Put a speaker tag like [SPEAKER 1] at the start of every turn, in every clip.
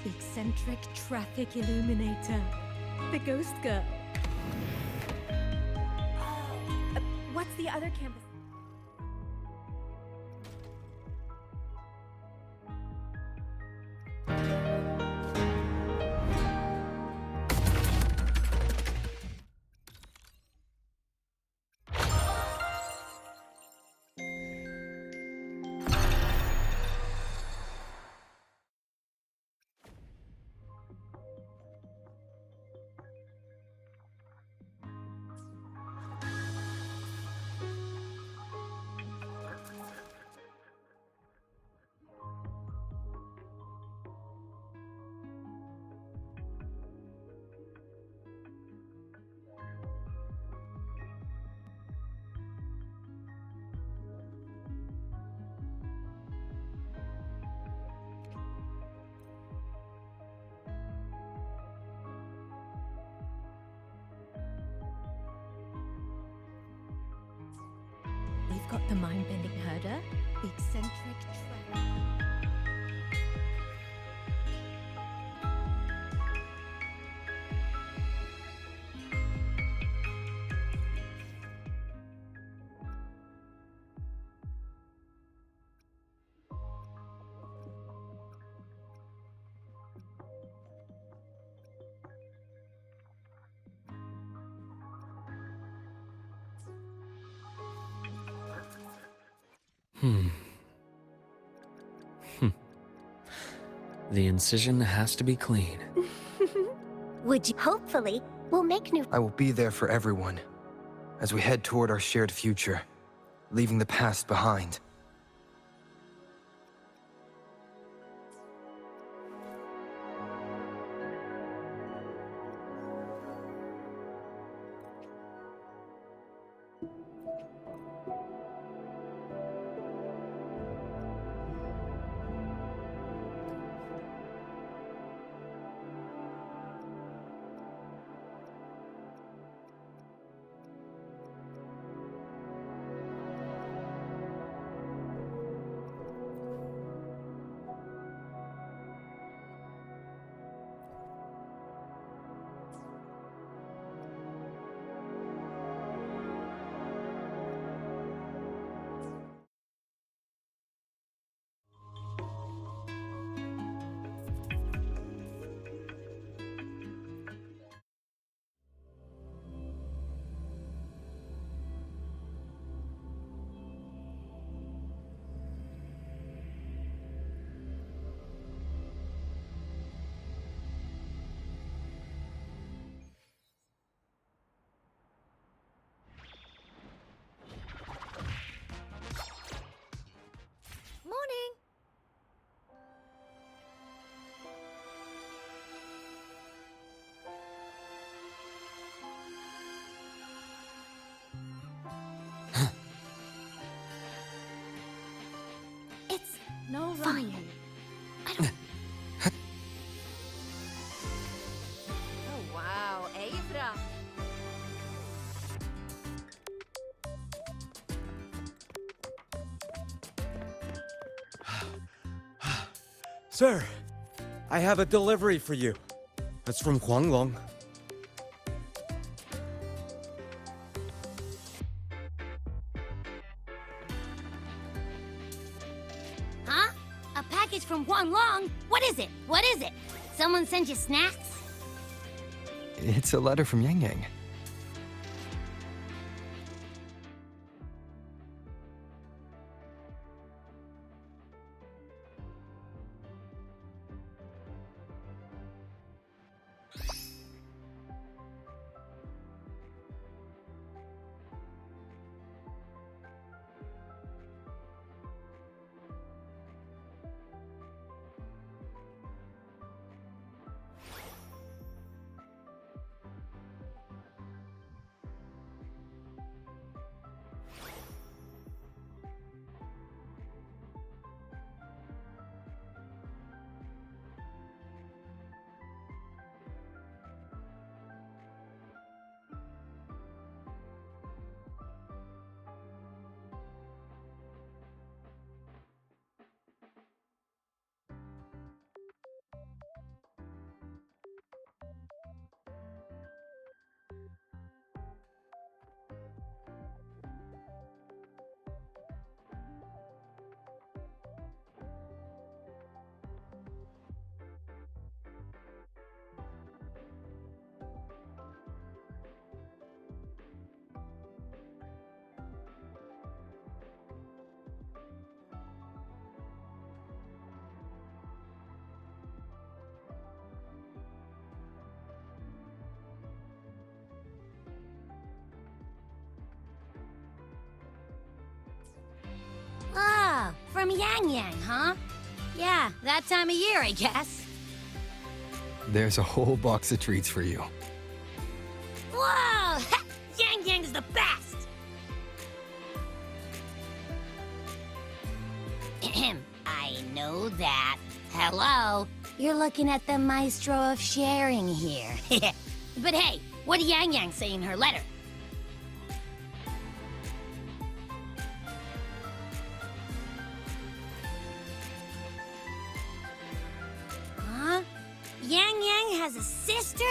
[SPEAKER 1] The eccentric traffic illuminator. The ghost girl. What's the other campus? We've got the mind-bending herder, the eccentric traffic.
[SPEAKER 2] The incision has to be clean.
[SPEAKER 3] Would you? Hopefully, we'll make new.
[SPEAKER 4] I will be there for everyone as we head toward our shared future, leaving the past behind.
[SPEAKER 1] Morning! It's no
[SPEAKER 3] Fine.
[SPEAKER 1] running.
[SPEAKER 3] I don't.
[SPEAKER 1] Oh wow, Avra.
[SPEAKER 5] Sir, I have a delivery for you. It's from Huanglong.
[SPEAKER 3] Huh? A package from Huanglong? What is it? What is it? Someone sent you snacks?
[SPEAKER 4] It's a letter from Yang Yang.
[SPEAKER 3] Some Yang Yang, huh? Yeah, that time of year, I guess.
[SPEAKER 4] There's a whole box of treats for you.
[SPEAKER 3] Whoa! Yang Yang's the best! I know that. Hello? You're looking at the maestro of sharing here. But hey, what did Yang Yang say in her letter? Huh? Yang Yang has a sister?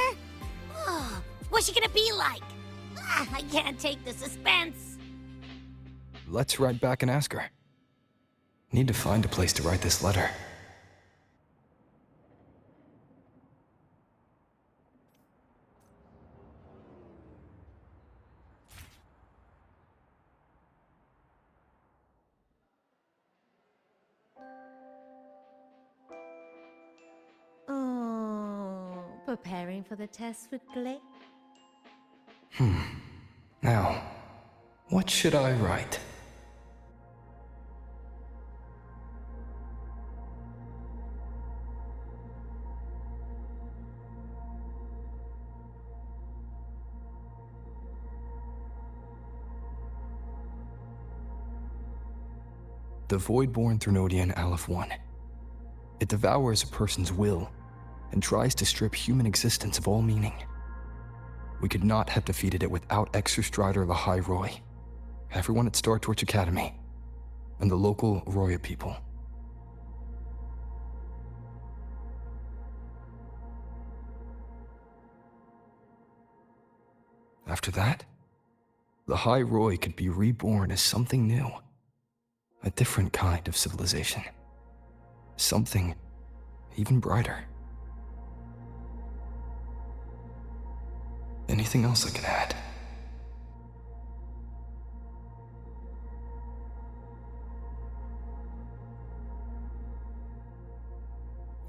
[SPEAKER 3] Oh, what's she gonna be like? I can't take the suspense.
[SPEAKER 4] Let's write back and ask her. Need to find a place to write this letter.
[SPEAKER 1] Oh, preparing for the test with Glee?
[SPEAKER 4] Now, what should I write? The Void-born Threnodian Aleph 1. It devours a person's will and tries to strip human existence of all meaning. We could not have defeated it without Extra-Strider Lahai Roy, everyone at Star Torch Academy, and the local Roya people. After that, Lahai Roy could be reborn as something new. A different kind of civilization. Something even brighter. Anything else I can add?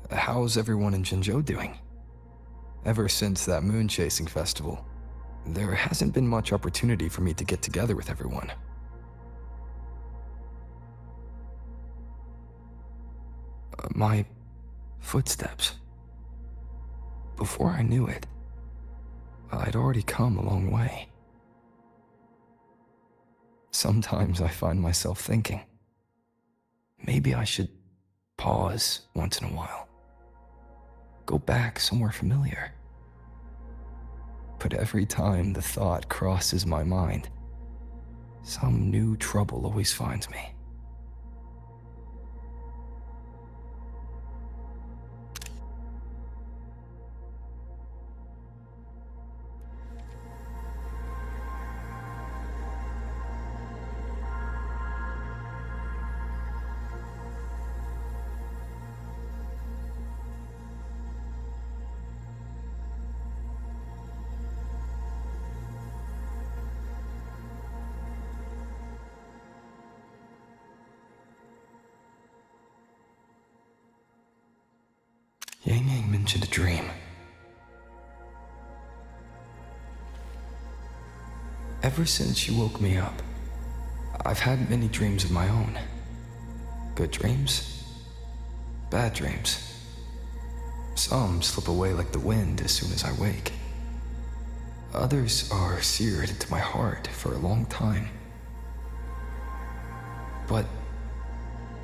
[SPEAKER 4] How's everyone in Zhengzhou doing? Ever since that moon-chasing festival, there hasn't been much opportunity for me to get together with everyone. My footsteps. Before I knew it, I'd already come a long way. Sometimes I find myself thinking, maybe I should pause once in a while. Go back somewhere familiar. But every time the thought crosses my mind, some new trouble always finds me. Yang Yang mentioned a dream. Ever since she woke me up, I've had many dreams of my own. Good dreams, bad dreams. Some slip away like the wind as soon as I wake. Others are seared into my heart for a long time. But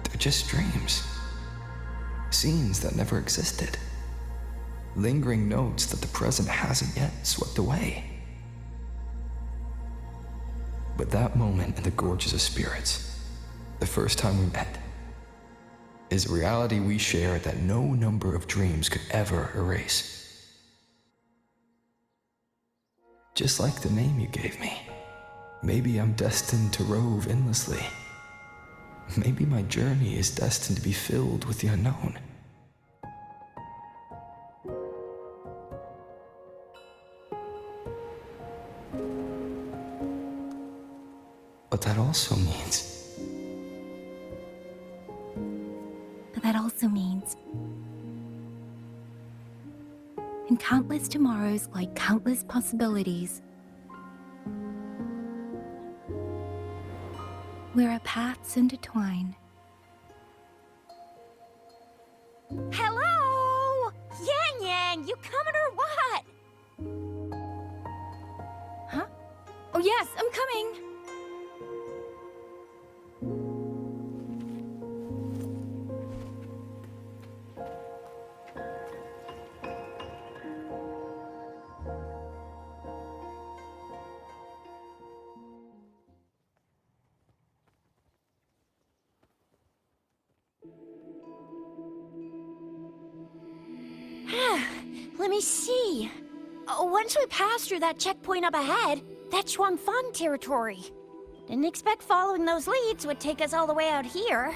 [SPEAKER 4] they're just dreams. Scenes that never existed. Lingering notes that the present hasn't yet swept away. But that moment in the Gorges of Spirits, the first time we met, is a reality we share that no number of dreams could ever erase. Just like the name you gave me, maybe I'm destined to rove endlessly. Maybe my journey is destined to be filled with the unknown. But that also means
[SPEAKER 6] in countless tomorrows lie countless possibilities, where our paths intertwine
[SPEAKER 3] Hello? Yang Yang, you coming or what?
[SPEAKER 6] Huh? Oh, yes, I'm coming.
[SPEAKER 3] Let me see. Once we pass through that checkpoint up ahead, that's Shuangfang territory. Didn't expect following those leads would take us all the way out here.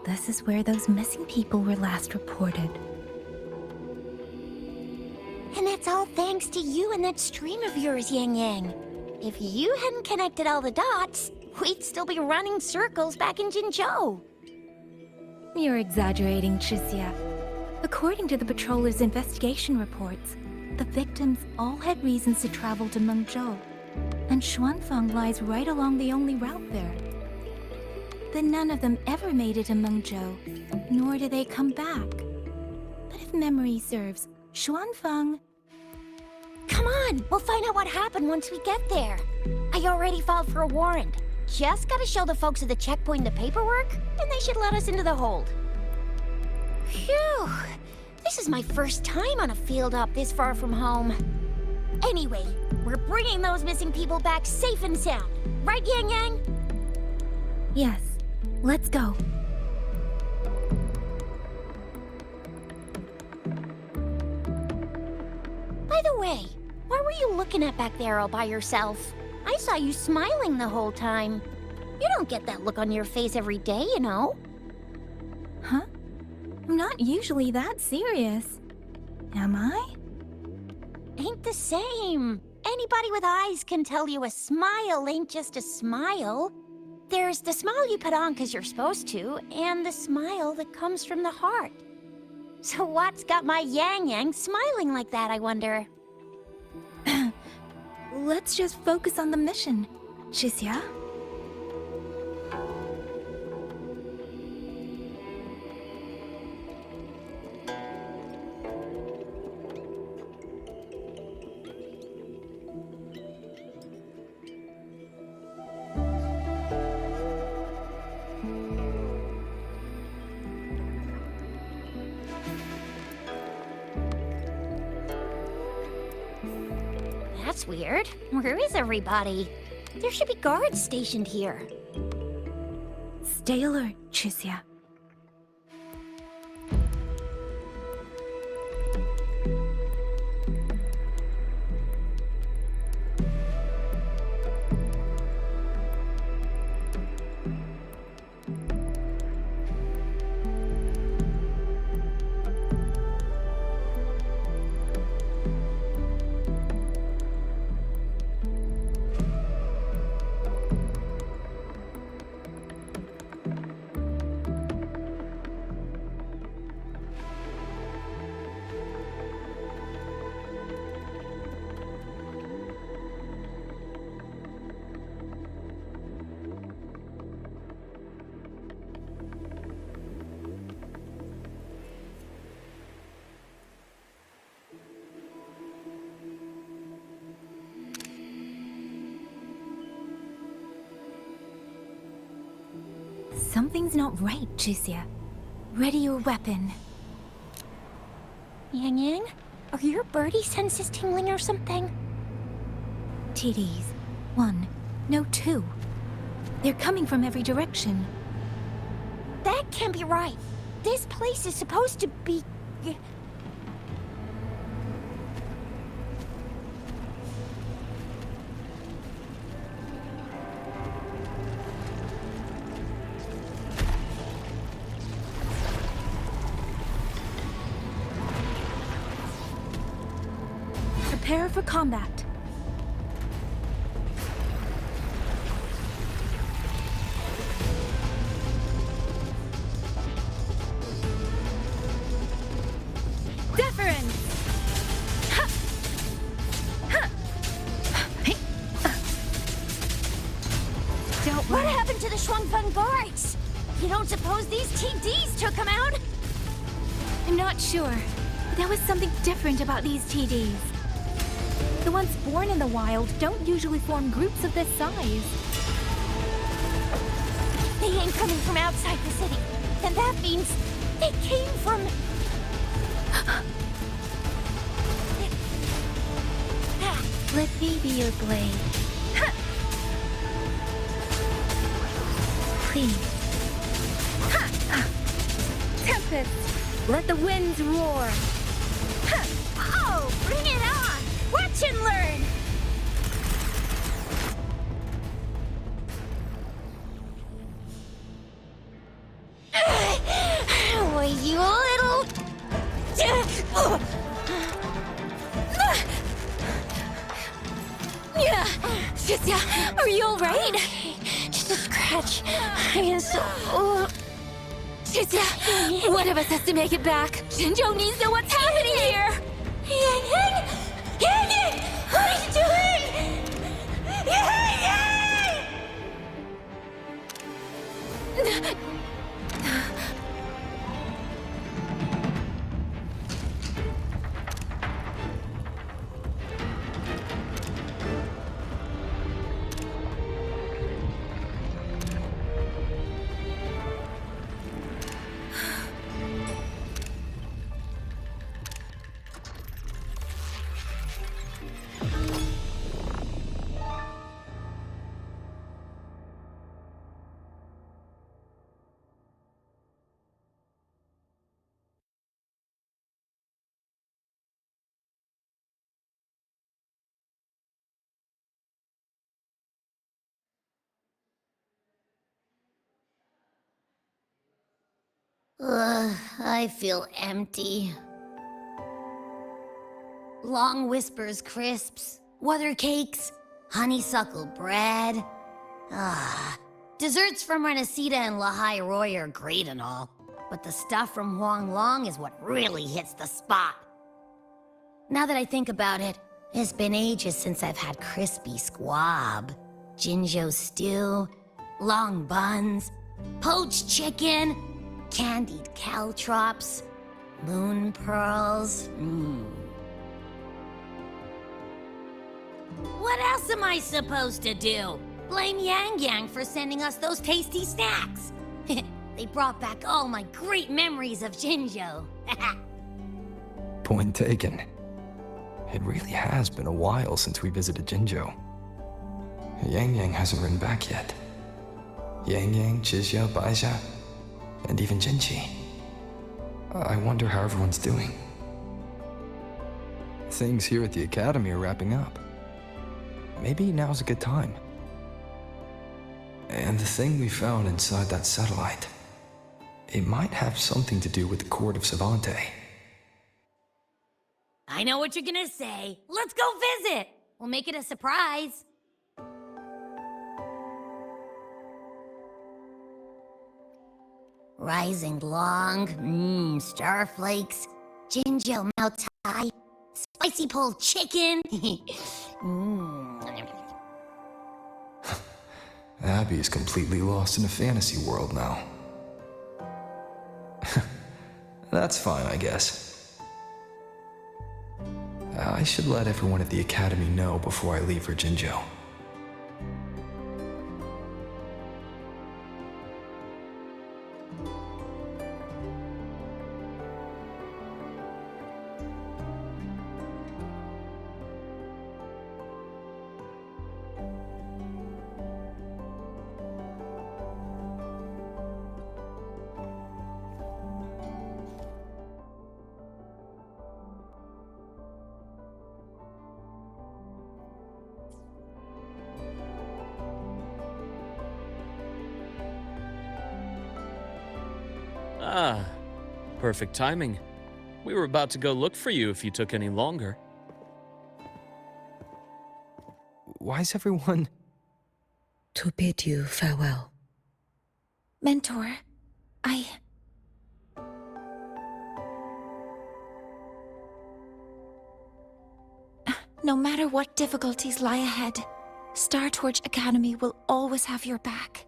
[SPEAKER 6] This is where those missing people were last reported.
[SPEAKER 3] And that's all thanks to you and that stream of yours, Yang Yang. If you hadn't connected all the dots, we'd still be running circles back in Jinzhou.
[SPEAKER 6] You're exaggerating, Chixia. According to the patroller's investigation reports, the victims all had reasons to travel to Mengzhou, and Xuanfang lies right along the only route there. Then none of them ever made it to Mengzhou, nor do they come back. But if memory serves, Xuanfang...
[SPEAKER 3] Come on, we'll find out what happened once we get there. I already filed for a warrant. Just gotta show the folks at the checkpoint the paperwork, and they should let us into the hold. Phew! This is my first time on a field up this far from home. Anyway, we're bringing those missing people back safe and sound. Right, Yang Yang?
[SPEAKER 6] Yes, let's go.
[SPEAKER 3] By the way, what were you looking at back there all by yourself? I saw you smiling the whole time. You don't get that look on your face every day, you know.
[SPEAKER 6] Huh? I'm not usually that serious. Am I?
[SPEAKER 3] Ain't the same. Anybody with eyes can tell you a smile ain't just a smile. There's the smile you put on 'cause you're supposed to, and the smile that comes from the heart. So what's got my Yang Yang smiling like that, I wonder?
[SPEAKER 6] Let's just focus on the mission, Chixia.
[SPEAKER 3] That's weird. Where is everybody? There should be guards stationed here.
[SPEAKER 6] Stay alert, Chixia. Something's not right, Chixia. Ready your weapon.
[SPEAKER 3] Yang Yang, are your birdie senses tingling or something?
[SPEAKER 6] TDs. 1. No, 2. They're coming from every direction.
[SPEAKER 3] That can't be right. This place is supposed to be...
[SPEAKER 6] Prepare for combat. Deference! Ha! Ha! Hey!
[SPEAKER 3] What happened to the Shuangfeng guards? You don't suppose these TDs took them out?
[SPEAKER 6] not sure, but there was something different about these TDs. The ones born in the wild don't usually form groups of this size.
[SPEAKER 3] They ain't coming from outside the city. And that means they came from...
[SPEAKER 6] Let me be your blade. Please. Tempest, let the winds roar.
[SPEAKER 3] Oh, bring it on! Watch and learn! Were you a little...
[SPEAKER 6] Yeah, Shizia, are you alright?
[SPEAKER 3] Just a scratch. I am so...
[SPEAKER 6] Shizia, one of us has to make it back. Jinzhou needs to know what's happening here.
[SPEAKER 3] Yang Yang! Yang Yang! What are you doing? Yang Yang! I feel empty. Long whispers crisps, weather cakes, honeysuckle bread. Desserts from Renacita and Lahai Roy are great and all, but the stuff from Huang Long is what really hits the spot. Now that I think about it, it's been ages since I've had crispy squab, Jinzhou stew, long buns, poached chicken, candied caltrops, moon pearls. What else am I supposed to do? Blame Yang Yang for sending us those tasty snacks. They brought back all my great memories of Jinzhou.
[SPEAKER 4] Point taken. It really has been a while since we visited Jinzhou. Yang Yang hasn't written back yet. Yang Yang, Chixia, Baixia, and even Jinchi. I wonder how everyone's doing. Things here at the Academy are wrapping up. Maybe now's a good time. And the thing we found inside that satellite, it might have something to do with the Court of Savante.
[SPEAKER 3] I know what you're gonna say. Let's go visit! We'll make it a surprise. Rising long, starflakes, Jinzhou Mao Tai, spicy pulled chicken.
[SPEAKER 4] Abby is completely lost in a fantasy world now. That's fine, I guess. I should let everyone at the Academy know before I leave for Jinzhou.
[SPEAKER 2] Ah, perfect timing. We were about to go look for you if you took any longer.
[SPEAKER 4] Why's everyone...
[SPEAKER 1] To bid you farewell.
[SPEAKER 6] Mentor, No matter what difficulties lie ahead, Star Torch Academy will always have your back.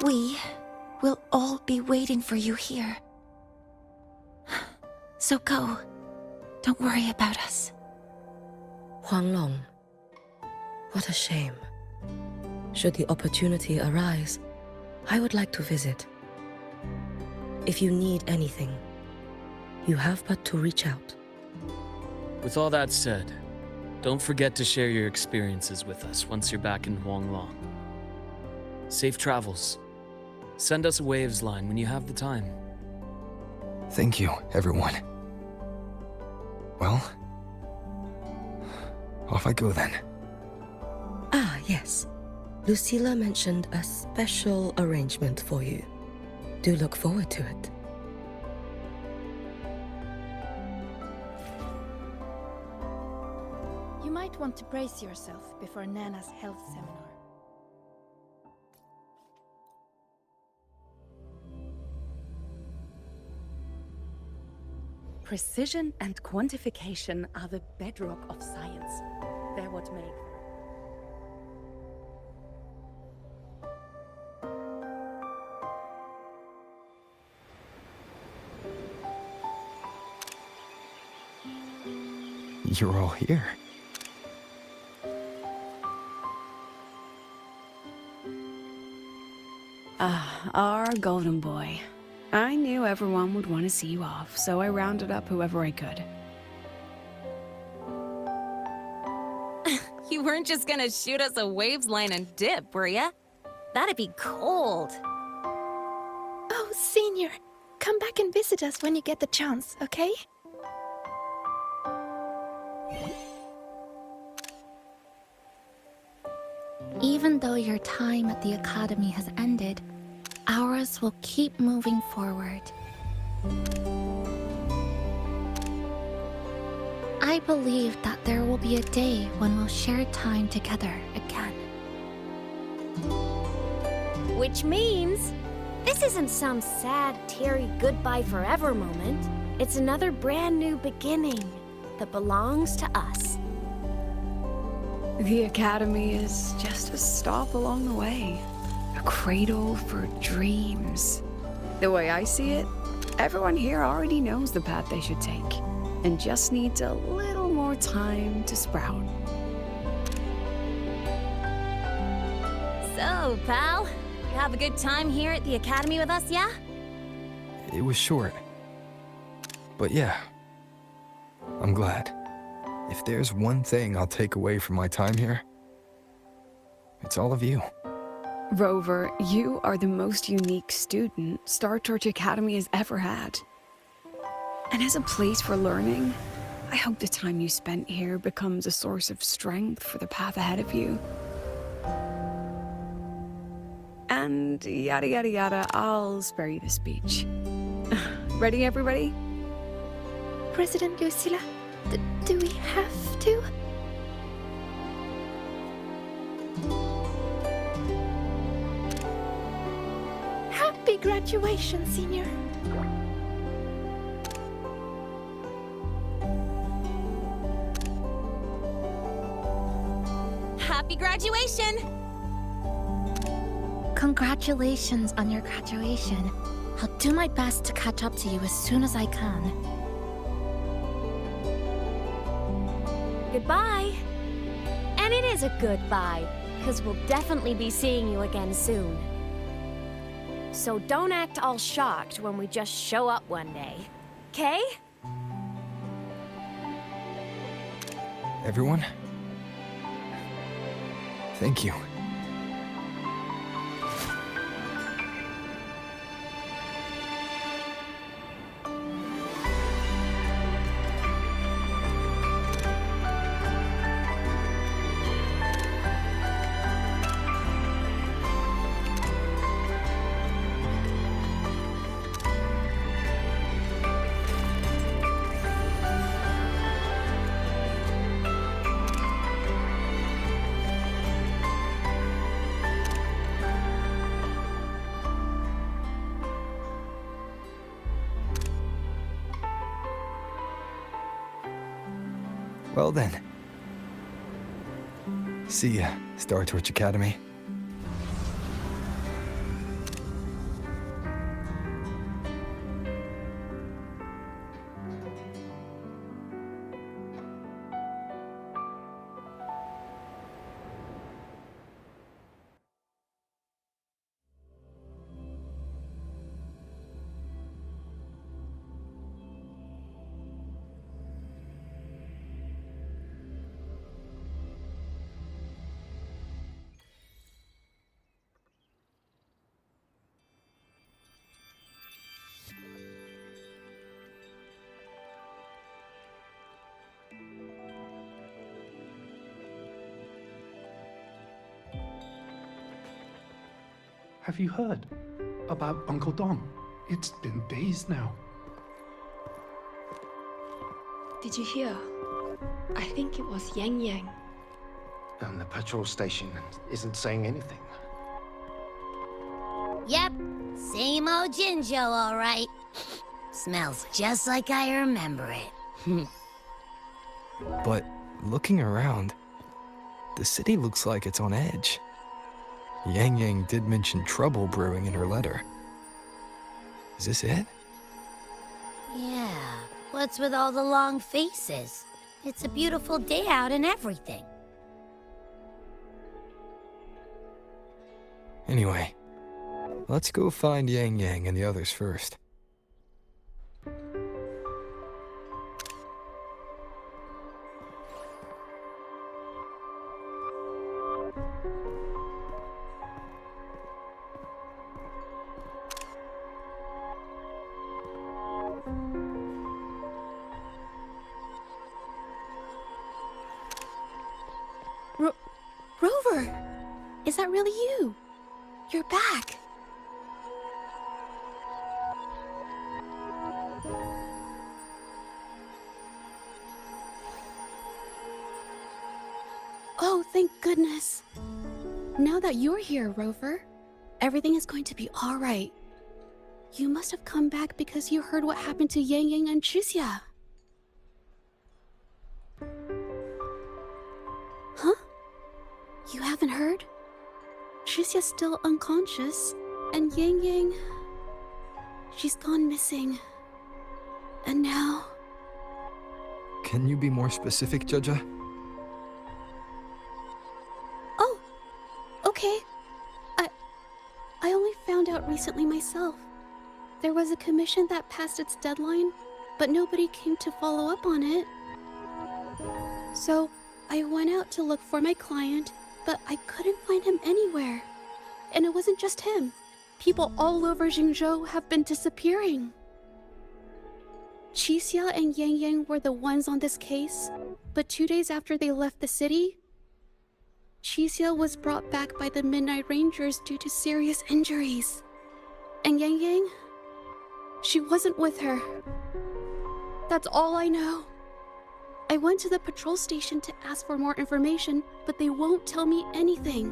[SPEAKER 6] We will all be waiting for you here.
[SPEAKER 3] So go. Don't worry about us.
[SPEAKER 7] Huanglong. What a shame. Should the opportunity arise, I would like to visit. If you need anything, you have but to reach out.
[SPEAKER 2] With all that said, don't forget to share your experiences with us once you're back in Huanglong. Safe travels. Send us a waves line when you have the time.
[SPEAKER 4] Thank you, everyone. Well, off I go then.
[SPEAKER 7] Ah, yes. Lucilla mentioned a special arrangement for you. Do look forward to it.
[SPEAKER 8] You might want to brace yourself before Nana's health seminar. Precision and quantification are the bedrock of science. They're what make
[SPEAKER 4] You're all here.
[SPEAKER 8] Ah, our golden boy. I knew everyone would want to see you off, so I rounded up whoever I could.
[SPEAKER 9] You weren't just gonna shoot us a waves line and dip, were ya? That'd be cold.
[SPEAKER 6] Oh, Senior, come back and visit us when you get the chance, okay?
[SPEAKER 3] Even though your time at the Academy has ended, ours will keep moving forward. I believe that there will be a day when we'll share time together again.
[SPEAKER 10] Which means, this isn't some sad, teary goodbye forever moment. It's another brand new beginning that belongs to us.
[SPEAKER 8] The Academy is just a stop along the way. A cradle for dreams. The way I see it, everyone here already knows the path they should take, and just needs a little more time to sprout.
[SPEAKER 9] So, pal, you have a good time here at the Academy with us, yeah?
[SPEAKER 4] It was short. But yeah, I'm glad. If there's one thing I'll take away from my time here, it's all of you.
[SPEAKER 8] Rover, you are the most unique student Star Torch Academy has ever had. And as a place for learning, I hope the time you spent here becomes a source of strength for the path ahead of you. And yada yada yada, I'll spare you the speech. Ready, everybody?
[SPEAKER 6] President Lucilla, do we have to? Happy graduation, Senior.
[SPEAKER 9] Happy graduation!
[SPEAKER 3] Congratulations on your graduation. I'll do my best to catch up to you as soon as I can.
[SPEAKER 10] Goodbye. And it is a goodbye, because we'll definitely be seeing you again soon. So don't act all shocked when we just show up one day, okay?
[SPEAKER 4] Everyone, thank you. Well then. See ya, Star Torch Academy.
[SPEAKER 11] Have you heard about Uncle Dom? It's been days now.
[SPEAKER 12] Did you hear? I think it was Yang Yang.
[SPEAKER 13] And the patrol station isn't saying anything.
[SPEAKER 3] Yep, same old Jinzhou, all right. Smells just like I remember it.
[SPEAKER 4] But looking around, the city looks like it's on edge. Yang Yang did mention trouble brewing in her letter. Is this it?
[SPEAKER 3] Yeah, what's with all the long faces? It's a beautiful day out and everything.
[SPEAKER 4] Anyway, let's go find Yang Yang and the others first.
[SPEAKER 14] Rover! Is that really you? You're back! Oh, thank goodness. Now that you're here, Rover, everything is going to be alright. You must have come back because you heard what happened to Yang Yang and Chixia. Huh? You haven't heard? Chixia's still unconscious, and Yang Yang... she's gone missing. And now...
[SPEAKER 4] Can you be more specific, Jaja?
[SPEAKER 14] Oh, okay. I only found out recently myself. There was a commission that passed its deadline, but nobody came to follow up on it. So, I went out to look for my client, but I couldn't find him anywhere. And it wasn't just him. People all over Mengzhou have been disappearing. Chixia and Yang Yang were the ones on this case, but 2 days after they left the city, Chixia was brought back by the Midnight Rangers due to serious injuries. And Yang Yang? She wasn't with her. That's all I know. I went to the patrol station to ask for more information, but they won't tell me anything.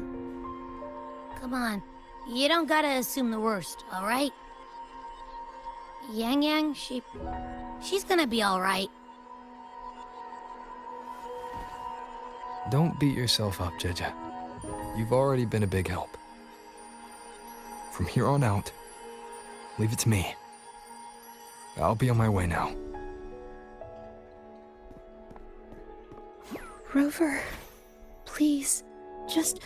[SPEAKER 3] Come on, you don't gotta assume the worst, all right? Yang Yang, she's gonna be all right.
[SPEAKER 4] Don't beat yourself up, Jaja. You've already been a big help. From here on out, leave it to me. I'll be on my way now.
[SPEAKER 14] Rover, please, just...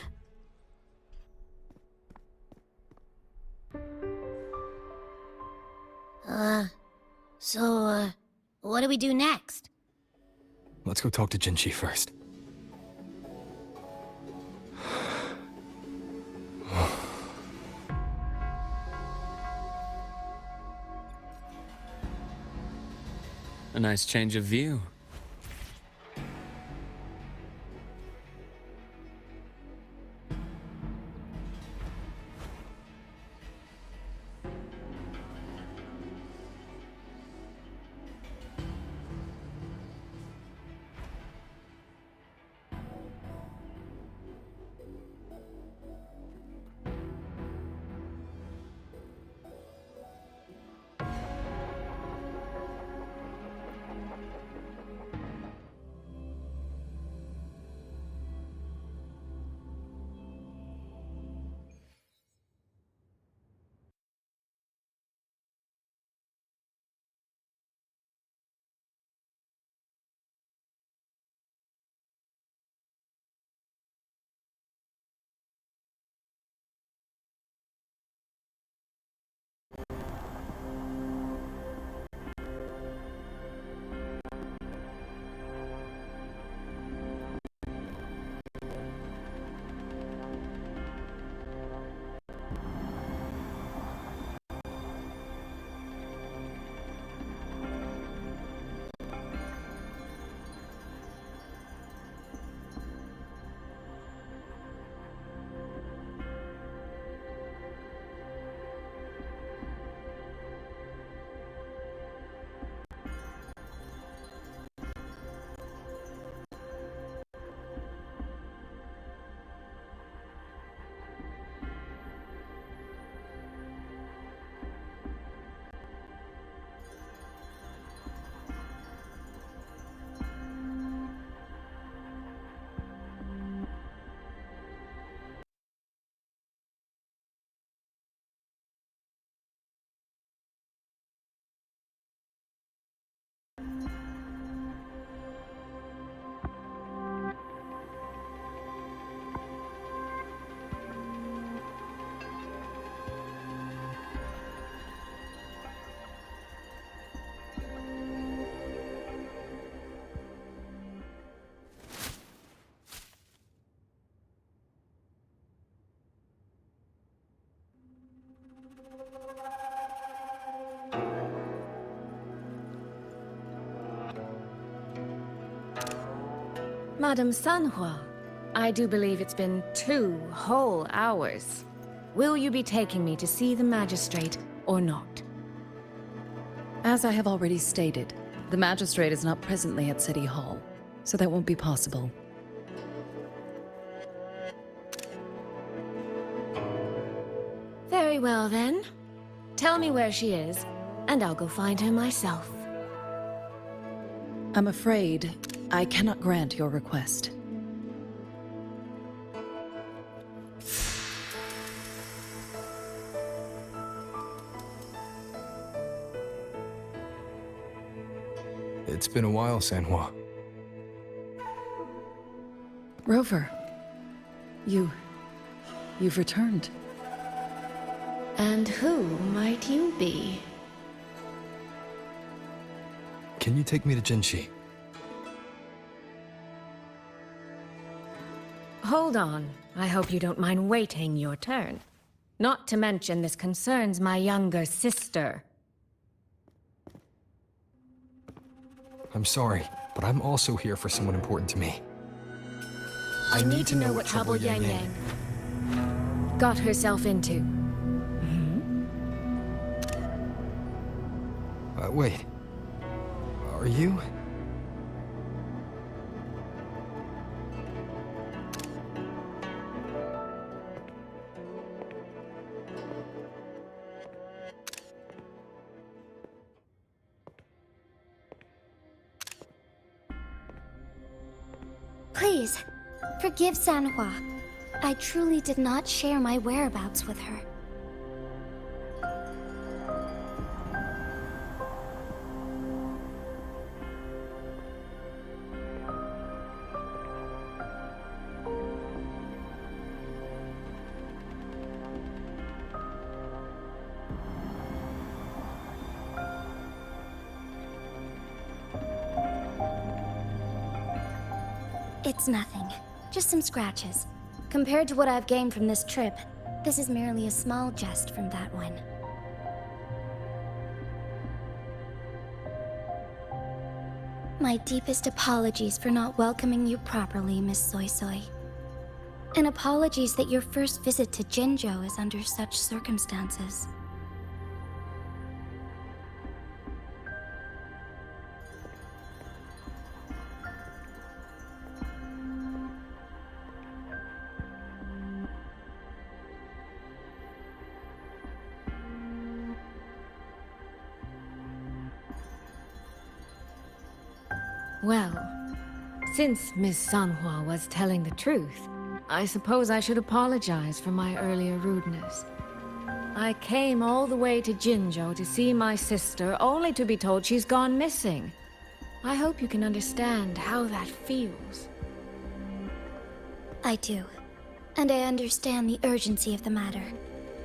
[SPEAKER 3] So, what do we do next?
[SPEAKER 4] Let's go talk to Jinchi first.
[SPEAKER 2] A nice change of view.
[SPEAKER 10] Madame Sanhua, I do believe it's been 2 whole hours. Will you be taking me to see the magistrate or not?
[SPEAKER 15] As I have already stated, the magistrate is not presently at City Hall, so that won't be possible.
[SPEAKER 10] Very well then. Tell me where she is, and I'll go find her myself.
[SPEAKER 15] I'm afraid I cannot grant your request.
[SPEAKER 4] It's been a while, Sanhua.
[SPEAKER 15] Rover, you've returned.
[SPEAKER 10] And who might you be?
[SPEAKER 4] Can you take me to Jinshi?
[SPEAKER 10] Hold on. I hope you don't mind waiting your turn. Not to mention this concerns my younger sister.
[SPEAKER 4] I'm sorry, but I'm also here for someone important to me.
[SPEAKER 10] I need to know what trouble Yang Yang got herself into.
[SPEAKER 4] Wait. Are you?
[SPEAKER 3] Please, forgive Sanhua. I truly did not share my whereabouts with her. It's nothing. Just some scratches. Compared to what I've gained from this trip, this is merely a small jest from that one. My deepest apologies for not welcoming you properly, Miss Soy Soy. And apologies that your first visit to Jinzhou is under such circumstances.
[SPEAKER 10] Well, since Miss Sanhua was telling the truth, I suppose I should apologize for my earlier rudeness. I came all the way to Jinzhou to see my sister, only to be told she's gone missing. I hope you can understand how that feels.
[SPEAKER 3] I do. And I understand the urgency of the matter.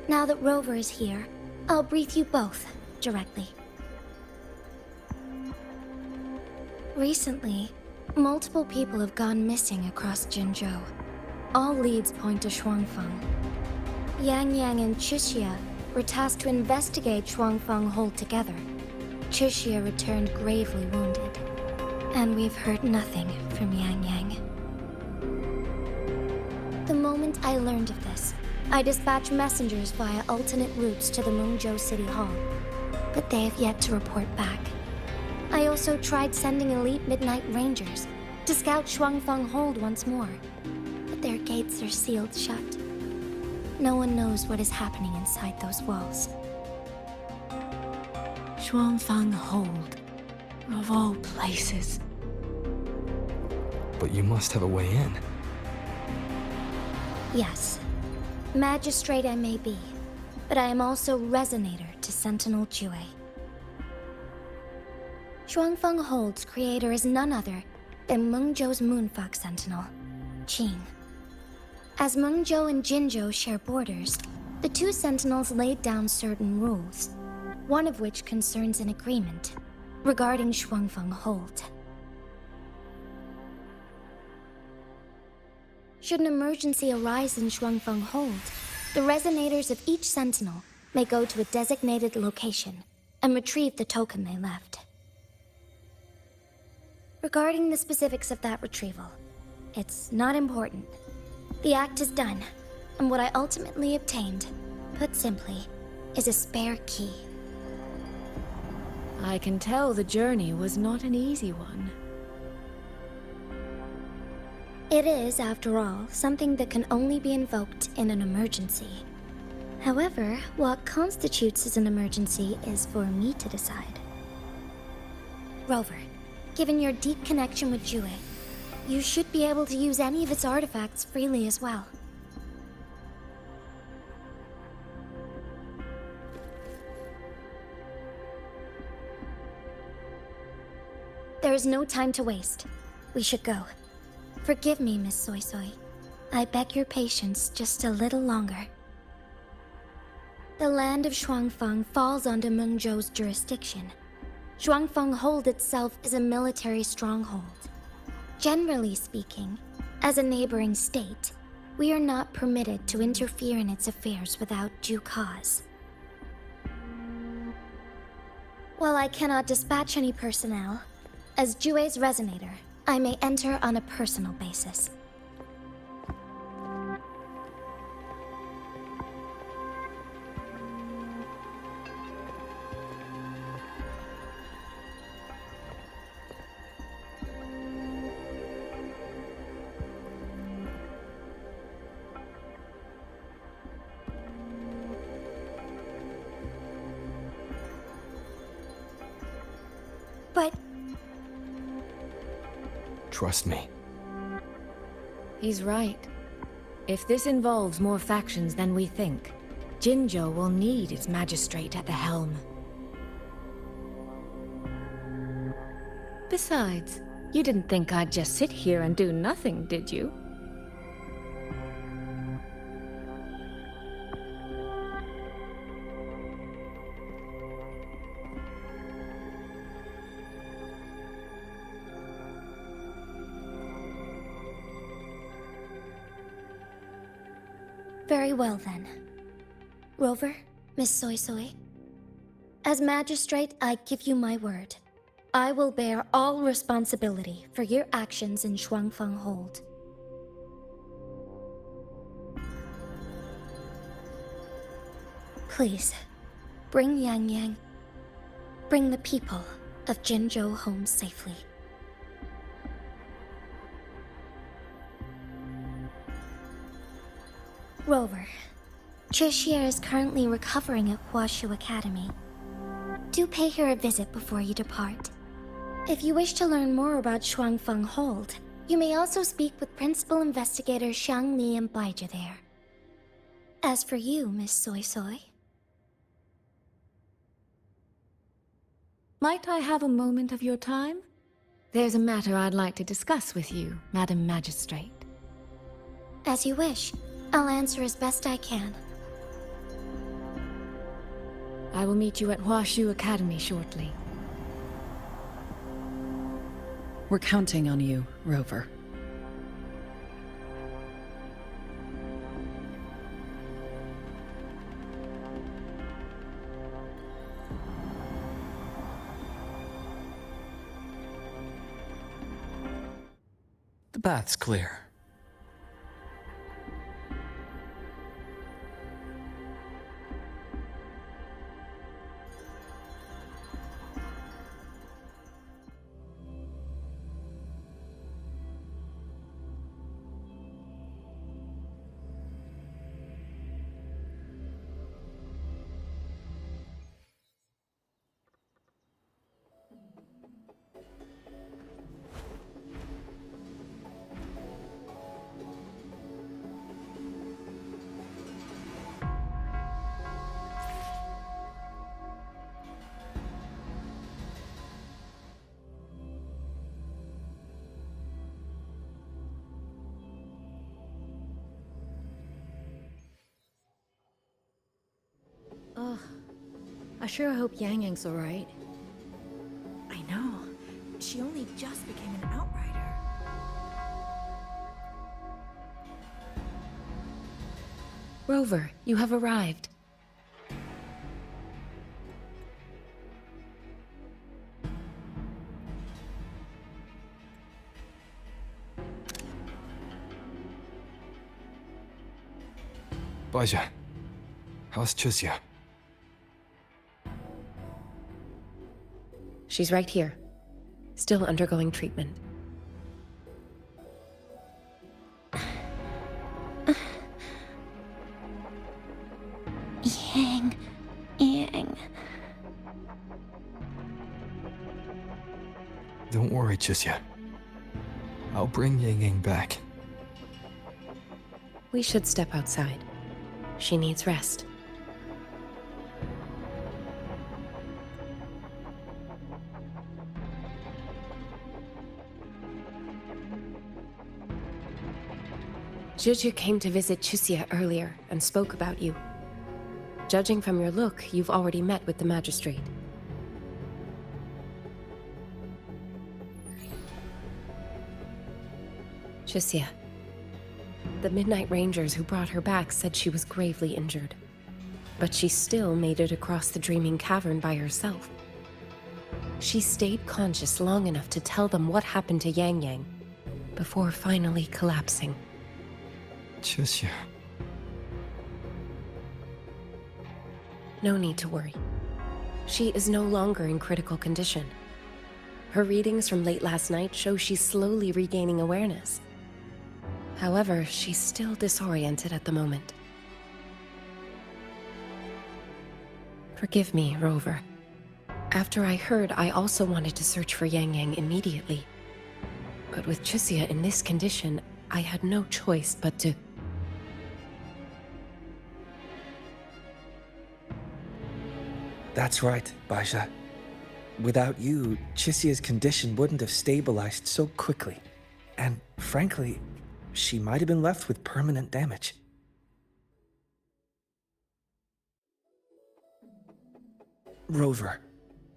[SPEAKER 3] Now that Rover is here, I'll brief you both directly. Recently, multiple people have gone missing across Jinzhou. All leads point to Shuangfeng. Yang Yang and Chixia were tasked to investigate Shuangfeng Hold together. Chixia returned gravely wounded. And we've heard nothing from Yang Yang. The moment I learned of this, I dispatched messengers via alternate routes to the Mengzhou City Hall. But they have yet to report back. I also tried sending elite Midnight Rangers to scout Shuangfeng Hold once more, but their gates are sealed shut. No one knows what is happening inside those walls.
[SPEAKER 10] Shuangfeng Hold, of all places.
[SPEAKER 4] But you must have a way in.
[SPEAKER 3] Yes. Magistrate I may be, but I am also Resonator to Sentinel Jue. Shuangfeng Hold's creator is none other than Mengzhou's Moonfox Sentinel, Qing. As Mengzhou and Jinzhou share borders, the two Sentinels laid down certain rules, one of which concerns an agreement regarding Shuangfeng Hold. Should an emergency arise in Shuangfeng Hold, the resonators of each Sentinel may go to a designated location and retrieve the token they left. Regarding the specifics of that retrieval, it's not important. The act is done, and what I ultimately obtained, put simply, is a spare key.
[SPEAKER 10] I can tell the journey was not an easy one.
[SPEAKER 3] It is, after all, something that can only be invoked in an emergency. However, what constitutes as an emergency is for me to decide. Rover, given your deep connection with Jue, you should be able to use any of its artifacts freely as well. There is no time to waste. We should go. Forgive me, Miss Soy Soy. I beg your patience just a little longer. The land of Shuangfeng falls under Mengzhou's jurisdiction. Shuangfeng Hold itself is a military stronghold. Generally speaking, as a neighboring state, we are not permitted to interfere in its affairs without due cause. While I cannot dispatch any personnel, as Jue's resonator, I may enter on a personal basis. But
[SPEAKER 4] trust me.
[SPEAKER 10] He's right. If this involves more factions than we think, Jinzhou will need its magistrate at the helm. Besides, you didn't think I'd just sit here and do nothing, did you?
[SPEAKER 3] Very well then. Rover, Miss Soy Soy. As magistrate, I give you my word. I will bear all responsibility for your actions in Shuangfeng Hold. Please, bring Yang Yang. Bring the people of Jinzhou home safely. Rover, Trishia is currently recovering at WuWa Academy. Do pay her a visit before you depart. If you wish to learn more about Shuangfeng Hold, you may also speak with Principal Investigator Xiang Li and Baizhi there. As for you, Miss Soy Soy...
[SPEAKER 10] Might I have a moment of your time? There's a matter I'd like to discuss with you, Madam Magistrate.
[SPEAKER 3] As you wish. I'll answer as best I can.
[SPEAKER 10] I will meet you at WuWa Academy shortly.
[SPEAKER 15] We're counting on you, Rover.
[SPEAKER 2] The path's clear.
[SPEAKER 10] Ugh. I sure hope Yang Yang's alright.
[SPEAKER 6] I know. She only just became an outrider.
[SPEAKER 10] Rover, you have arrived.
[SPEAKER 4] Baizha, how's Chixia?
[SPEAKER 16] She's right here, still undergoing treatment.
[SPEAKER 3] Yang.
[SPEAKER 4] Don't worry, Chixia. I'll bring Yang back.
[SPEAKER 16] We should step outside. She needs rest. Juju came to visit Chixia earlier and spoke about you. Judging from your look, you've already met with the magistrate. Chixia. The Midnight Rangers who brought her back said she was gravely injured. But she still made it across the Dreaming Cavern by herself. She stayed conscious long enough to tell them what happened to Yang Yang, before finally collapsing.
[SPEAKER 4] Chixia.
[SPEAKER 16] No need to worry. She is no longer in critical condition. Her readings from late last night show she's slowly regaining awareness. However, she's still disoriented at the moment. Forgive me, Rover. After I heard, I also wanted to search for Yang Yang immediately. But with Chixia in this condition, I had no choice but to...
[SPEAKER 17] That's right, Baizha. Without you, Chixia's condition wouldn't have stabilized so quickly. And frankly, she might have been left with permanent damage. Rover,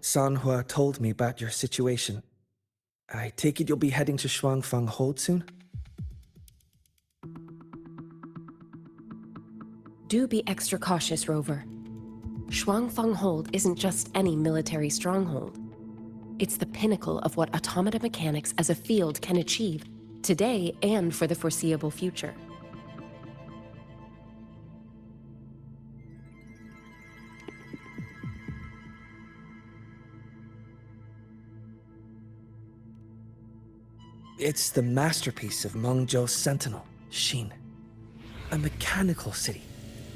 [SPEAKER 17] Sanhua told me about your situation. I take it you'll be heading to Shuangfang Hold soon?
[SPEAKER 16] Do be extra cautious, Rover. Shuangfang Hold isn't just any military stronghold. It's the pinnacle of what automata mechanics as a field can achieve, today and for the foreseeable future.
[SPEAKER 17] It's the masterpiece of Mengzhou's sentinel, Xin. A mechanical city,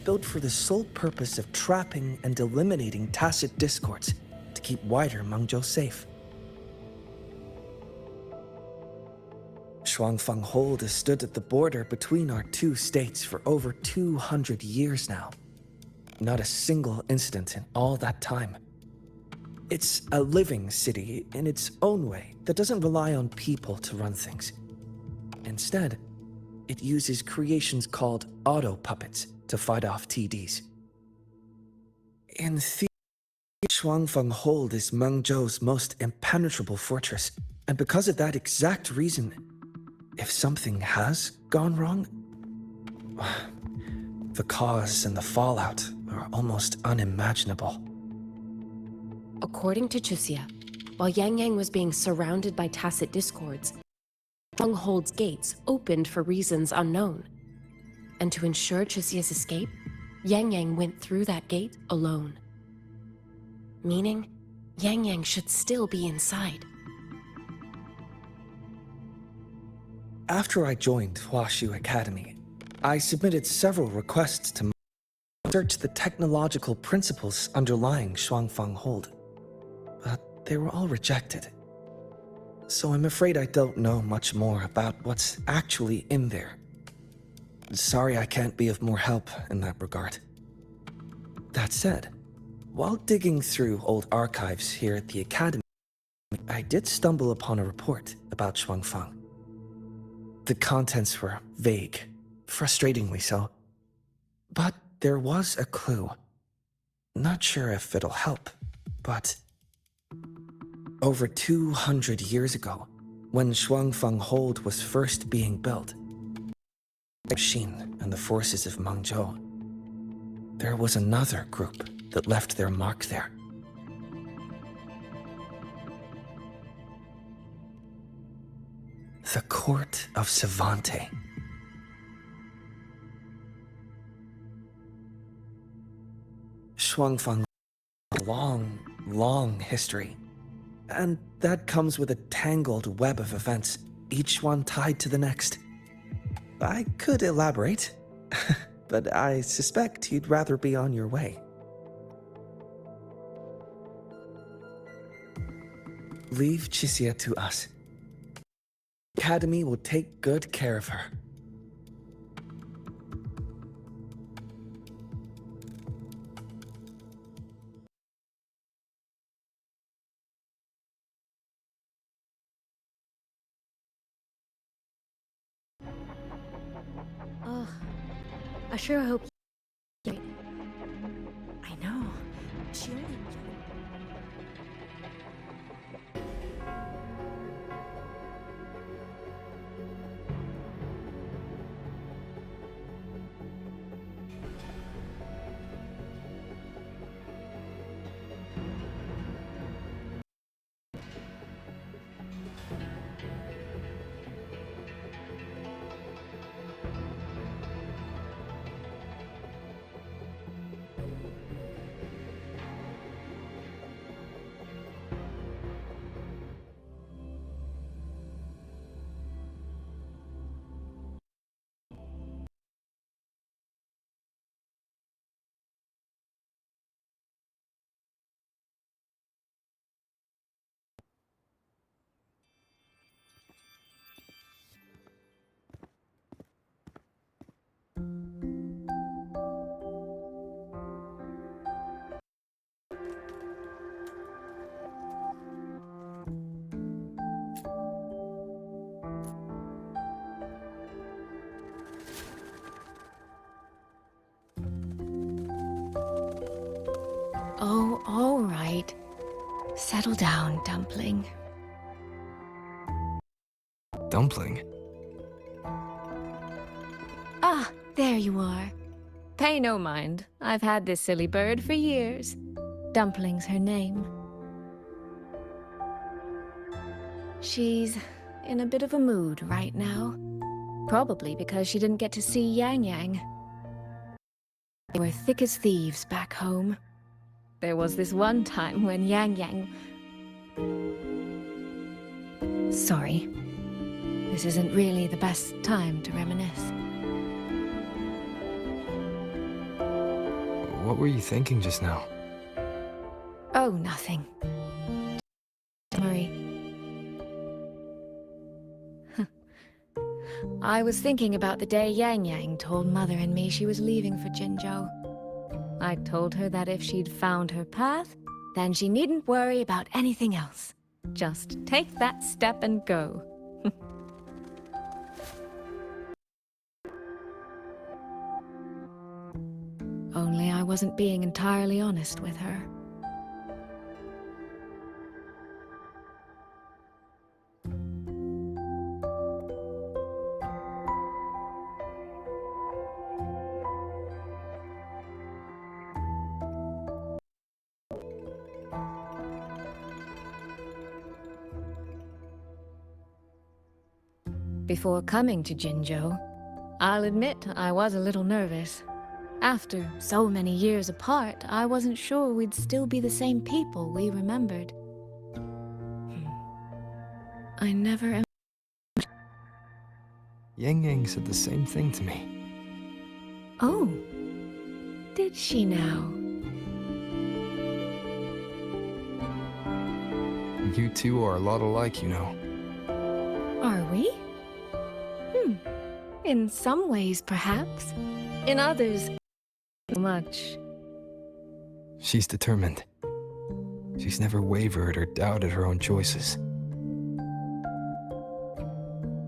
[SPEAKER 17] built for the sole purpose of trapping and eliminating tacit discords to keep wider Mengzhou safe. Shuangfang Hold has stood at the border between our two states for over 200 years now. Not a single incident in all that time. It's a living city in its own way that doesn't rely on people to run things. Instead, it uses creations called auto-puppets to fight off TDs. In theory, Shuangfang Hold is Mengzhou's most impenetrable fortress, and because of that exact reason, if something has gone wrong, the cause and the fallout are almost unimaginable.
[SPEAKER 16] According to Chixia, while Yang Yang was being surrounded by tacit discords, Shuangfang Hold's gates opened for reasons unknown. And to ensure Chixia's escape, Yang Yang went through that gate alone. Meaning, Yang Yang should still be inside.
[SPEAKER 17] After I joined WuWa Academy, I submitted several requests to search the technological principles underlying Shuangfang Hold, but they were all rejected. So I'm afraid I don't know much more about what's actually in there. Sorry I can't be of more help in that regard. That said, while digging through old archives here at the Academy, I did stumble upon a report about Shuangfang. The contents were vague, frustratingly so. But there was a clue. Not sure if it'll help, but... Over 200 years ago, when Shuangfang Hold was first being built, Xin and the forces of Mengzhou, there was another group that left their mark there. The Court of Savante. Shuangfang a long, long history. And that comes with a tangled web of events, each one tied to the next. I could elaborate, but I suspect you'd rather be on your way. Leave Chixia to us. The Academy will take good care of her.
[SPEAKER 10] Ugh. I sure hope you... I know. She only... Oh, all right. Settle down, Dumpling.
[SPEAKER 4] Dumpling?
[SPEAKER 10] Ah, there you are. Pay no mind. I've had this silly bird for years. Dumpling's her name. She's in a bit of a mood right now. Probably because she didn't get to see Yang Yang. They were thick as thieves back home. There was this one time when Yang Yang... Sorry. This isn't really the best time to reminisce.
[SPEAKER 4] What were you thinking just now?
[SPEAKER 10] Oh, nothing. Don't worry. I was thinking about the day Yang Yang told Mother and me she was leaving for Jinzhou. I told her that if she'd found her path, then she needn't worry about anything else. Just take that step and go. Only I wasn't being entirely honest with her. Before coming to Jinzhou, I'll admit I was a little nervous. After so many years apart, I wasn't sure we'd still be the same people we remembered. I never am.
[SPEAKER 4] Yang Yang said the same thing to me.
[SPEAKER 10] Oh, did she now?
[SPEAKER 4] You two are a lot alike, you know.
[SPEAKER 10] Are we? In some ways, perhaps. In others, not much.
[SPEAKER 4] She's determined. She's never wavered or doubted her own choices.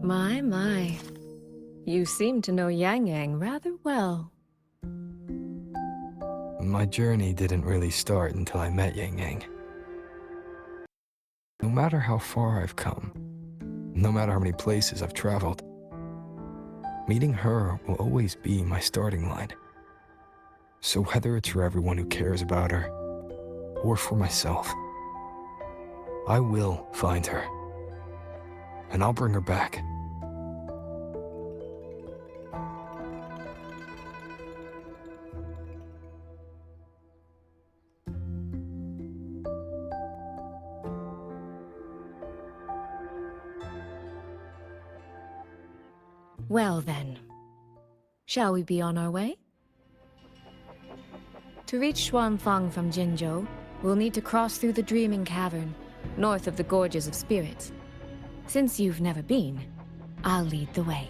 [SPEAKER 10] My. You seem to know Yang Yang rather well.
[SPEAKER 4] My journey didn't really start until I met Yang Yang. No matter how far I've come, no matter how many places I've traveled, meeting her will always be my starting line. So whether it's for everyone who cares about her, or for myself, I will find her. And I'll bring her back.
[SPEAKER 10] Well then, shall we be on our way? To reach Xuanfang from Jinzhou, we'll need to cross through the Dreaming Cavern, north of the Gorges of Spirits. Since you've never been, I'll lead the way.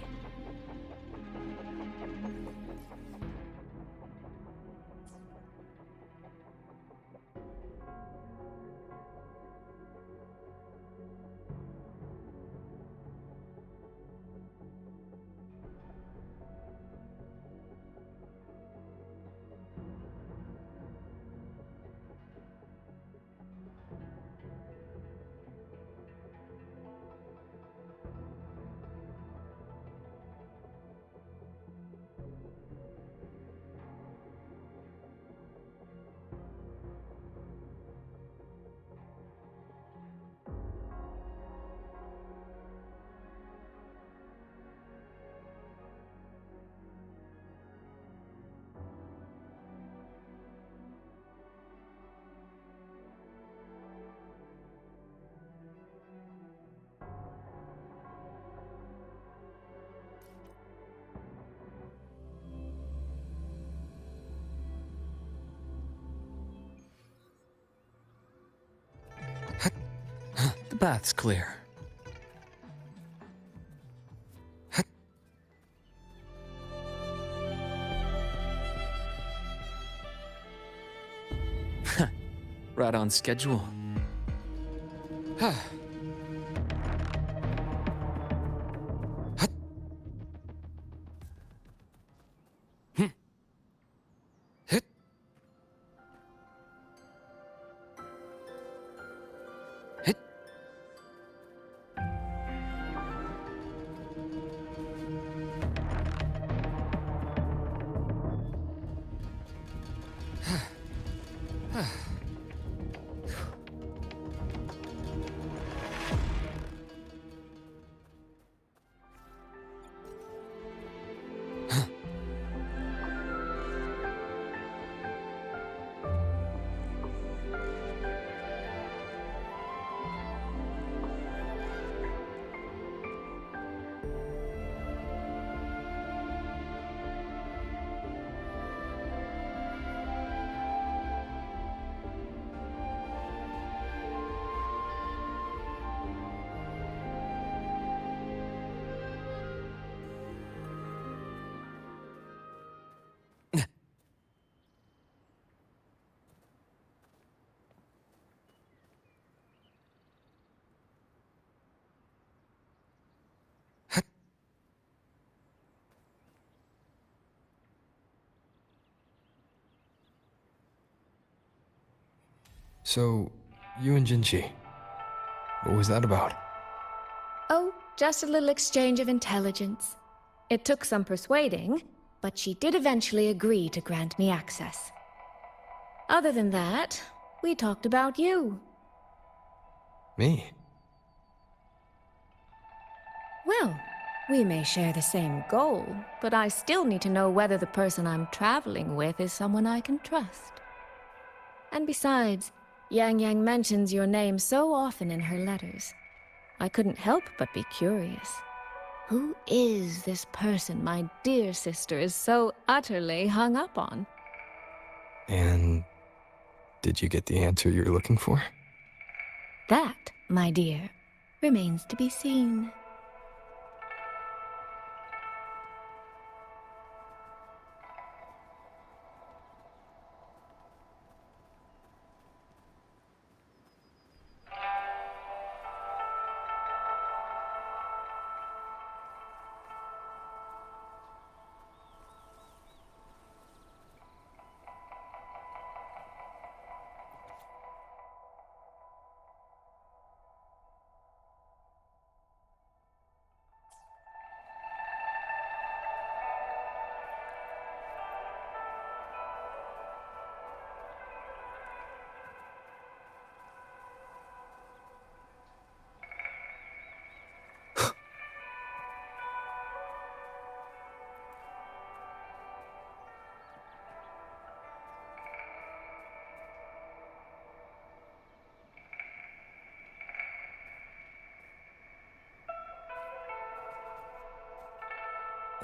[SPEAKER 2] The path's clear. Right on schedule.
[SPEAKER 4] So, you and Jinchi, what was that about?
[SPEAKER 10] Oh, just a little exchange of intelligence. It took some persuading, but she did eventually agree to grant me access. Other than that, we talked about you.
[SPEAKER 4] Me?
[SPEAKER 10] Well, we may share the same goal, but I still need to know whether the person I'm traveling with is someone I can trust. And besides, Yang Yang mentions your name so often in her letters. I couldn't help but be curious. Who is this person my dear sister is so utterly hung up on?
[SPEAKER 4] And did you get the answer you're looking for?
[SPEAKER 10] That, my dear, remains to be seen.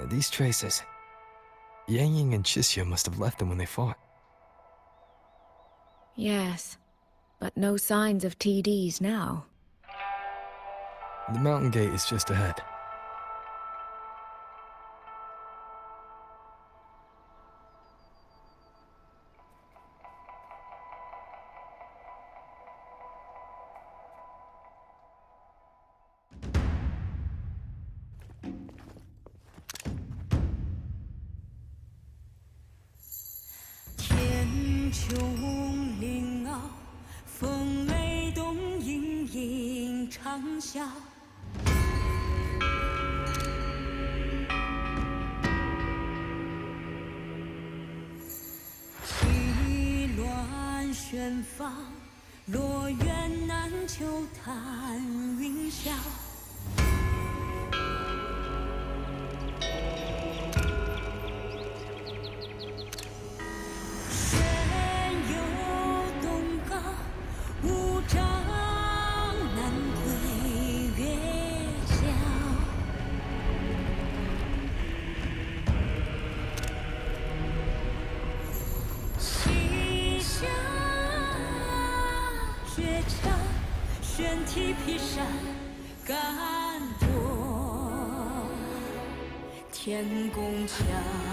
[SPEAKER 4] These traces. Yang Yang and Chixia must have left them when they fought.
[SPEAKER 16] Yes, but no signs of TDs now.
[SPEAKER 4] The mountain gate is just ahead.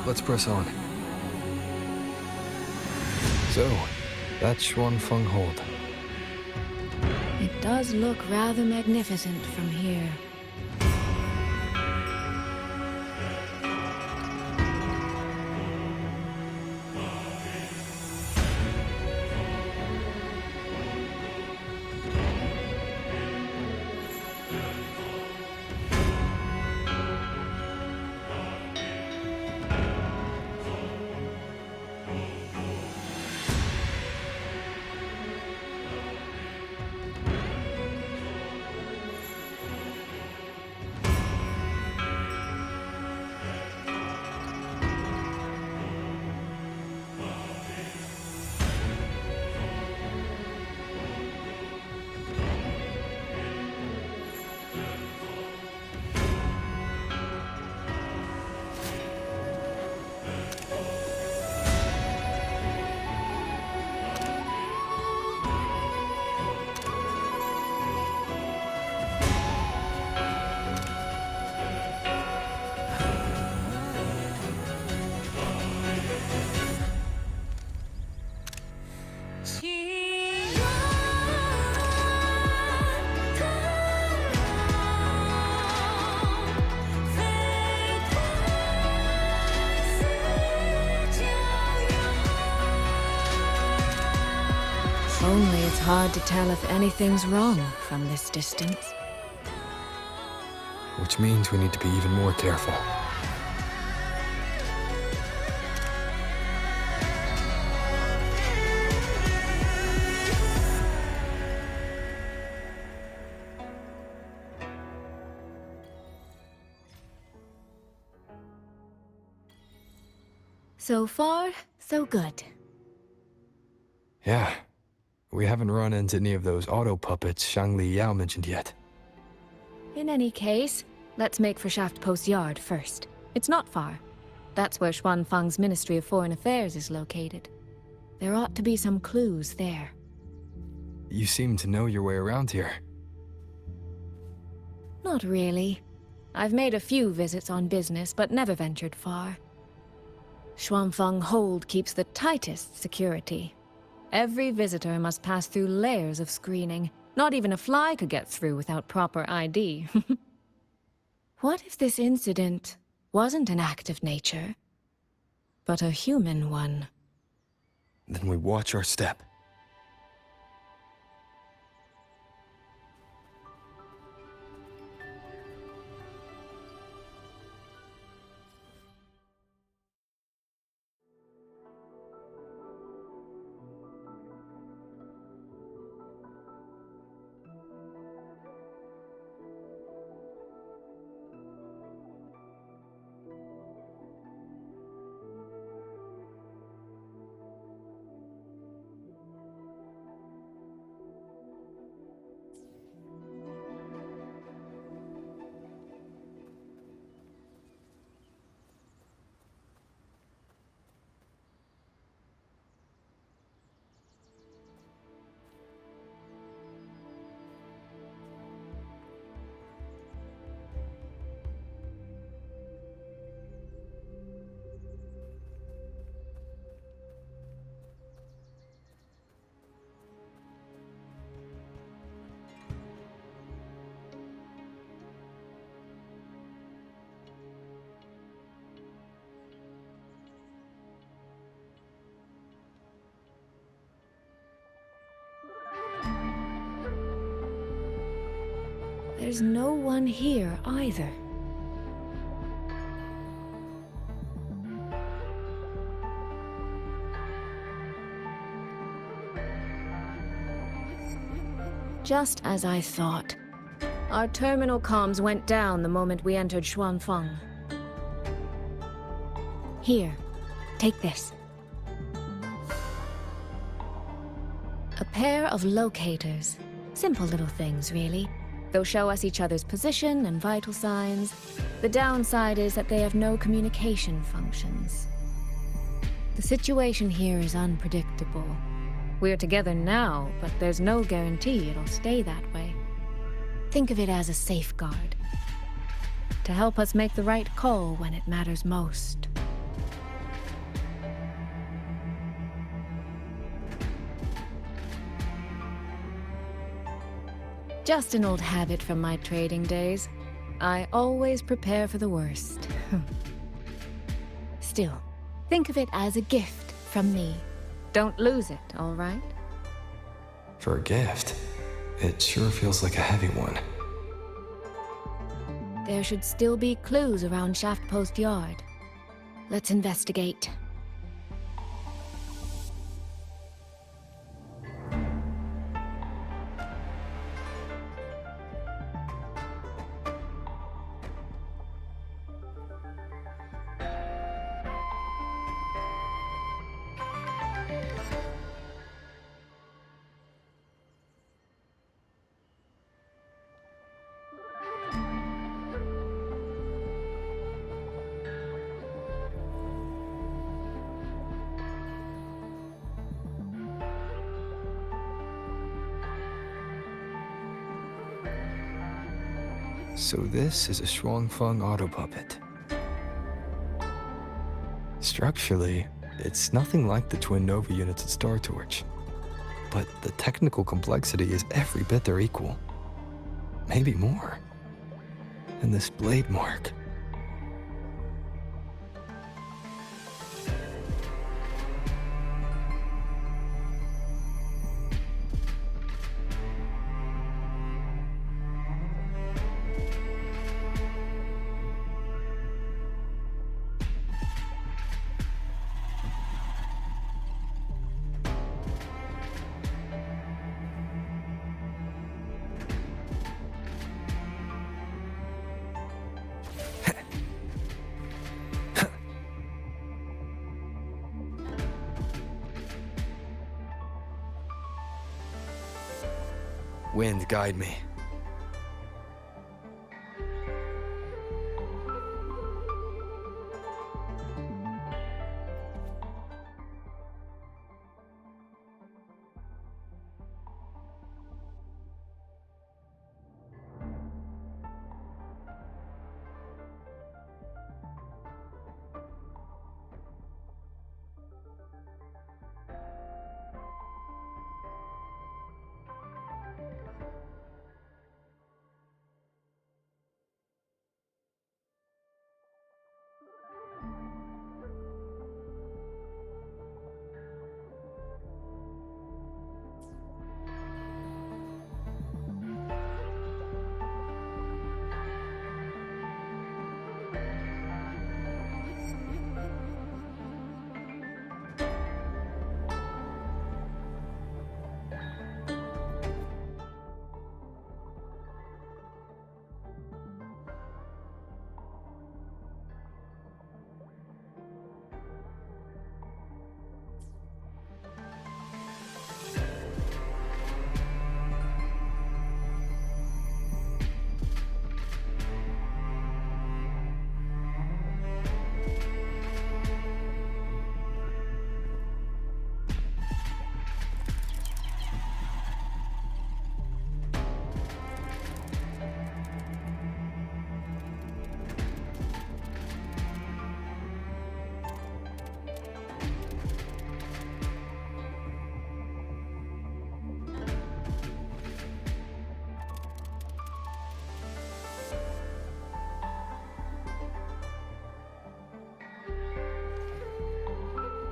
[SPEAKER 4] Let's press on. So, that's Xuanfeng Hold.
[SPEAKER 16] It does look rather magnificent from here. Only it's hard to tell if anything's wrong from this distance.
[SPEAKER 4] Which means we need to be even more careful.
[SPEAKER 16] So far, so good.
[SPEAKER 4] Yeah. We haven't run into any of those auto puppets Shangli Yao mentioned yet.
[SPEAKER 16] In any case, let's make for Shaft Post Yard first. It's not far. That's where Xuanfeng's Ministry of Foreign Affairs is located. There ought to be some clues there.
[SPEAKER 4] You seem to know your way around here.
[SPEAKER 16] Not really. I've made a few visits on business, but never ventured far. Xuanfeng Hold keeps the tightest security. Every visitor must pass through layers of screening. Not even a fly could get through without proper ID. What if this incident wasn't an act of nature, but a human one?
[SPEAKER 4] Then we watch our step.
[SPEAKER 10] There's no one here either. Just as I thought. Our terminal comms went down the moment we entered Xuanfeng. Here, take this. A pair of locators. Simple little things, really. They'll show us each other's position and vital signs. The downside is that they have no communication functions. The situation here is unpredictable. We're together now, but there's no guarantee it'll stay that way. Think of it as a safeguard. To help us make the right call when it matters most. Just an old habit from my trading days. I always prepare for the worst. Still, think of it as a gift from me. Don't lose it, all right?
[SPEAKER 4] For a gift, it sure feels like a heavy one.
[SPEAKER 10] There should still be clues around Shaft Post Yard. Let's investigate.
[SPEAKER 4] So this is a Xuanfeng auto puppet. Structurally, it's nothing like the twin Nova units at Star Torch. But the technical complexity is every bit their equal. Maybe more. And this blade mark. Wind, guide me.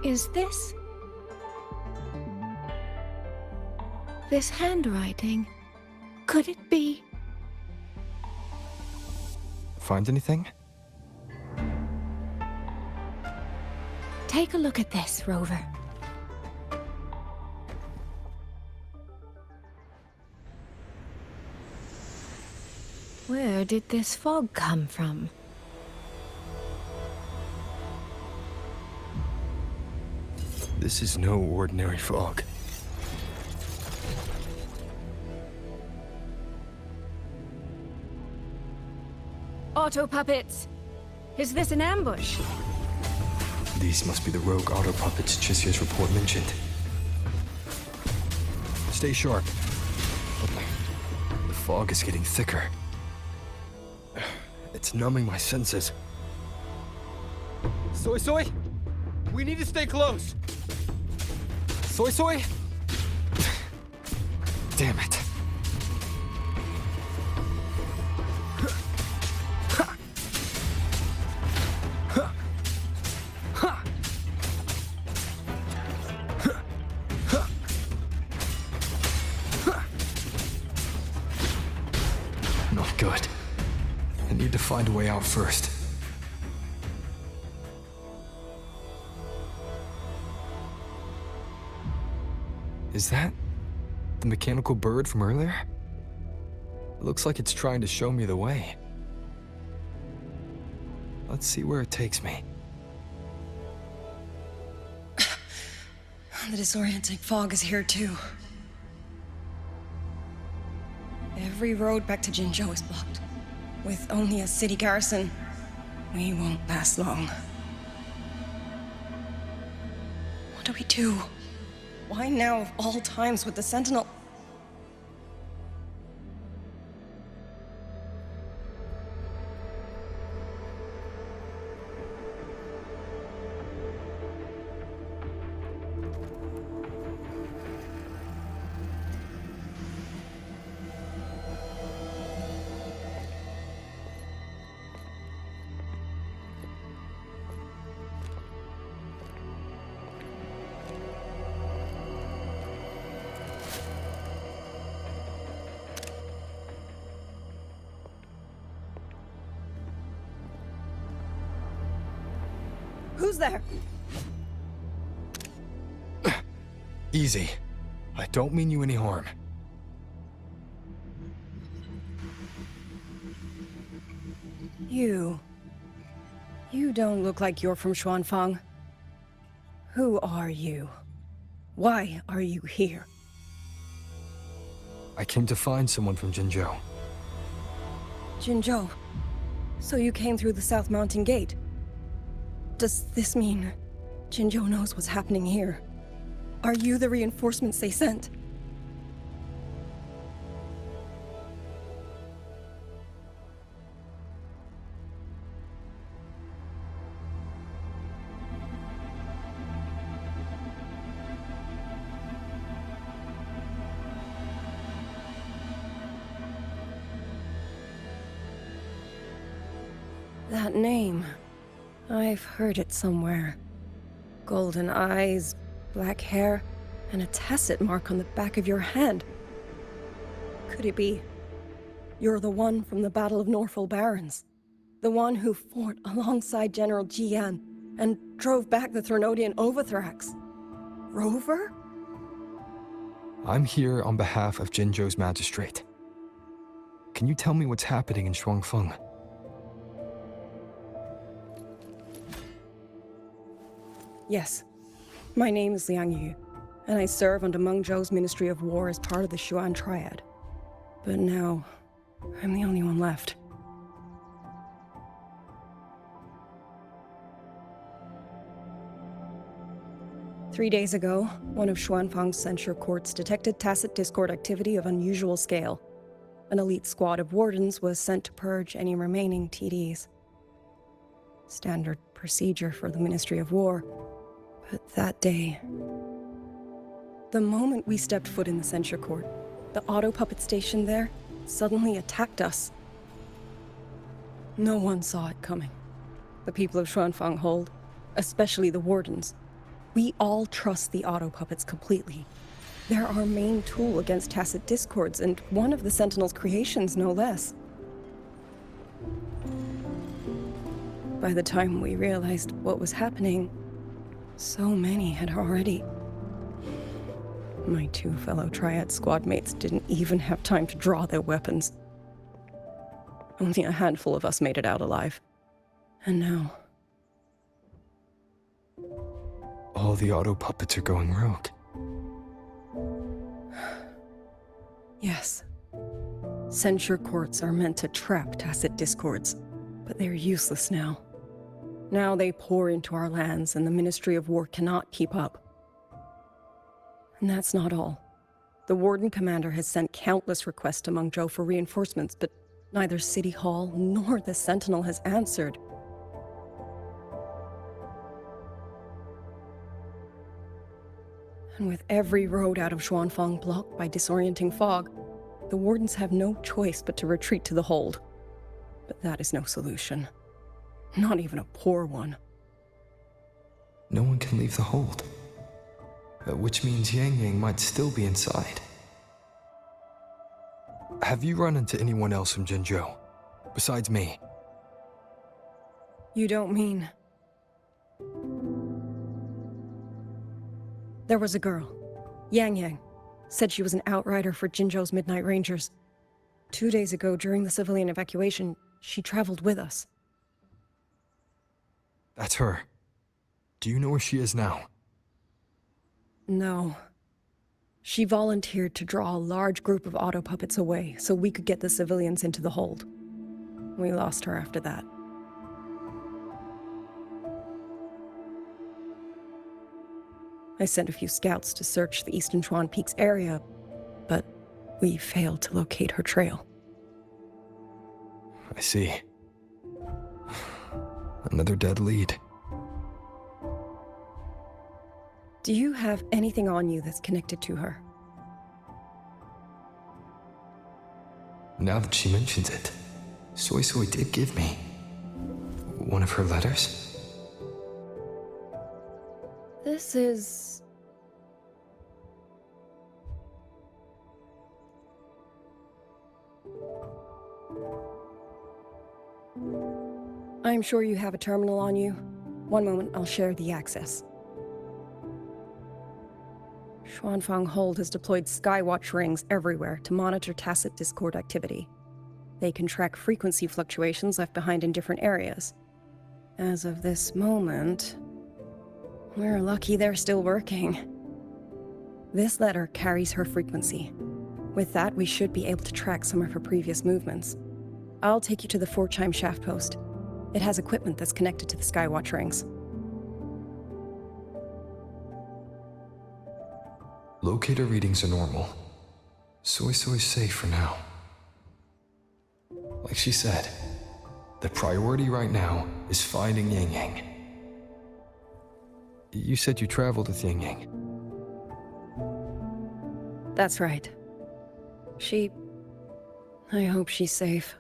[SPEAKER 10] Is this handwriting? Could it be?
[SPEAKER 4] Find anything?
[SPEAKER 6] Take a look at this, Rover. Where did this fog come from?
[SPEAKER 4] This is no ordinary fog.
[SPEAKER 10] Auto puppets! Is this an ambush?
[SPEAKER 4] These must be the rogue auto puppets Chissia's report mentioned. Stay sharp. The fog is getting thicker. It's numbing my senses.
[SPEAKER 5] Soy Soy? We need to stay close! Soy Soy?
[SPEAKER 4] Damn it. Not good. I need to find a way out first. Is that the mechanical bird from earlier? It looks like it's trying to show me the way. Let's see where it takes me.
[SPEAKER 18] The disorienting fog is here too. Every road back to Jinzhou is blocked. With only a city garrison, we won't last long. What do we do? Why now of all times with the Sentinel? Who's there?
[SPEAKER 4] Easy. I don't mean you any harm.
[SPEAKER 18] You don't look like you're from Xuanfang. Who are you? Why are you here?
[SPEAKER 4] I came to find someone from Jinzhou.
[SPEAKER 18] Jinzhou. So you came through the South Mountain Gate? Does this mean Jinzhou knows what's happening here? Are you the reinforcements they sent? That name. I've heard it somewhere. Golden eyes, black hair, and a tacit mark on the back of your hand. Could it be you're the one from the Battle of Norfolk Barrens? The one who fought alongside General Jian and drove back the Threnodian Overthrax? Rover?
[SPEAKER 4] I'm here on behalf of Jinzhou's magistrate. Can you tell me what's happening in Xuanfeng?
[SPEAKER 18] Yes. My name is Liang Yu, and I serve under Mengzhou's Ministry of War as part of the Xuan Triad. But now, I'm the only one left. Three days ago, one of Xuanfang's censure courts detected tacit discord activity of unusual scale. An elite squad of wardens was sent to purge any remaining TDs. Standard procedure for the Ministry of War. But that day, the moment we stepped foot in the censure court, the auto puppet station there suddenly attacked us. No one saw it coming. The people of Xuanfang hold, especially the wardens. We all trust the auto puppets completely. They're our main tool against tacit discords, and one of the Sentinel's creations, no less. By the time we realized what was happening, so many had already... My 2 fellow Triad squad mates didn't even have time to draw their weapons. Only a handful of us made it out alive. And now...
[SPEAKER 4] All the auto puppets are going rogue.
[SPEAKER 18] Yes. Censure courts are meant to trap tacit discords, but they're useless now. Now they pour into our lands, and the Ministry of War cannot keep up. And that's not all. The Warden Commander has sent countless requests to Mengzhou for reinforcements, but neither City Hall nor the Sentinel has answered. And with every road out of Xuanfang blocked by disorienting fog, the Wardens have no choice but to retreat to the hold. But that is no solution. Not even a poor one.
[SPEAKER 4] No one can leave the hold. Which means Yang Yang might still be inside. Have you run into anyone else from Jinzhou, besides me?
[SPEAKER 18] You don't mean... There was a girl, Yang Yang. Said she was an outrider for Jinzhou's Midnight Rangers. 2 days ago, during the civilian evacuation, she traveled with us.
[SPEAKER 4] That's her. Do you know where she is now?
[SPEAKER 18] No. She volunteered to draw a large group of auto puppets away so we could get the civilians into the hold. We lost her after that. I sent a few scouts to search the Eastern Chuan Peaks area, but we failed to locate her trail.
[SPEAKER 4] I see. Another dead lead.
[SPEAKER 18] Do you have anything on you that's connected to her?
[SPEAKER 4] Now that she mentions it, Soy Soy did give me one of her letters.
[SPEAKER 18] This is... I'm sure you have a terminal on you. One moment, I'll share the access. Xuanfang Hold has deployed Skywatch rings everywhere to monitor tacit Discord activity. They can track frequency fluctuations left behind in different areas. As of this moment, we're lucky they're still working. This letter carries her frequency. With that, we should be able to track some of her previous movements. I'll take you to the 4-chime shaft post. It has equipment that's connected to the Skywatch rings.
[SPEAKER 4] Locator readings are normal. Soy Soy's safe for now. Like she said, the priority right now is finding Yang Yang. You said you traveled with Yang Yang.
[SPEAKER 18] That's right. I hope she's safe.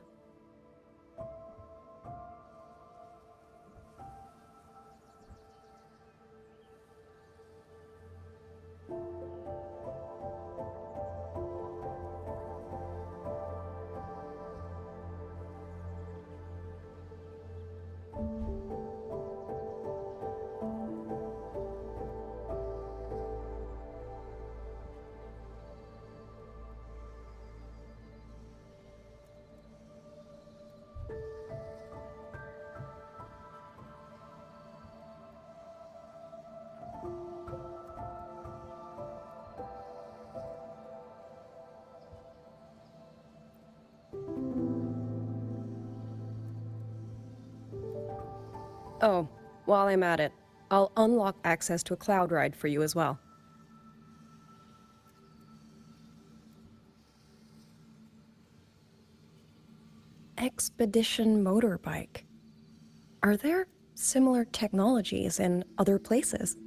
[SPEAKER 18] Oh, while I'm at it, I'll unlock access to a cloud ride for you as well. Expedition motorbike. Are there similar technologies in other places?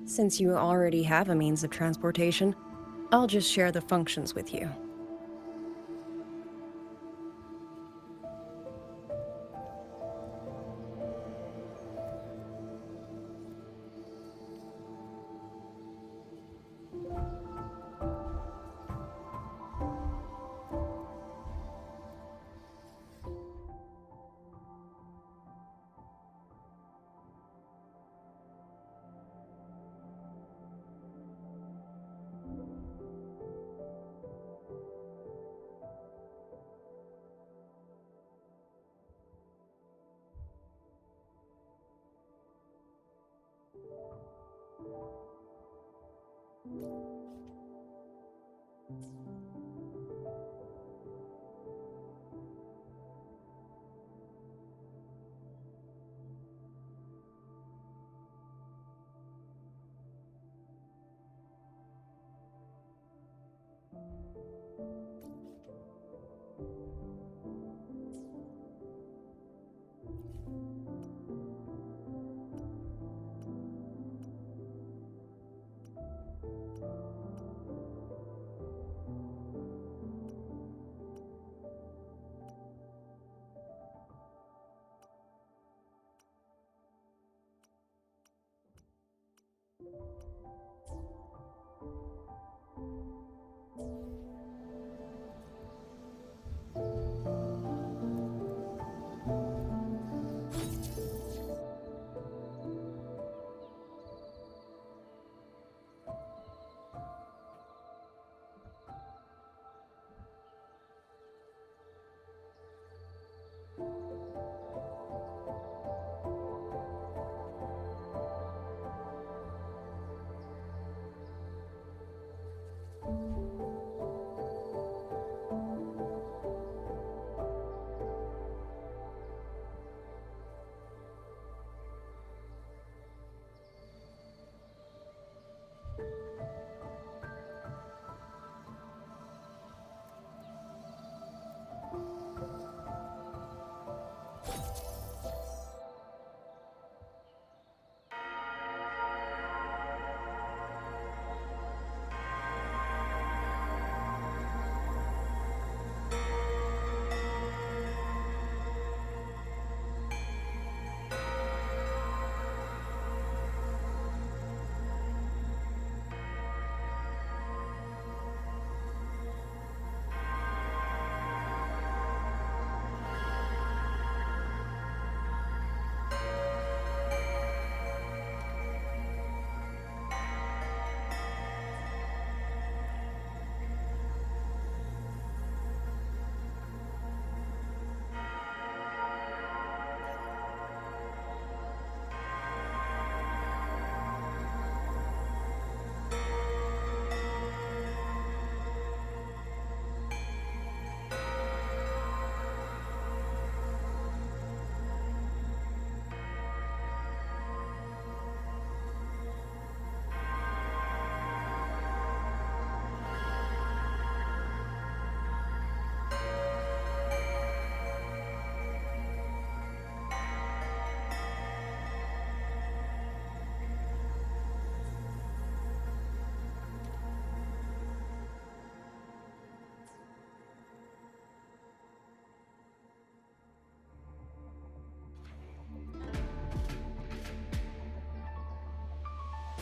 [SPEAKER 18] Since you already have a means of transportation, I'll just share the functions with you.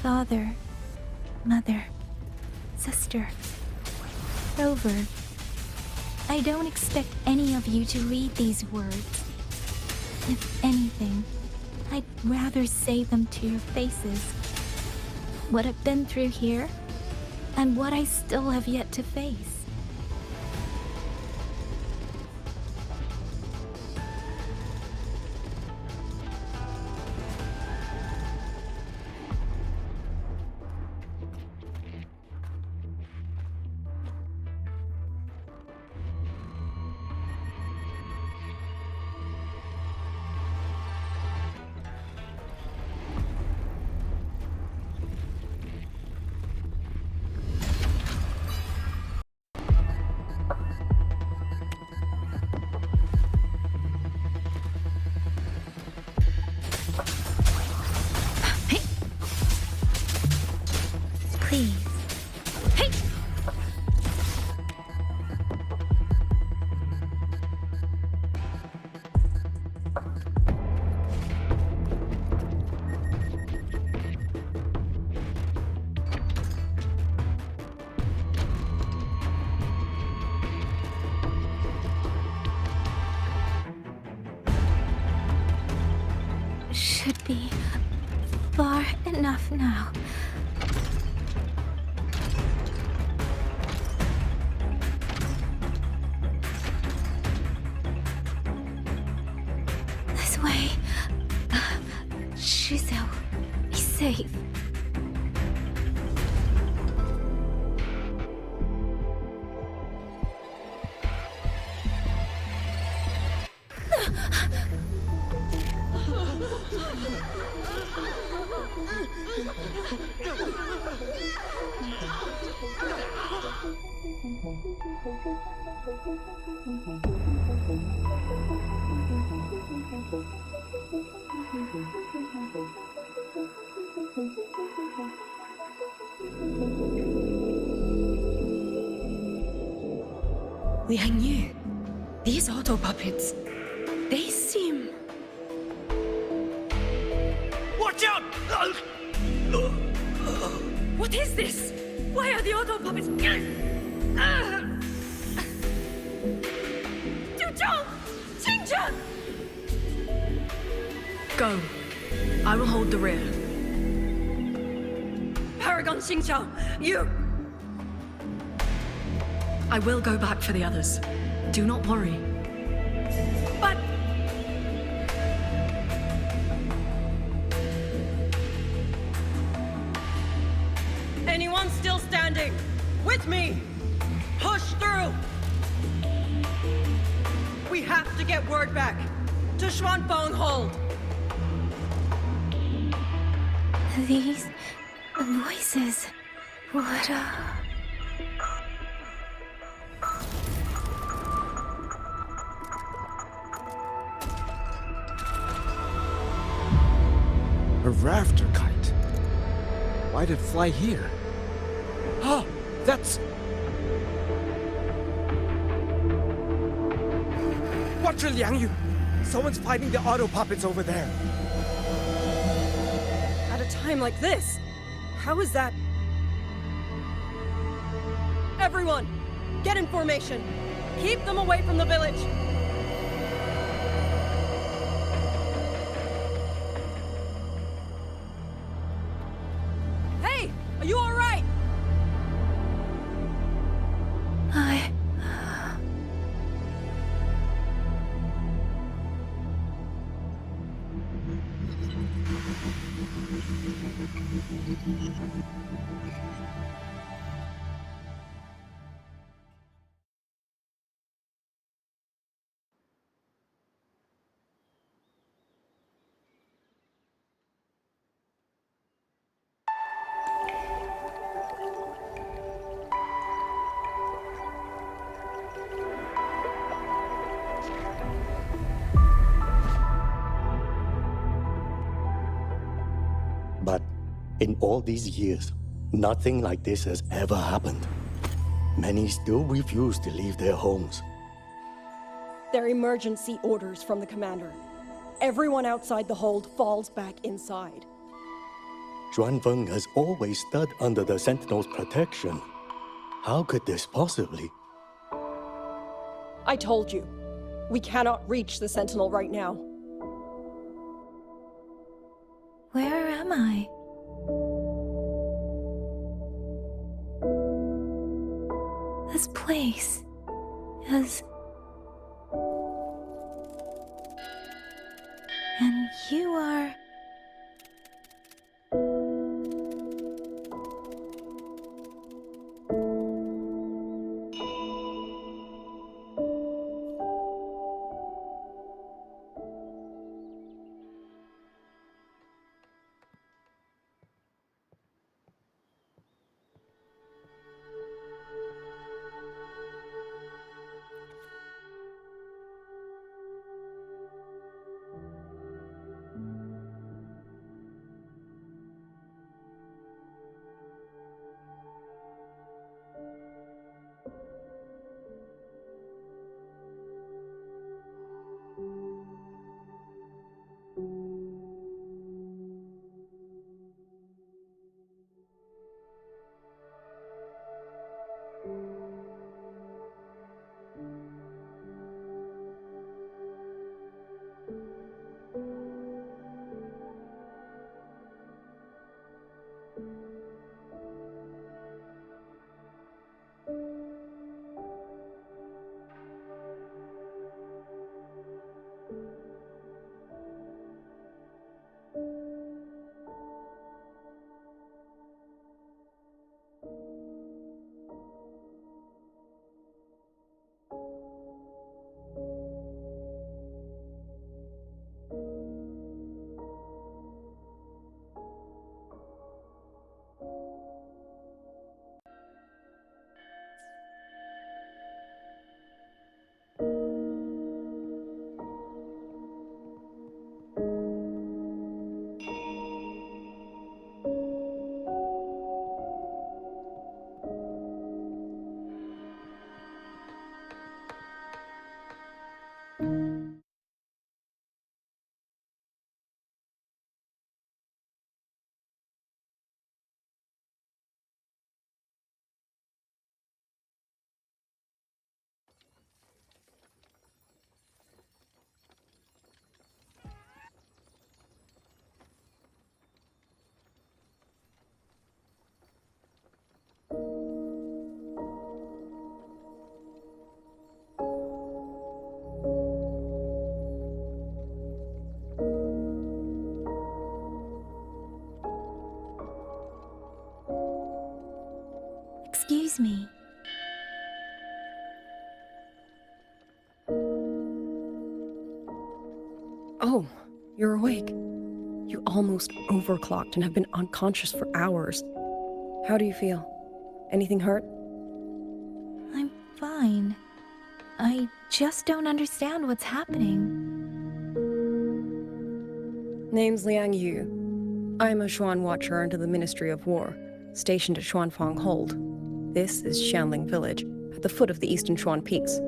[SPEAKER 6] Father, mother, sister, Rover. I don't expect any of you to read these words. If anything, I'd rather say them to your faces. What I've been through here, and what I still have yet to face. Please. Hey! Should be far enough now. Be safe.
[SPEAKER 7] Liang Yu, these auto puppets, they seem...
[SPEAKER 19] Watch out!
[SPEAKER 7] What is this? Why are the auto puppets... Go. I will hold the rear. Paragon Xingqiao, you... I will go back for the others. Do not worry. But...
[SPEAKER 18] Anyone still standing? With me! Push through! We have to get word back to Xuanfeng Hold!
[SPEAKER 6] These voices. What
[SPEAKER 5] A rafter kite. Why'd it fly here? Ah, that's... Watch your Liang Yu! Someone's fighting the auto puppets over there.
[SPEAKER 18] At a time like this, how is that? Everyone, get in formation. Keep them away from the village. Hey, are you all right?
[SPEAKER 20] But in all these years, nothing like this has ever happened. Many still refuse to leave their homes.
[SPEAKER 18] They're emergency orders from the commander. Everyone outside the hold falls back inside.
[SPEAKER 20] Xuanfeng has always stood under the Sentinel's protection. How could this possibly?
[SPEAKER 18] I told you, we cannot reach the Sentinel right now.
[SPEAKER 6] Where am I? This place is... And you are...
[SPEAKER 18] Oh, you're awake. You almost overclocked and have been unconscious for hours. How do you feel? Anything hurt?
[SPEAKER 6] I'm fine. I just don't understand what's happening.
[SPEAKER 18] Name's Liang Yu. I'm a Xuan Watcher under the Ministry of War, stationed at Xuanfang Hold. This is Xianling Village, at the foot of the Eastern Xuan Peaks.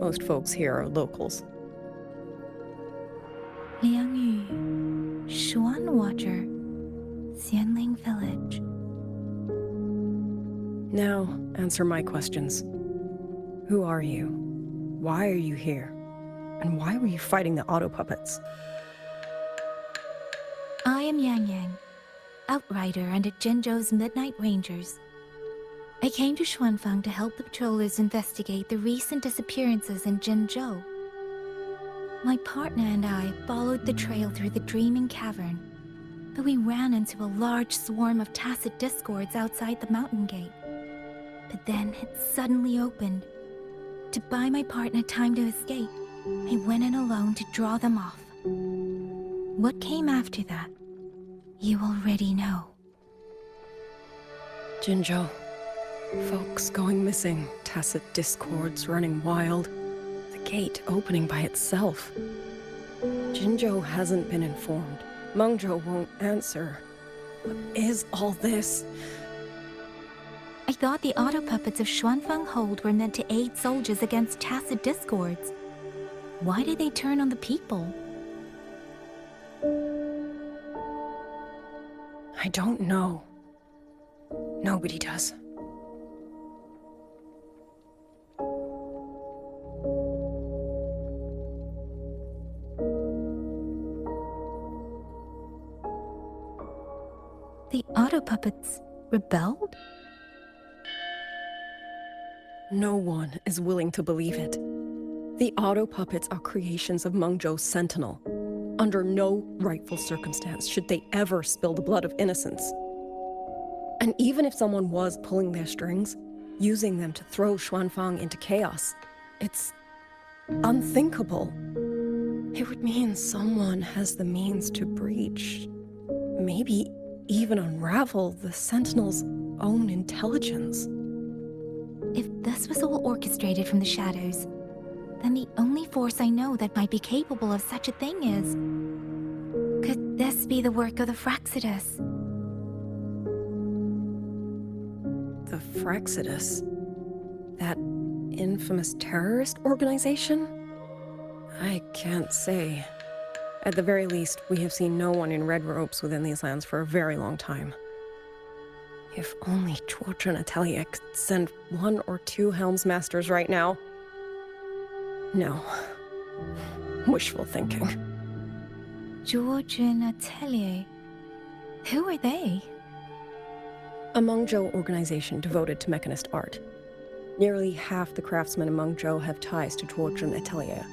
[SPEAKER 18] Most folks here are locals.
[SPEAKER 6] Liang Yu, Xuan Watcher, Xianling Village.
[SPEAKER 18] Now, answer my questions. Who are you? Why are you here? And why were you fighting the auto puppets?
[SPEAKER 6] I am Yang Yang, outrider under Jinzhou's Midnight Rangers. I came to Xuanfang to help the patrollers investigate the recent disappearances in Jinzhou. My partner and I followed the trail through the Dreaming Cavern, but we ran into a large swarm of tacit discords outside the mountain gate. But then it suddenly opened. To buy my partner time to escape, I went in alone to draw them off. What came after that, you already know.
[SPEAKER 18] Jinzhou. Folks going missing, tacit discords running wild, the gate opening by itself. Jinzhou hasn't been informed. Mengzhou won't answer. What is all this?
[SPEAKER 6] I thought the auto puppets of Xuanfang Hold were meant to aid soldiers against tacit discords. Why did they turn on the people?
[SPEAKER 18] I don't know. Nobody does.
[SPEAKER 6] The auto puppets rebelled?
[SPEAKER 18] No one is willing to believe it. The auto puppets are creations of Mengzhou's Sentinel. Under no rightful circumstance should they ever spill the blood of innocents. And even if someone was pulling their strings, using them to throw Xuanfang into chaos, it's unthinkable. It would mean someone has the means to breach, maybe even unravel the Sentinel's own intelligence.
[SPEAKER 6] If this was all orchestrated from the shadows, then the only force I know that might be capable of such a thing is... Could this be the work of the Fraxidus?
[SPEAKER 18] The Fraxidus? That infamous terrorist organization? I can't say. At the very least, we have seen no one in red robes within these lands for a very long time. If only George and Atelier could send 1 or 2 Helms Masters right now. No. Wishful thinking.
[SPEAKER 6] George and Atelier? Who are they?
[SPEAKER 18] A Mengzhou organization devoted to mechanist art. Nearly half the craftsmen in Mengzhou have ties to George and Atelier.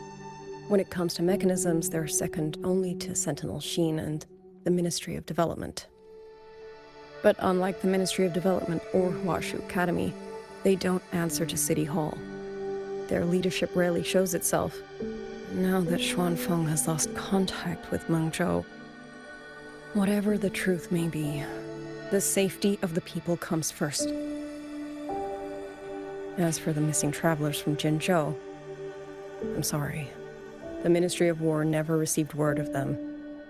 [SPEAKER 18] When it comes to mechanisms, they're second only to Sentinel Sheen and the Ministry of Development. But unlike the Ministry of Development or WuWa Academy, they don't answer to City Hall. Their leadership rarely shows itself. Now that Xuanfang has lost contact with Mengzhou, whatever the truth may be, the safety of the people comes first. As for the missing travelers from Jinzhou, I'm sorry. The Ministry of War never received word of them,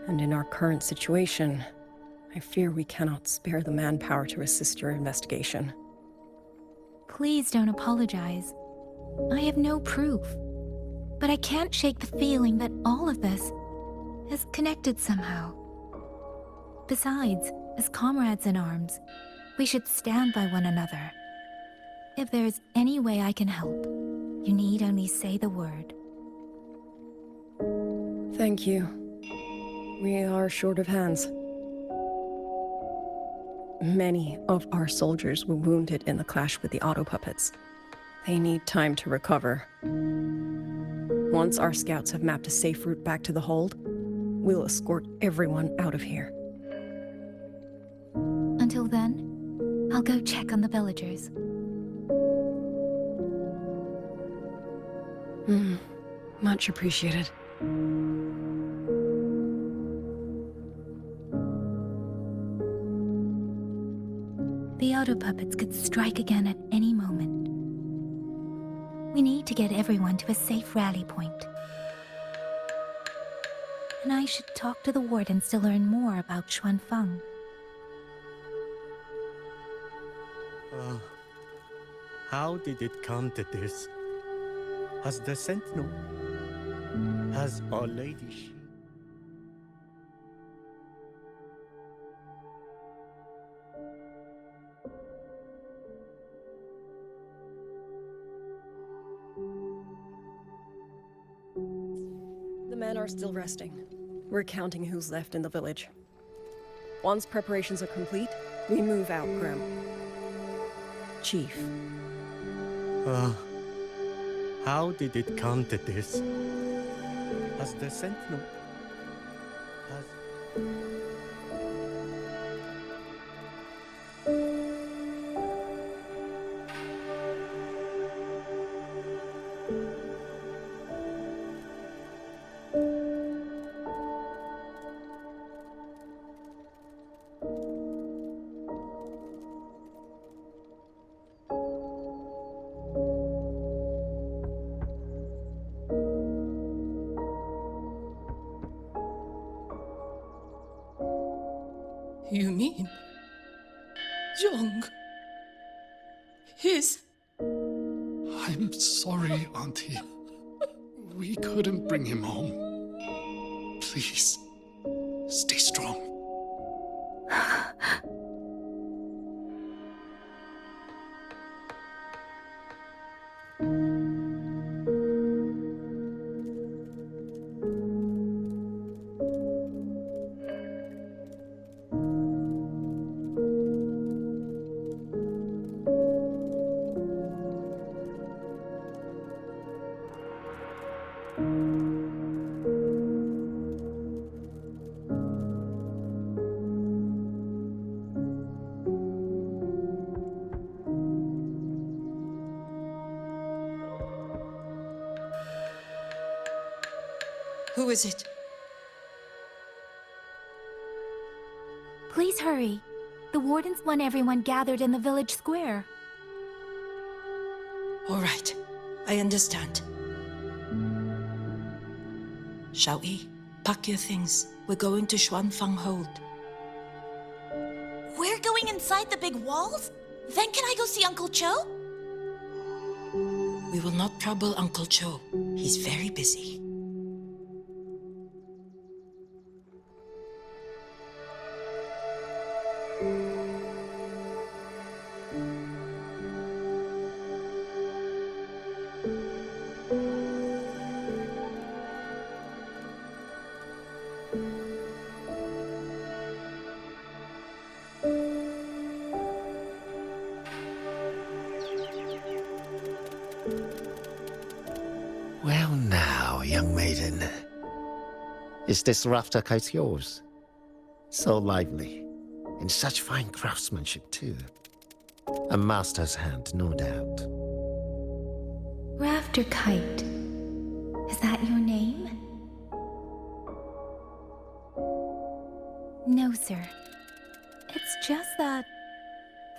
[SPEAKER 18] and in our current situation, I fear we cannot spare the manpower to assist your investigation.
[SPEAKER 6] Please don't apologize. I have no proof. But I can't shake the feeling that all of this is connected somehow. Besides, as comrades in arms, we should stand by one another. If there's any way I can help, you need only say the word.
[SPEAKER 18] Thank you. We are short of hands. Many of our soldiers were wounded in the clash with the auto puppets. They need time to recover. Once our scouts have mapped a safe route back to the hold, we'll escort everyone out of here.
[SPEAKER 6] Until then, I'll go check on the villagers.
[SPEAKER 18] Much appreciated.
[SPEAKER 6] puppets could strike again at any moment. We need to get everyone to a safe rally point. And I should talk to the wardens to learn more about Xuanfeng.
[SPEAKER 20] How did it come to this? Has the Sentinel? Has Our Lady she?
[SPEAKER 18] The men are still resting. We're counting who's left in the village. Once preparations are complete, we move out, Grim. Chief.
[SPEAKER 20] How did it come to this? Has the Sentinel? Has...
[SPEAKER 19] You mean... Young... His...
[SPEAKER 11] I'm sorry, Auntie. We couldn't bring him home. Please, stay strong.
[SPEAKER 19] Who is it?
[SPEAKER 6] Please hurry. The wardens want everyone gathered in the village square.
[SPEAKER 19] All right, I understand. Shall we? Pack your things. We're going to Xuanfeng Hold.
[SPEAKER 21] We're going inside the big walls? Then can I go see Uncle Cho?
[SPEAKER 19] We will not trouble Uncle Cho. He's very busy.
[SPEAKER 13] Well now, young maiden. Is this rafter kite yours? So lively, and such fine craftsmanship too. A master's hand, no doubt.
[SPEAKER 6] Rafter Kite. Is that your name? No, sir. It's just that,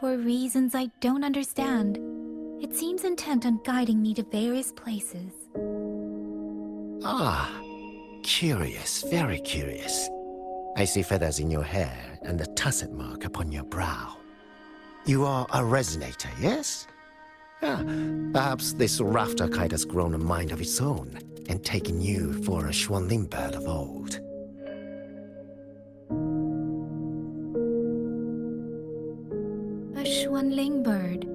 [SPEAKER 6] for reasons I don't understand, it seems intent on guiding me to various places.
[SPEAKER 13] Ah, curious, very curious. I see feathers in your hair and a tusset mark upon your brow. You are a resonator, yes? Ah, perhaps this rafter kite has grown a mind of its own and taken you for a Xuanling bird of old.
[SPEAKER 6] A Xuanling bird.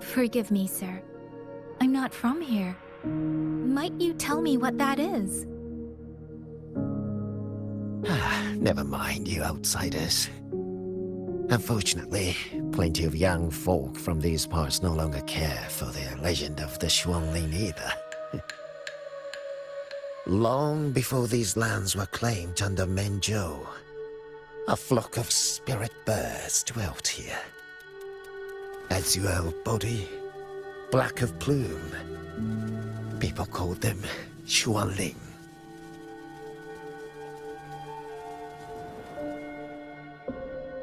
[SPEAKER 6] Forgive me, sir. I'm not from here. Might you tell me what that is?
[SPEAKER 13] Never mind, you outsiders. Unfortunately, plenty of young folk from these parts no longer care for the legend of the Xuanling either. Long before these lands were claimed under Mengzhou, a flock of spirit birds dwelt here. Azure of body, black of plume. People called them Xuanling.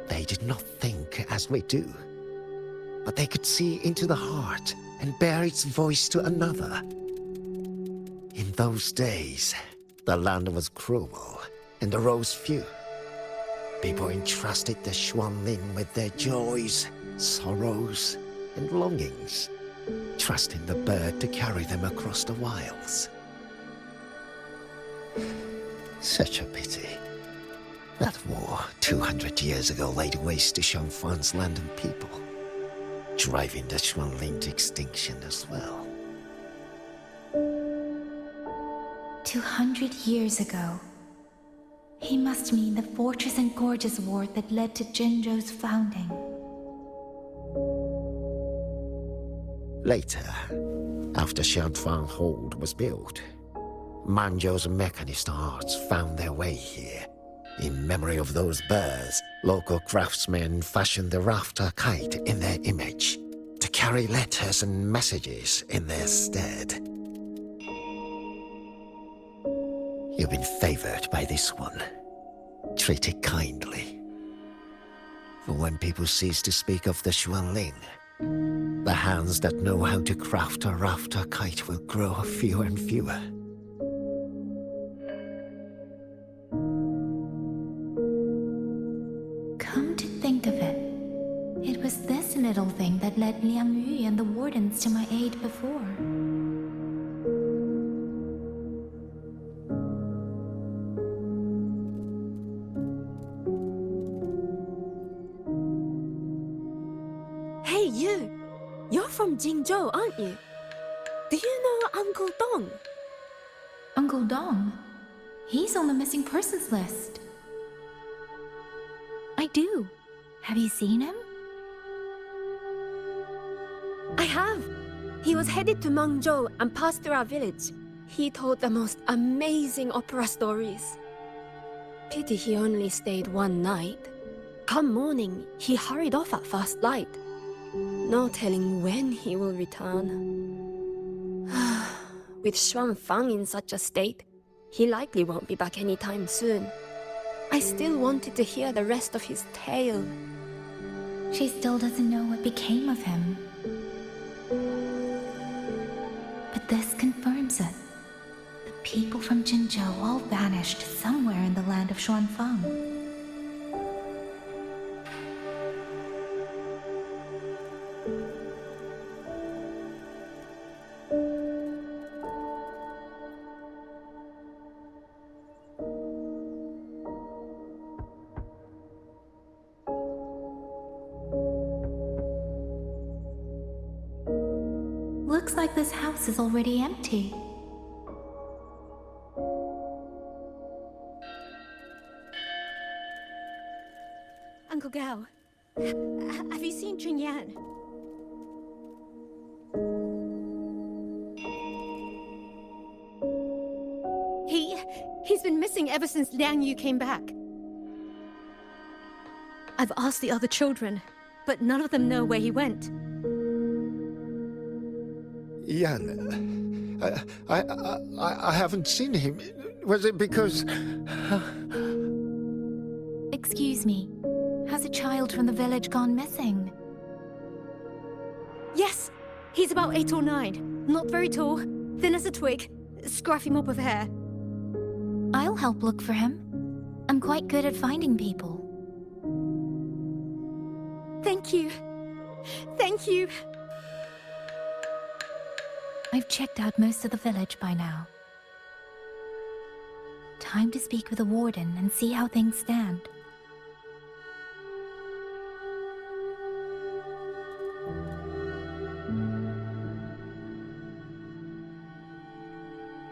[SPEAKER 13] They did not think as we do, but they could see into the heart and bear its voice to another. In those days, the land was cruel and the roads few. People entrusted the Xuanling with their joys, sorrows, and longings, trusting the bird to carry them across the wilds. Such a pity. That war 200 years ago laid waste to Xiangfan's land and people, driving the Xuanling to extinction as well.
[SPEAKER 6] 200 years ago. He must mean the Fortress and Gorges War that led to Jinzhou's founding.
[SPEAKER 13] Later, after Xiangfang Hold was built, Mengzhou's mechanist arts found their way here. In memory of those birds, local craftsmen fashioned the rafter kite in their image to carry letters and messages in their stead. You've been favored by this one. Treat it kindly. For when people cease to speak of the Xuanling, the hands that know how to craft a rafter kite will grow fewer and fewer.
[SPEAKER 6] Come to think of it, it was this little thing that led Liang Yu and the wardens to my aid before.
[SPEAKER 1] Hey, you! You're from Jingzhou, aren't you? Do you know Uncle Dong?
[SPEAKER 6] Uncle Dong? He's on the missing persons list. I do. Have you seen him?
[SPEAKER 1] I have. He was headed to Mengzhou and passed through our village. He told the most amazing opera stories. Pity he only stayed one night. Come morning, he hurried off at first light. No telling when he will return. With Xuanfang in such a state, he likely won't be back anytime soon. I still wanted to hear the rest of his tale.
[SPEAKER 6] She still doesn't know what became of him. But this confirms it. The people from Jinzhou all vanished somewhere in the land of Xuanfang. Looks like this house is already empty.
[SPEAKER 3] Uncle Gao, have you seen Chunyan? He's been missing ever since Liang Yu came back. I've asked the other children, but none of them know where he went.
[SPEAKER 13] Yan, I haven't seen him. Was it because...
[SPEAKER 6] Excuse me. Has a child from the village gone missing?
[SPEAKER 3] Yes, he's about 8 or 9. Not very tall, thin as a twig, scruffy mop of hair.
[SPEAKER 6] I'll help look for him. I'm quite good at finding people.
[SPEAKER 3] Thank you. Thank you.
[SPEAKER 6] I've checked out most of the village by now. Time to speak with the warden and see how things stand.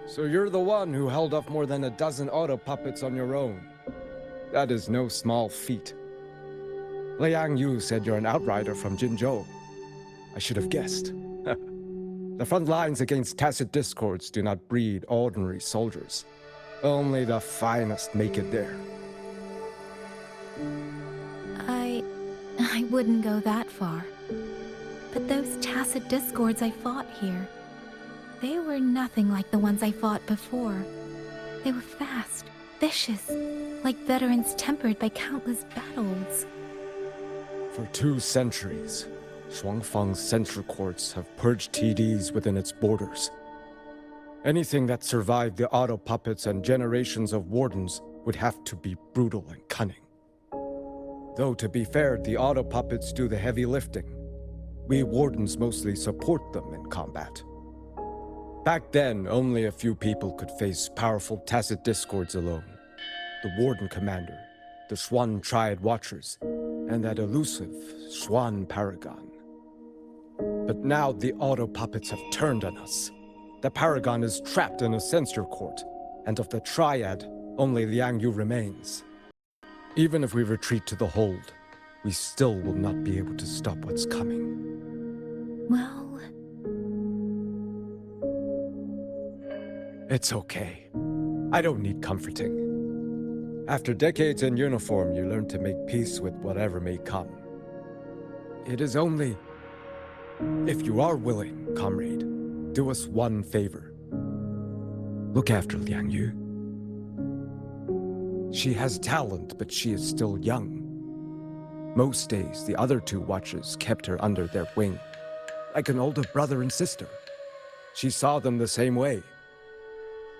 [SPEAKER 5] So you're the one who held off more than a dozen auto puppets on your own. That is no small feat. Liang Yu said you're an outrider from Jinzhou. I should have guessed. The front lines against tacit discords do not breed ordinary soldiers. Only the finest make it there.
[SPEAKER 6] I wouldn't go that far. But those tacit discords I fought here, they were nothing like the ones I fought before. They were fast, vicious, like veterans tempered by countless battles.
[SPEAKER 5] For 2 centuries, Shuangfang's censure courts have purged TDs within its borders. Anything that survived the auto puppets and generations of wardens would have to be brutal and cunning. Though, to be fair, the auto puppets do the heavy lifting. We wardens mostly support them in combat. Back then, only a few people could face powerful tacit discords alone. The Warden Commander, the Swan Triad Watchers, and that elusive Swan Paragon. But now the auto puppets have turned on us. The Paragon is trapped in a censor court, and of the Triad, only Liang Yu remains. Even if we retreat to the hold, we still will not be able to stop what's coming.
[SPEAKER 6] Well...
[SPEAKER 5] It's okay. I don't need comforting. After decades in uniform, you learn to make peace with whatever may come. It is only... If you are willing, comrade, do us one favor. Look after Liang Yu. She has talent, but she is still young. Most days, the other two watchers kept her under their wing, like an older brother and sister. She saw them the same way.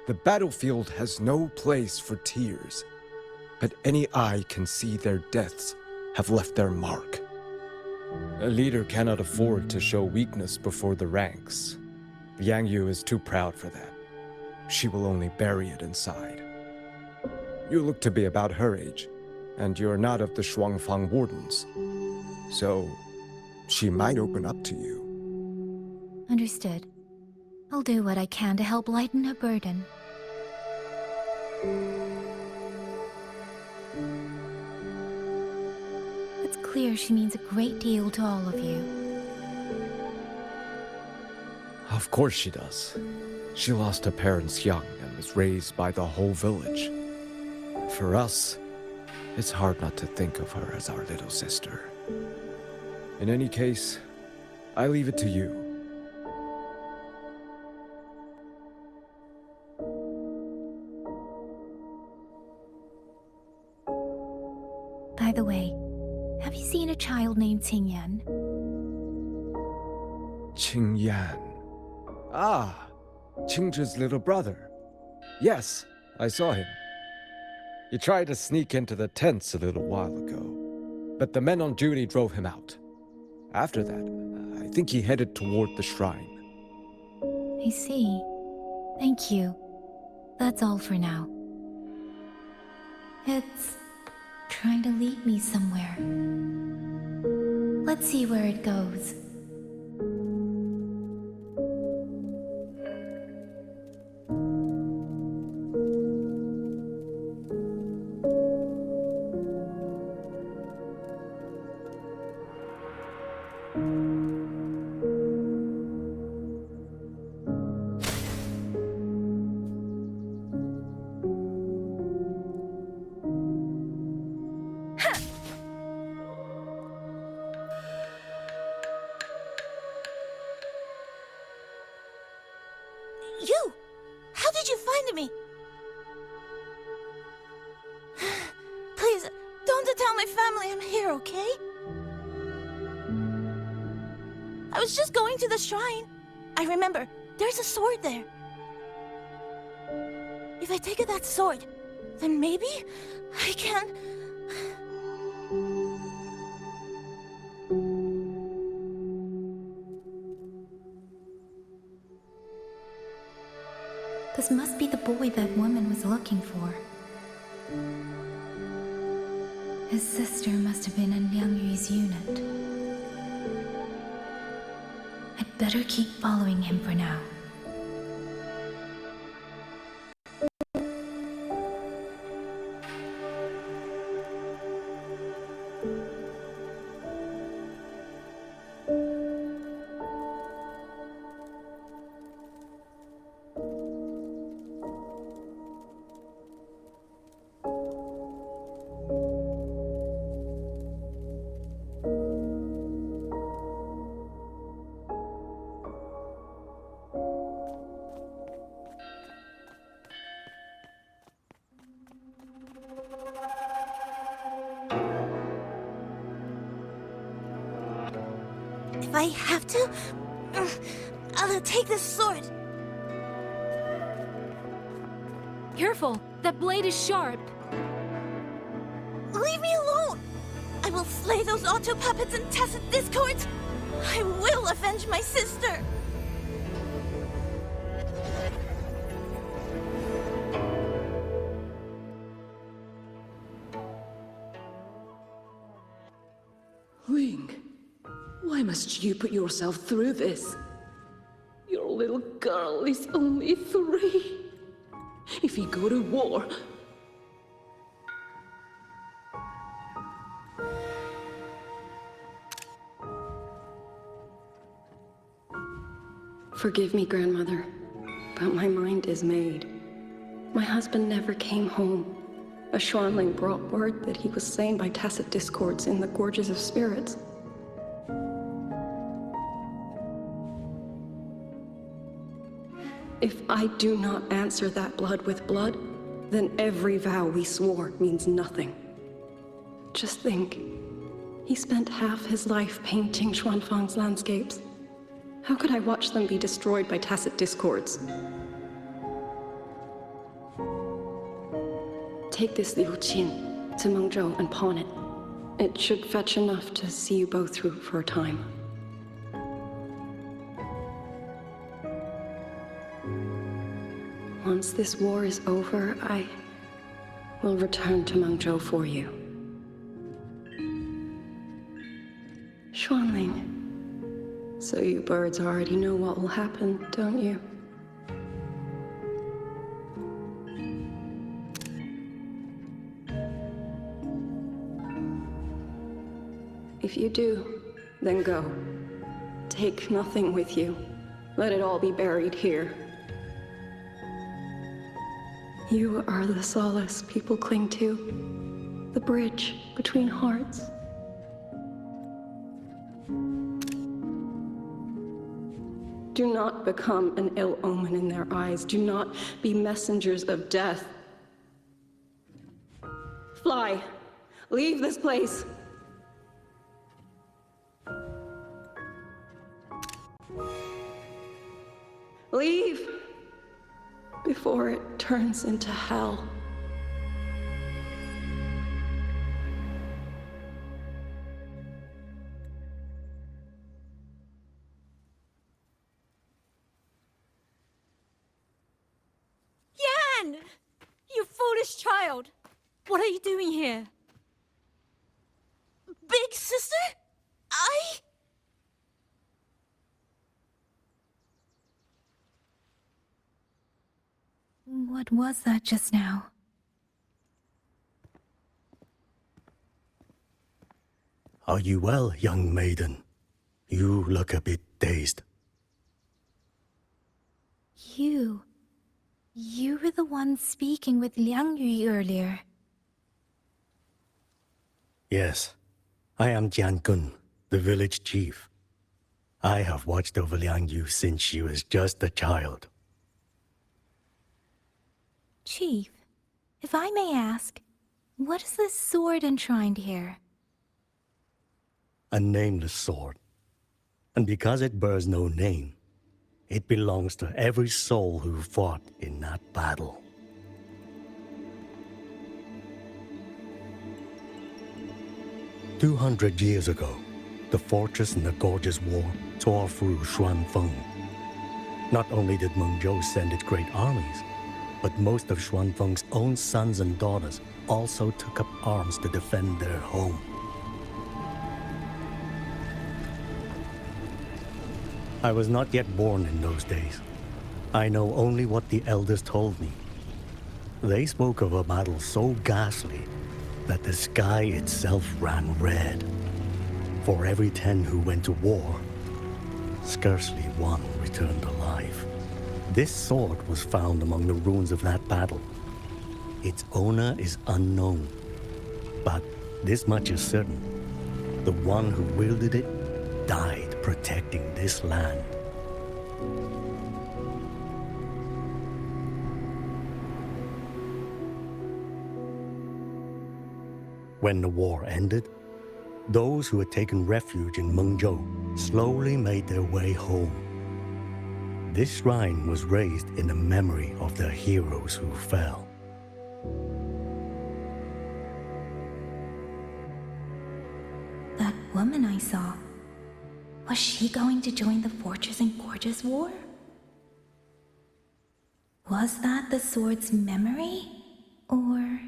[SPEAKER 5] The battlefield has no place for tears, but any eye can see their deaths have left their mark. A leader cannot afford to show weakness before the ranks. Liang Yu is too proud for that. She will only bury it inside. You look to be about her age, and you're not of the Shuangfang Wardens. So, she might open up to you.
[SPEAKER 6] Understood. I'll do what I can to help lighten her burden. It's clear she means a great deal to all of you.
[SPEAKER 5] Of course she does. She lost her parents young and was raised by the whole village. For us, it's hard not to think of her as our little sister. In any case, I leave it to you.
[SPEAKER 6] By the way, have you seen a child named Qingyan?
[SPEAKER 5] Qingyan. Ah, Qingzhi's little brother. Yes, I saw him. He tried to sneak into the tents a little while ago, but the men on duty drove him out. After that, I think he headed toward the shrine.
[SPEAKER 6] I see. Thank you. That's all for now. It's trying to lead me somewhere. Let's see where it goes.
[SPEAKER 21] You! How did you find me? Please, don't tell my family I'm here, okay? I was just going to the shrine. I remember, there's a sword there. If I take that sword, then maybe I can...
[SPEAKER 6] This must be the boy that woman was looking for. His sister must have been in Liang Yu's unit. I'd better keep following him for now.
[SPEAKER 21] If I have to, I'll take this sword.
[SPEAKER 1] Careful! That blade is sharp!
[SPEAKER 21] Leave me alone! I will slay those auto puppets and tacit discords! I will avenge my sister!
[SPEAKER 8] Ling, why must you put yourself through this? Your little girl is only 3. If you go to war...
[SPEAKER 18] Forgive me, grandmother, but my mind is made. My husband never came home. A Xuanling brought word that he was slain by tacit discords in the Gorges of Spirits. If I do not answer that blood with blood, then every vow we swore means nothing. Just think, he spent half his life painting Xuanfang's landscapes. How could I watch them be destroyed by tacit discords? Take this Liu Qin to Mengzhou and pawn it. It should fetch enough to see you both through for a time. Once this war is over, I will return to Mengzhou for you. Xuanling. So you birds already know what will happen, don't you? If you do, then go. Take nothing with you. Let it all be buried here. You are the solace people cling to, the bridge between hearts. Do not become an ill omen in their eyes. Do not be messengers of death. Fly. Leave this place. Leave before it turns into hell.
[SPEAKER 1] Yan! You foolish child! What are you doing here?
[SPEAKER 21] Big sister?
[SPEAKER 6] What was that just now?
[SPEAKER 20] Are you well, young maiden? You look a bit dazed.
[SPEAKER 6] You were the one speaking with Liang Yu earlier.
[SPEAKER 20] Yes, I am Jian Gun, the village chief. I have watched over Liang Yu since she was just a child.
[SPEAKER 6] Chief, if I may ask, what is this sword enshrined here?
[SPEAKER 20] A nameless sword. And because it bears no name, it belongs to every soul who fought in that battle. "200 years ago, the fortress in the Gorges War tore through Xuanfeng. Not only did Mengzhou send its great armies, but most of Xuanfeng's own sons and daughters also took up arms to defend their home. I was not yet born in those days. I know only what the elders told me. They spoke of a battle so ghastly that the sky itself ran red. For every 10 who went to war, scarcely one returned alive. This sword was found among the ruins of that battle. Its owner is unknown, but this much is certain. The one who wielded it died protecting this land. When the war ended, those who had taken refuge in Mengzhou slowly made their way home. This shrine was raised in the memory of the heroes who fell.
[SPEAKER 6] That woman I saw, was she going to join the Fortress and Gorges War? Was that the sword's memory? Or...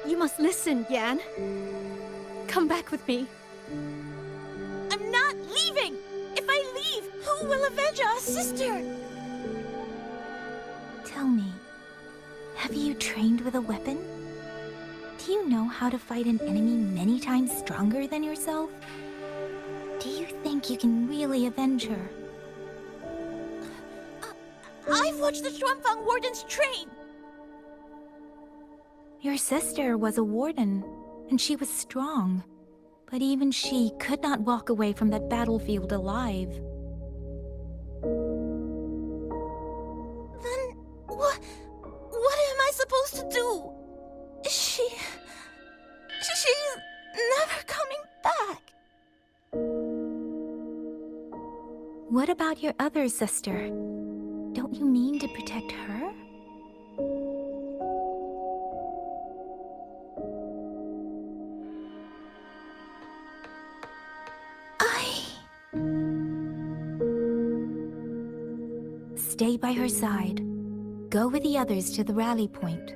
[SPEAKER 10] You must listen, Yan. Come back with me.
[SPEAKER 21] I'm not leaving! If I leave, who will avenge our sister?
[SPEAKER 6] Tell me, have you trained with a weapon? Do you know how to fight an enemy many times stronger than yourself? Do you think you can really avenge her?
[SPEAKER 21] I've watched the Xuanfang Wardens train!
[SPEAKER 6] Your sister was a warden, and she was strong. But even she could not walk away from that battlefield alive.
[SPEAKER 21] Then what am I supposed to do? She's never coming back.
[SPEAKER 6] What about your other sister? Don't you mean to protect her? Stay by her side. Go with the others to the rally point.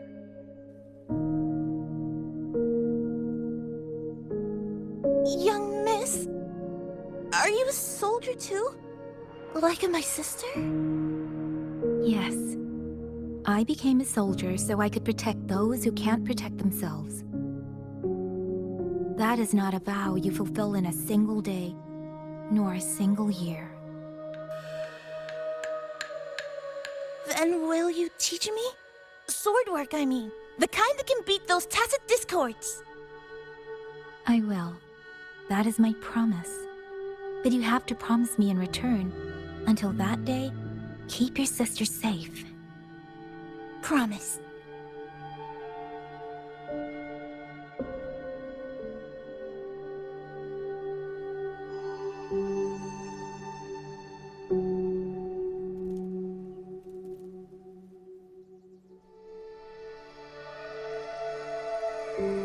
[SPEAKER 21] Young miss, are you a soldier too? Like my sister?
[SPEAKER 6] Yes. I became a soldier so I could protect those who can't protect themselves. That is not a vow you fulfill in a single day, nor a single year.
[SPEAKER 21] Then will you teach me? Sword work, I mean. The kind that can beat those tacit discords.
[SPEAKER 6] I will. That is my promise. But you have to promise me in return. Until that day, keep your sister safe.
[SPEAKER 21] Promise.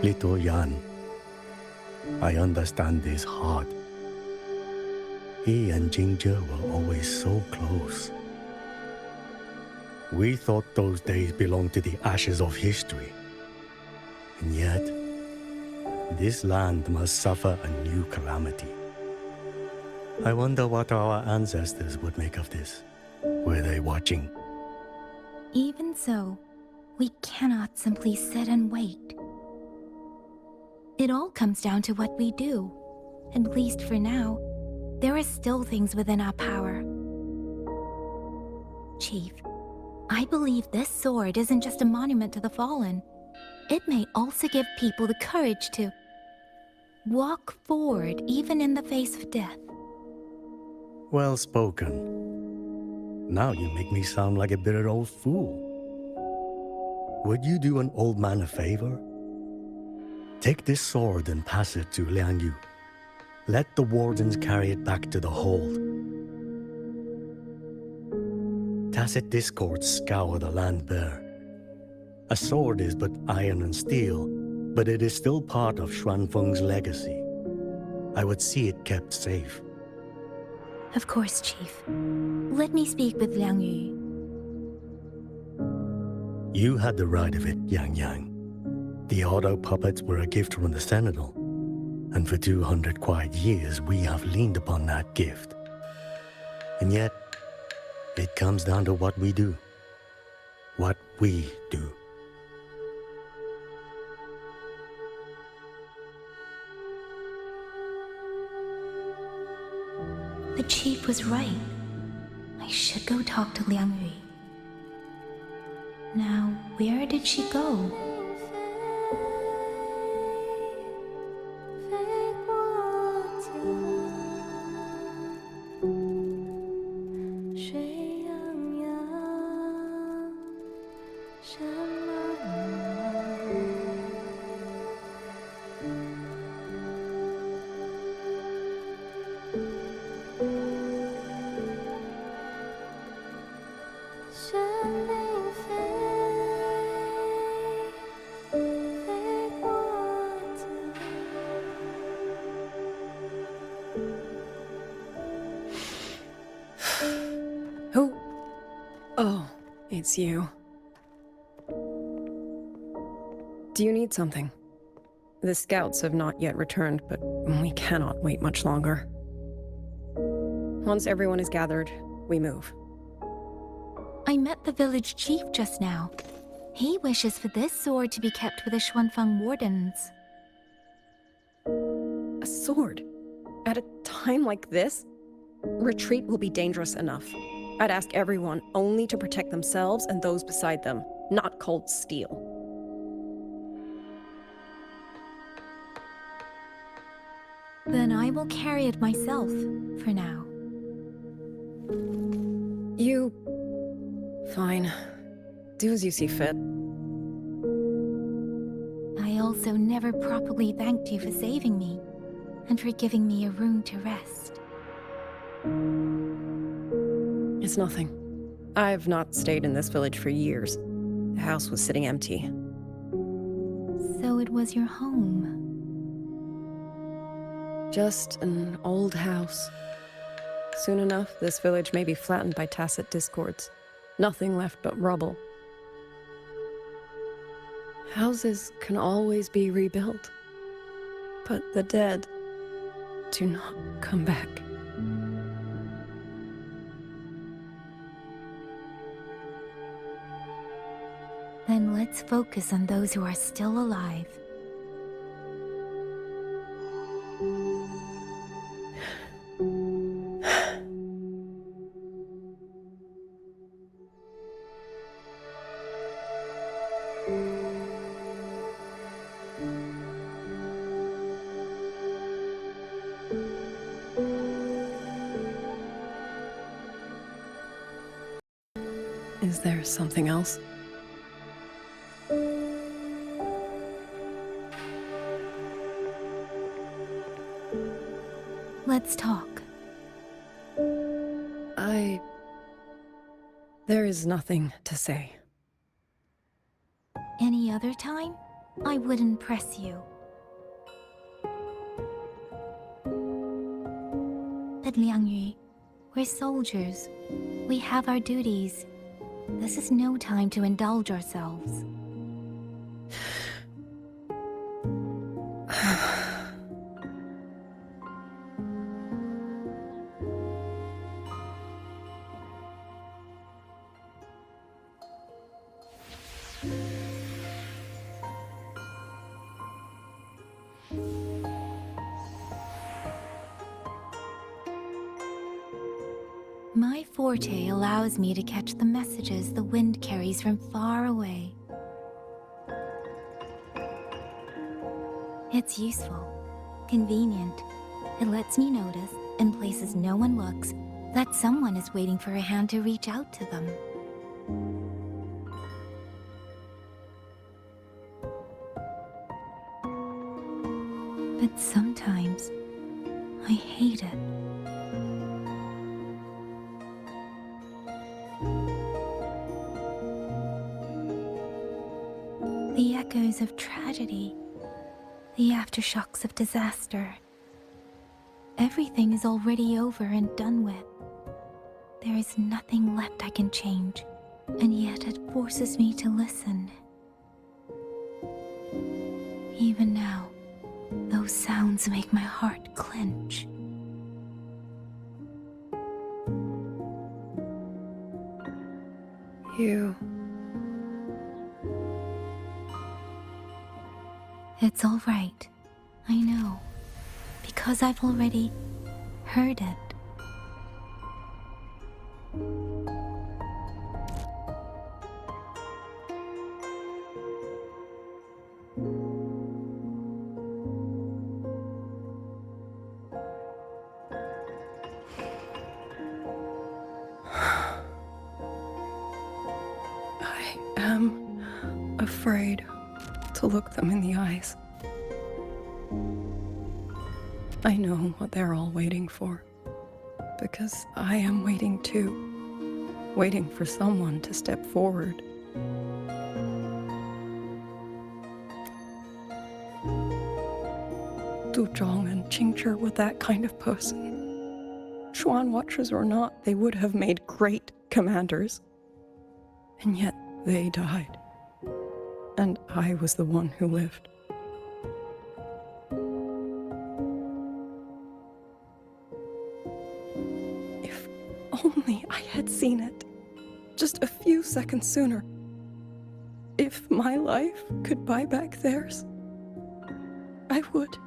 [SPEAKER 20] Little Yan, I understand this hard. He and Jingzhe were always so close. We thought those days belonged to the ashes of history. And yet, this land must suffer a new calamity. I wonder what our ancestors would make of this. Were they watching?
[SPEAKER 6] Even so, we cannot simply sit and wait. It all comes down to what we do. At least for now, there are still things within our power. Chief, I believe this sword isn't just a monument to the fallen. It may also give people the courage to walk forward even in the face of death.
[SPEAKER 20] Well spoken. Now you make me sound like a bitter old fool. Would you do an old man a favor? Take this sword and pass it to Liang Yu. Let the wardens carry it back to the hold. Tacit discords scour the land bare. A sword is but iron and steel, but it is still part of Xuanfeng's legacy. I would see it kept safe.
[SPEAKER 6] Of course, Chief. Let me speak with Liang Yu.
[SPEAKER 20] You had the right of it, Yang Yang. The auto puppets were a gift from the Sentinel, and for 200 quiet years we have leaned upon that gift. And yet, it comes down to what we do. What we do.
[SPEAKER 6] The Chief was right. I should go talk to Liang Yu. Now, where did she go?
[SPEAKER 18] Who? Oh, it's you. Do you need something? The scouts have not yet returned, but we cannot wait much longer. Once everyone is gathered, we move.
[SPEAKER 6] I met the village chief just now. He wishes for this sword to be kept with the Xuanfang wardens.
[SPEAKER 18] A sword? At a time like this? Retreat will be dangerous enough. I'd ask everyone only to protect themselves and those beside them, not cold steel.
[SPEAKER 6] Then I will carry it myself, for now.
[SPEAKER 18] You... Fine. Do as you see fit.
[SPEAKER 6] I also never properly thanked you for saving me, and for giving me a room to rest.
[SPEAKER 18] It's nothing. I've not stayed in this village for years. The house was sitting empty.
[SPEAKER 6] So it was your home.
[SPEAKER 18] Just an old house. Soon enough, this village may be flattened by tacit discords. Nothing left but rubble. Houses can always be rebuilt. But the dead do not come back.
[SPEAKER 6] Then let's focus on those who are still alive.
[SPEAKER 18] Is there something else?
[SPEAKER 6] Let's talk.
[SPEAKER 18] There is nothing to say.
[SPEAKER 6] Any other time, I wouldn't press you. But Liangyu, we're soldiers. We have our duties. This is no time to indulge ourselves. My forte allows me to catch the messages the wind carries from far away. It's useful, convenient. It lets me notice, in places no one looks, that someone is waiting for a hand to reach out to them. But sometimes, I hate it. The echoes of tragedy, the aftershocks of disaster. Everything is already over and done with. There is nothing left I can change, and yet it forces me to listen. Even now, those sounds make my heart clench. It's all right. I know. Because I've already heard it.
[SPEAKER 18] afraid to look them in the eyes. I know what they're all waiting for, because I am waiting too, waiting for someone to step forward. Du Zhong and Qingzhi were that kind of person. Xuan Watchers or not, they would have made great commanders. And yet they died. And I was the one who lived. If only I had seen it, just a few seconds sooner. If my life could buy back theirs, I would.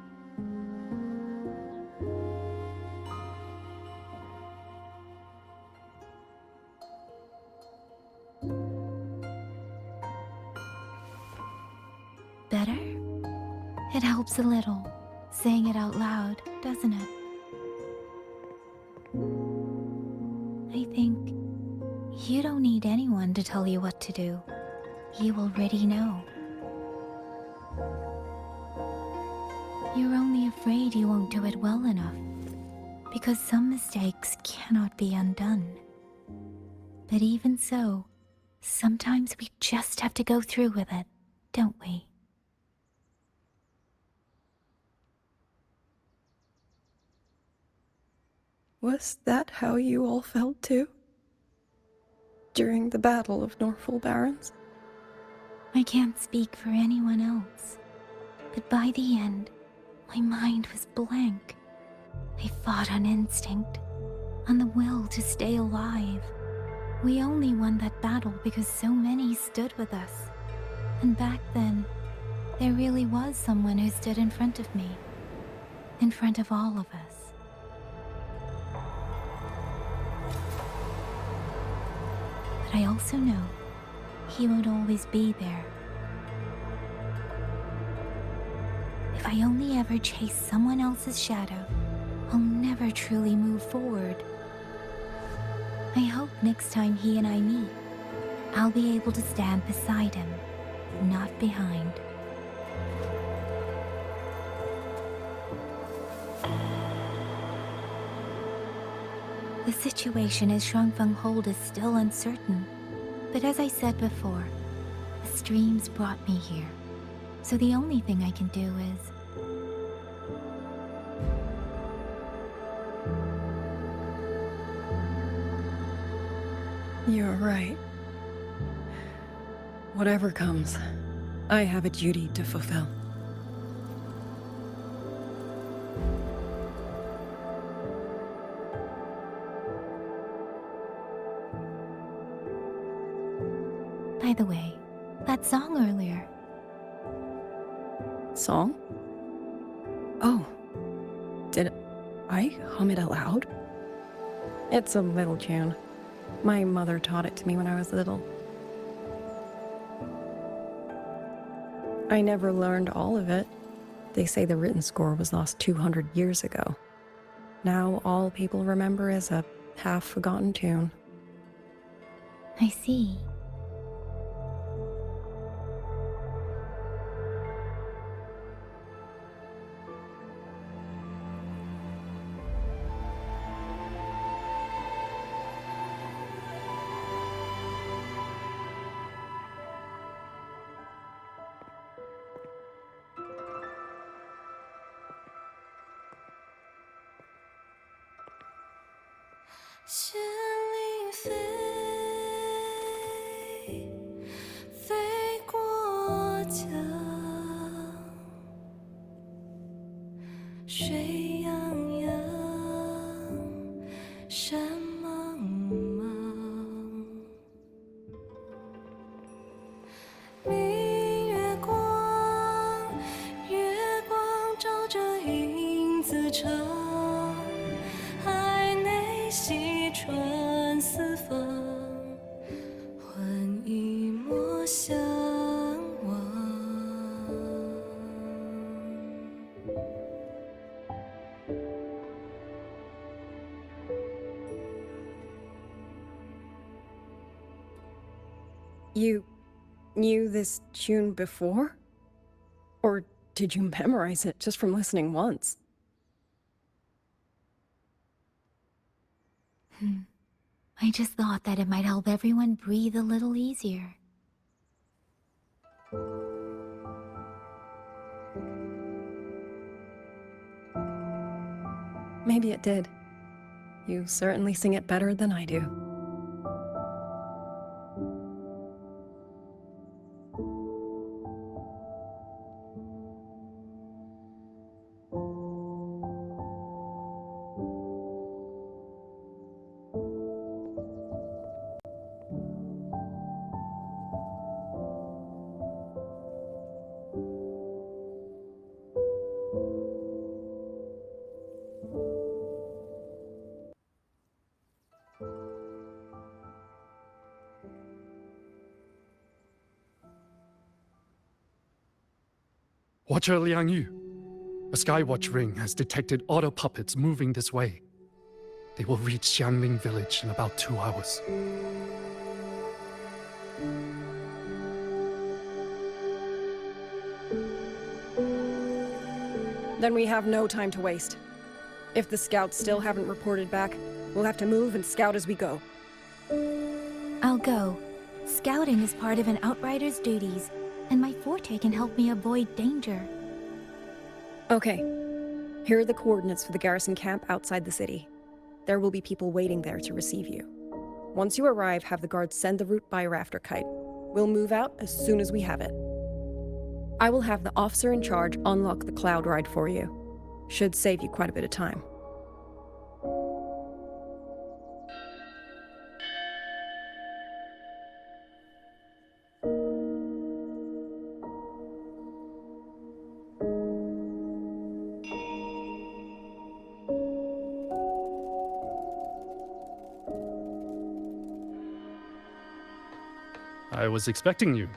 [SPEAKER 6] Better? It helps a little, saying it out loud, doesn't it? I think you don't need anyone to tell you what to do. You already know. You're only afraid you won't do it well enough, because some mistakes cannot be undone. But even so, sometimes we just have to go through with it, don't we?
[SPEAKER 18] Was that how you all felt too? During the Battle of Norfolk Barrens?
[SPEAKER 6] I can't speak for anyone else, but by the end, my mind was blank. I fought on instinct, on the will to stay alive. We only won that battle because so many stood with us. And back then, there really was someone who stood in front of me, in front of all of us. But I also know he won't always be there. If I only ever chase someone else's shadow, I'll never truly move forward. I hope next time he and I meet, I'll be able to stand beside him, not behind. The situation as Shuangfeng Hold is still uncertain, but as I said before, the streams brought me here, so the only thing I can do is...
[SPEAKER 18] You're right. Whatever comes, I have a duty to fulfill.
[SPEAKER 6] By the way, that song earlier.
[SPEAKER 18] Song? Oh. Did I hum it aloud? It's a little tune. My mother taught it to me when I was little. I never learned all of it. They say the written score was lost 200 years ago. Now all people remember is a half-forgotten tune.
[SPEAKER 6] I see.
[SPEAKER 18] You knew this tune before? Or did you memorize it just from listening once?
[SPEAKER 6] I just thought that it might help everyone breathe a little easier.
[SPEAKER 18] Maybe it did. You certainly sing it better than I do.
[SPEAKER 11] Watcher Liang Yu. A Skywatch ring has detected auto puppets moving this way. They will reach Xiangling village in about 2 hours.
[SPEAKER 18] Then we have no time to waste. If the scouts still haven't reported back, we'll have to move and scout as we go.
[SPEAKER 6] I'll go. Scouting is part of an outrider's duties, and my forte can help me avoid danger.
[SPEAKER 18] Okay. Here are the coordinates for the garrison camp outside the city. There will be people waiting there to receive you. Once you arrive, have the guards send the route by rafter kite. We'll move out as soon as we have it. I will have the officer in charge unlock the cloud ride for you. Should save you quite a bit of time.
[SPEAKER 11] I was expecting you.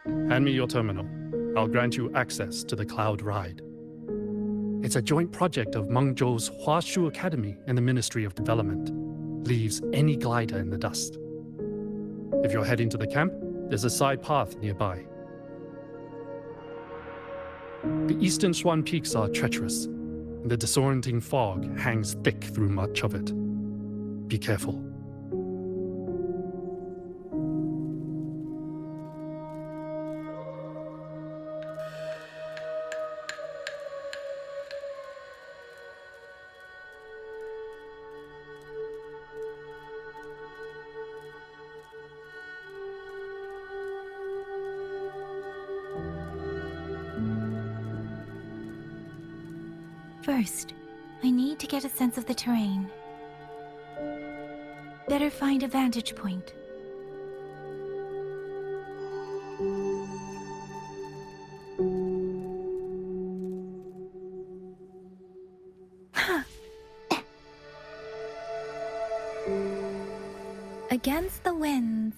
[SPEAKER 11] Hand me your terminal. I'll grant you access to the cloud ride. It's a joint project of Mengzhou's Sternfackel Akademie and the Ministry of Development. Leaves any glider in the dust. If you're heading to the camp, there's a side path nearby. The eastern Swan Peaks are treacherous, and the disorienting fog hangs thick through much of it. Be careful.
[SPEAKER 6] First, I need to get a sense of the terrain. Better find a vantage point. Against the winds.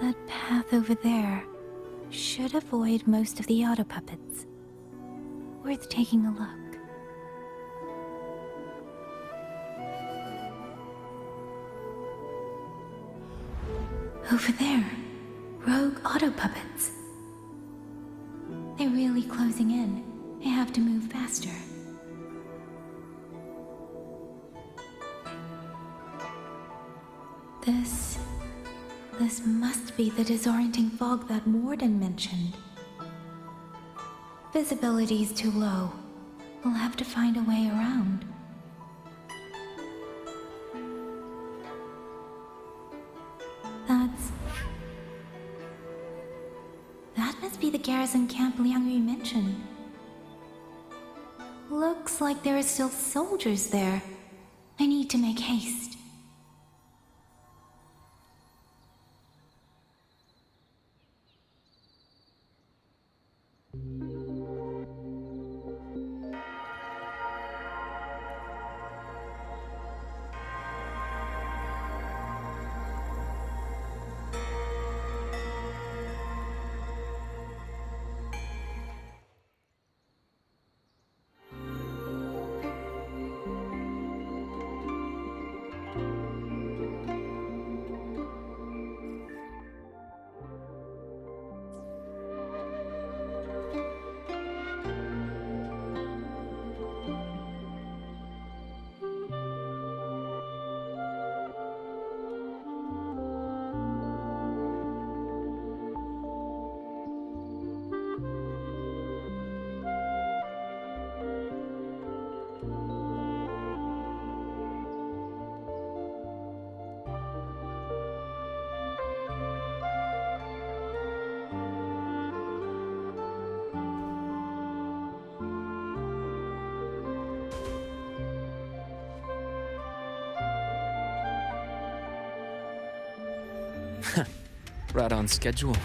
[SPEAKER 6] That path over there should avoid most of the auto puppets. Worth taking a look. Over there, rogue auto puppets. They're really closing in. I have to move faster. This must be the disorienting fog that Morden mentioned. Visibility's too low. We'll have to find a way around. That must be the garrison camp Liang Yu mentioned. Looks like there are still soldiers there. I need to make haste.
[SPEAKER 2] Right on schedule.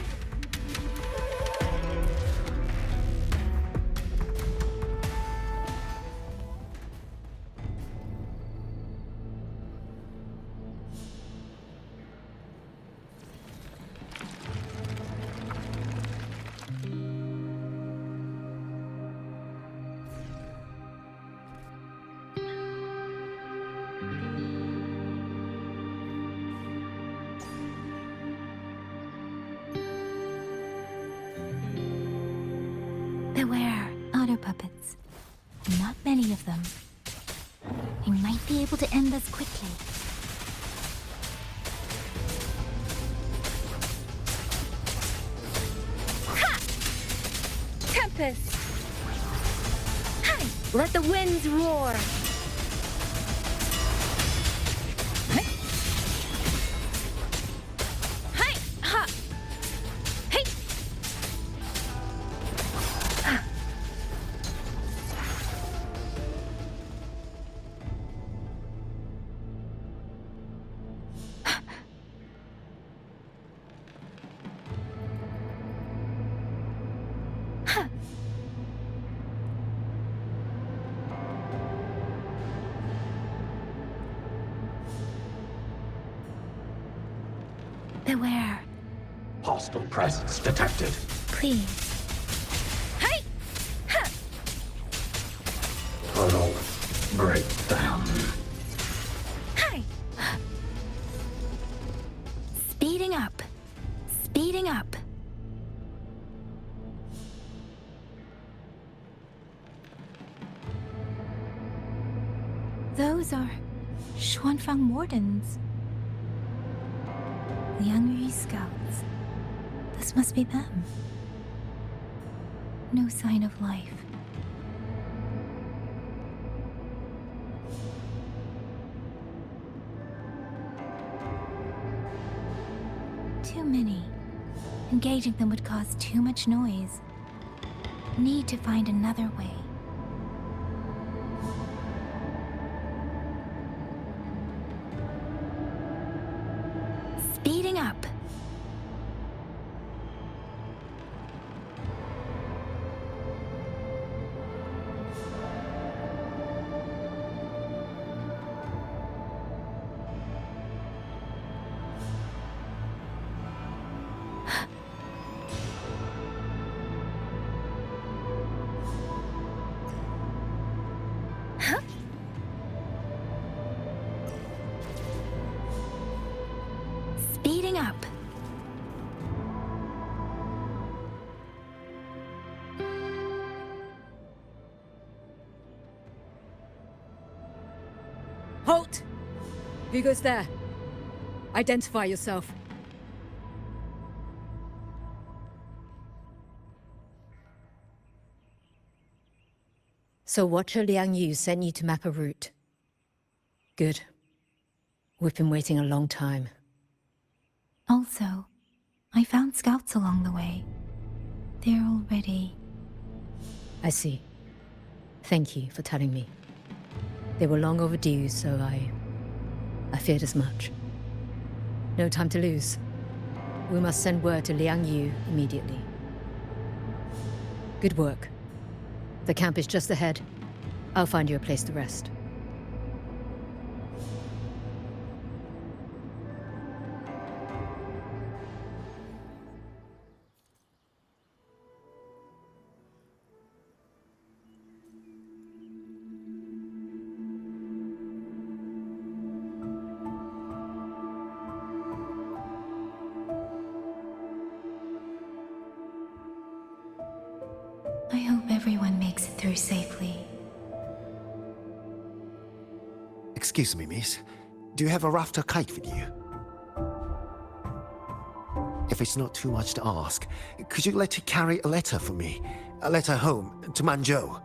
[SPEAKER 6] Beware, otter puppets. Not many of them. I might be able to end this quickly.
[SPEAKER 1] Ha! Tempest! Hi! Let the winds roar!
[SPEAKER 6] Beware.
[SPEAKER 9] Hostile presence detected.
[SPEAKER 6] Please.
[SPEAKER 1] Hey! Ha!
[SPEAKER 9] Tunnel breakdown.
[SPEAKER 1] Hi!
[SPEAKER 6] Speeding up. Speeding up. Those are Xuanfang wardens. Liang Yu scouts. This must be them. No sign of life. Too many. Engaging them would cause too much noise. Need to find another way. Speeding up. Speeding up.
[SPEAKER 22] Halt! Who goes there? Identify yourself.
[SPEAKER 23] So Watcher Liang Yu sent you to map a route. Good. We've been waiting a long time.
[SPEAKER 6] Also, I found scouts along the way. there already.
[SPEAKER 23] I see. Thank you for telling me. They were long overdue, so I feared as much. No time to lose. We must send word to Liang Yu immediately. Good work. The camp is just ahead. I'll find you a place to rest.
[SPEAKER 6] I hope everyone makes it through safely.
[SPEAKER 13] Excuse me, miss. Do you have a rafter kite with you? If it's not too much to ask, could you let it carry a letter for me? A letter home, to Mengzhou.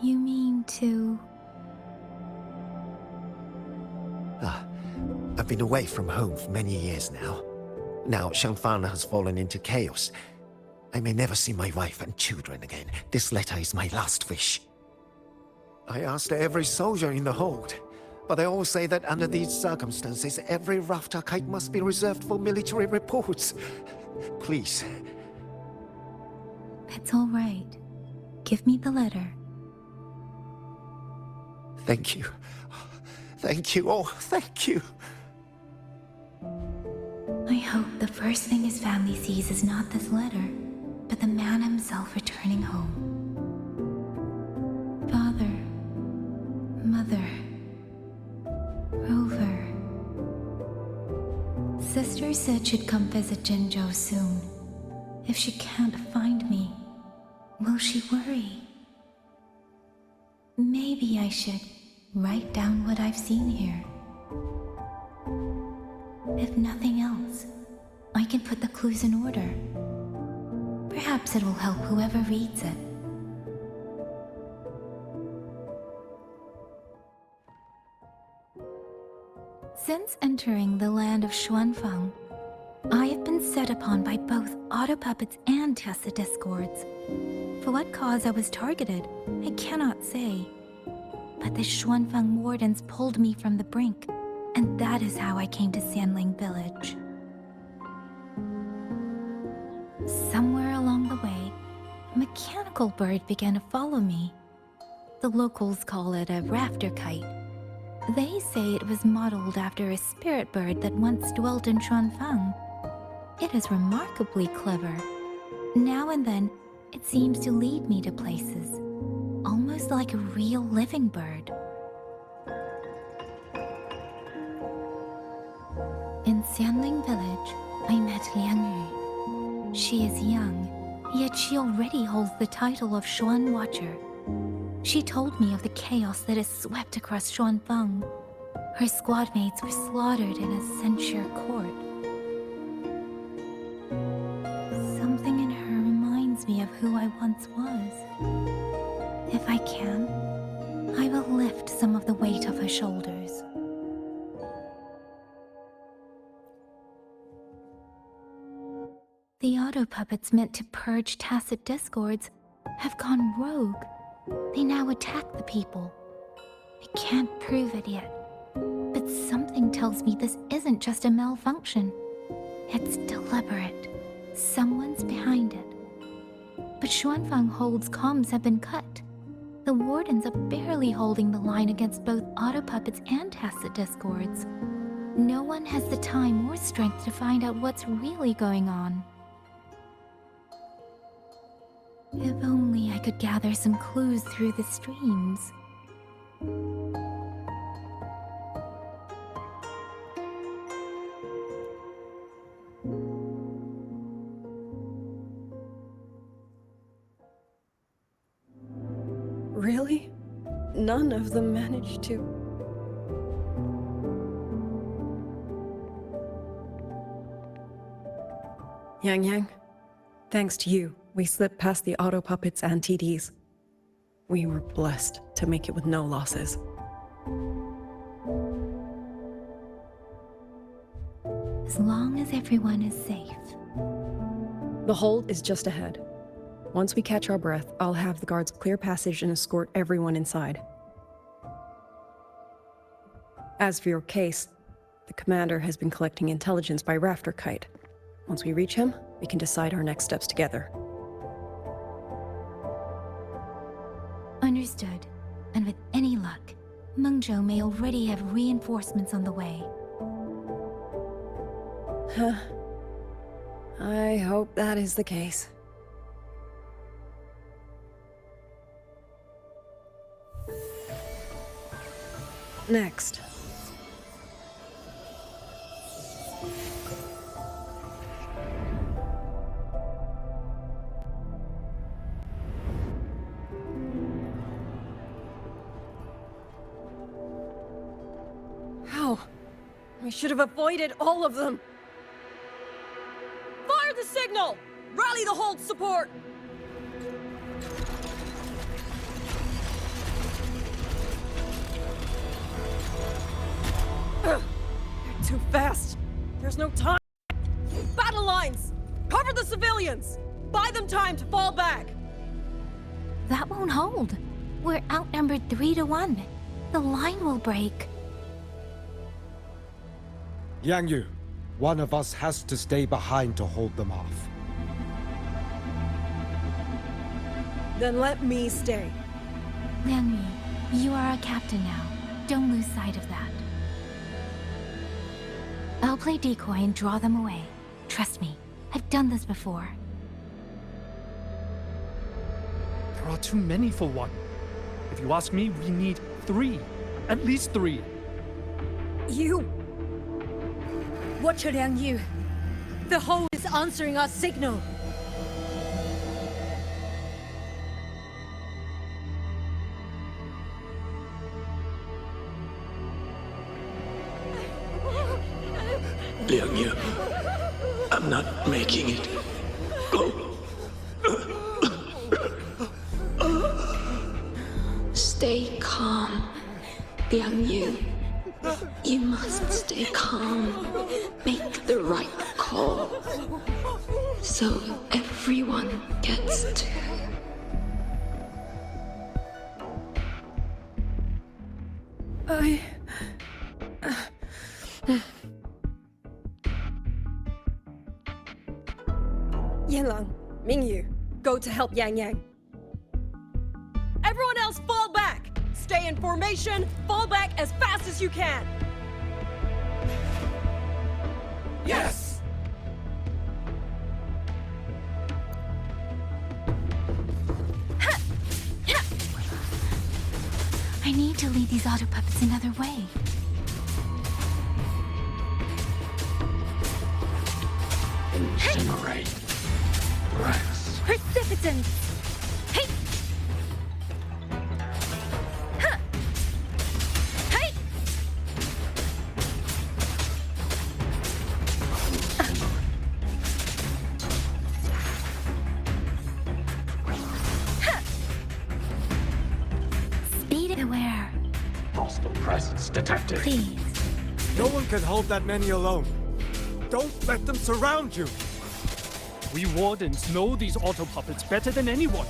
[SPEAKER 6] You mean to...
[SPEAKER 13] I've been away from home for many years now. Now Shangfang has fallen into chaos. I may never see my wife and children again. This letter is my last wish. I asked every soldier in the hold, but they all say that under these circumstances, every rafter kite must be reserved for military reports. Please.
[SPEAKER 6] It's all right. Give me the letter.
[SPEAKER 13] Thank you. Thank you. Oh, thank you.
[SPEAKER 6] I hope the first thing his family sees is not this letter, but the man himself returning home. Father, Mother, Rover. Sister said she'd come visit Jinzhou soon. If she can't find me, will she worry? Maybe I should write down what I've seen here. If nothing else, I can put the clues in order. Perhaps it will help whoever reads it. Since entering the land of Xuanfang, I have been set upon by both autopuppets and Tacit discords. For what cause I was targeted, I cannot say. But the Xuanfang wardens pulled me from the brink, and that is how I came to Sanling village. Somewhere along the way, a mechanical bird began to follow me. The locals call it a rafter kite. They say it was modeled after a spirit bird that once dwelt in Xuanfang. It is remarkably clever. Now and then, it seems to lead me to places, almost like a real living bird. In Sanling village, I met Liang Yu. She is young, yet she already holds the title of Xuan Watcher. She told me of the chaos that has swept across Xuanfang. Her squad mates were slaughtered in a censure court. Something in her reminds me of who I once was. If I can, I will lift some of the weight off her shoulders. The auto-puppets meant to purge Tacit discords have gone rogue. They now attack the people. I can't prove it yet, but something tells me this isn't just a malfunction. It's deliberate. Someone's behind it. But Xuanfang Hold's comms have been cut. The wardens are barely holding the line against both auto-puppets and Tacit discords. No one has the time or strength to find out what's really going on. If only I could gather some clues through the streams.
[SPEAKER 18] Really? None of them managed to... Yang, thanks to you, we slipped past the auto puppets and TDs. We were blessed to make it with no losses.
[SPEAKER 6] As long as everyone is safe.
[SPEAKER 18] The hold is just ahead. Once we catch our breath, I'll have the guards clear passage and escort everyone inside. As for your case, the commander has been collecting intelligence by rafter kite. Once we reach him, we can decide our next steps together.
[SPEAKER 6] Understood. And with any luck, Mengzhou may already have reinforcements on the way.
[SPEAKER 18] Huh. I hope that is the case. Next. How? I should have avoided all of them. Fire the signal! Rally the hold support! They're too fast. There's no time. Battle lines! Cover the civilians! Buy them time to fall back!
[SPEAKER 6] That won't hold. We're outnumbered 3-1. The line will break.
[SPEAKER 5] Yang Yu, one of us has to stay behind to hold them off.
[SPEAKER 18] Then let me stay.
[SPEAKER 6] Liang Yi, you are a captain now. Don't lose sight of that. I'll play decoy and draw them away. Trust me, I've done this before.
[SPEAKER 11] There are too many for one. If you ask me, we need 3. At least 3.
[SPEAKER 22] You! Watch Liang Yu. The hold is answering our signal.
[SPEAKER 9] Liang Yu, I'm not making it. Go.
[SPEAKER 8] Stay calm, Liang Yu. You must stay calm. Make the right call. So everyone gets to.
[SPEAKER 18] Yanlang, Mingyu, go to help Yang Yang. Everyone else fall back! Stay in formation, fall back as fast as you can!
[SPEAKER 9] Yes!
[SPEAKER 6] I need to lead these auto puppets another way.
[SPEAKER 9] Incinerate. Press.
[SPEAKER 6] Precipitance! Hey! Huh! Hey! Speed aware.
[SPEAKER 9] Hostile presence detected.
[SPEAKER 6] Please.
[SPEAKER 5] No one can hold that many alone. Don't let them surround you.
[SPEAKER 11] We wardens know these auto puppets better than anyone.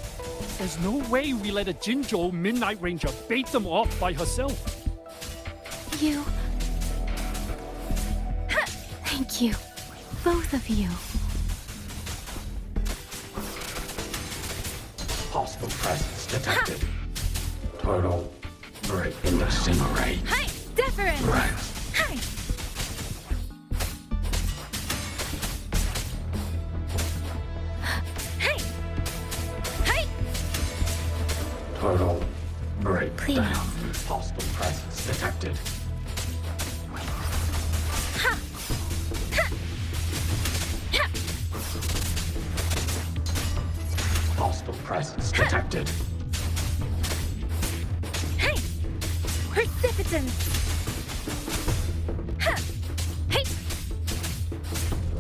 [SPEAKER 11] There's no way we let a Jinzhou Midnight Ranger bait them off by herself.
[SPEAKER 6] You... Thank you. Both of you.
[SPEAKER 9] Hostile presence detected. Turtle. Break. Incinerate.
[SPEAKER 6] Hi! Deference!
[SPEAKER 9] Press.
[SPEAKER 6] Hi!
[SPEAKER 9] Turtle. Break.
[SPEAKER 6] Please.
[SPEAKER 9] Down. Hostile presence detected.
[SPEAKER 6] Ha! Ha! Ha!
[SPEAKER 9] Hostile presence detected.
[SPEAKER 6] Hey! Precipitance! Ha! Hey!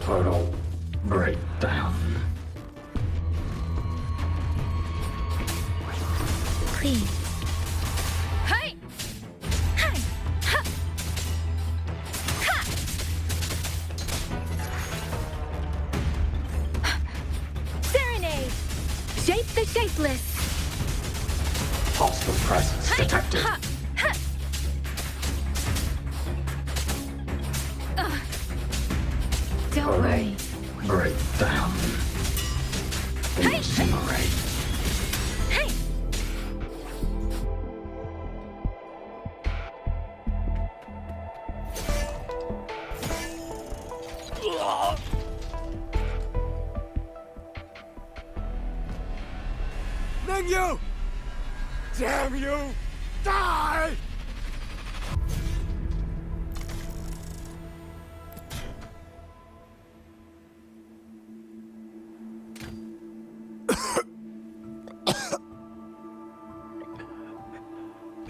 [SPEAKER 9] Turtle. Break. Down.
[SPEAKER 6] Please. Hey! Hey! Ha! Ha! Escapeless!
[SPEAKER 9] Hostile presence detected.
[SPEAKER 6] Don't worry.
[SPEAKER 9] Break down. Incinerate.
[SPEAKER 5] Mengzhou! Damn you! Die!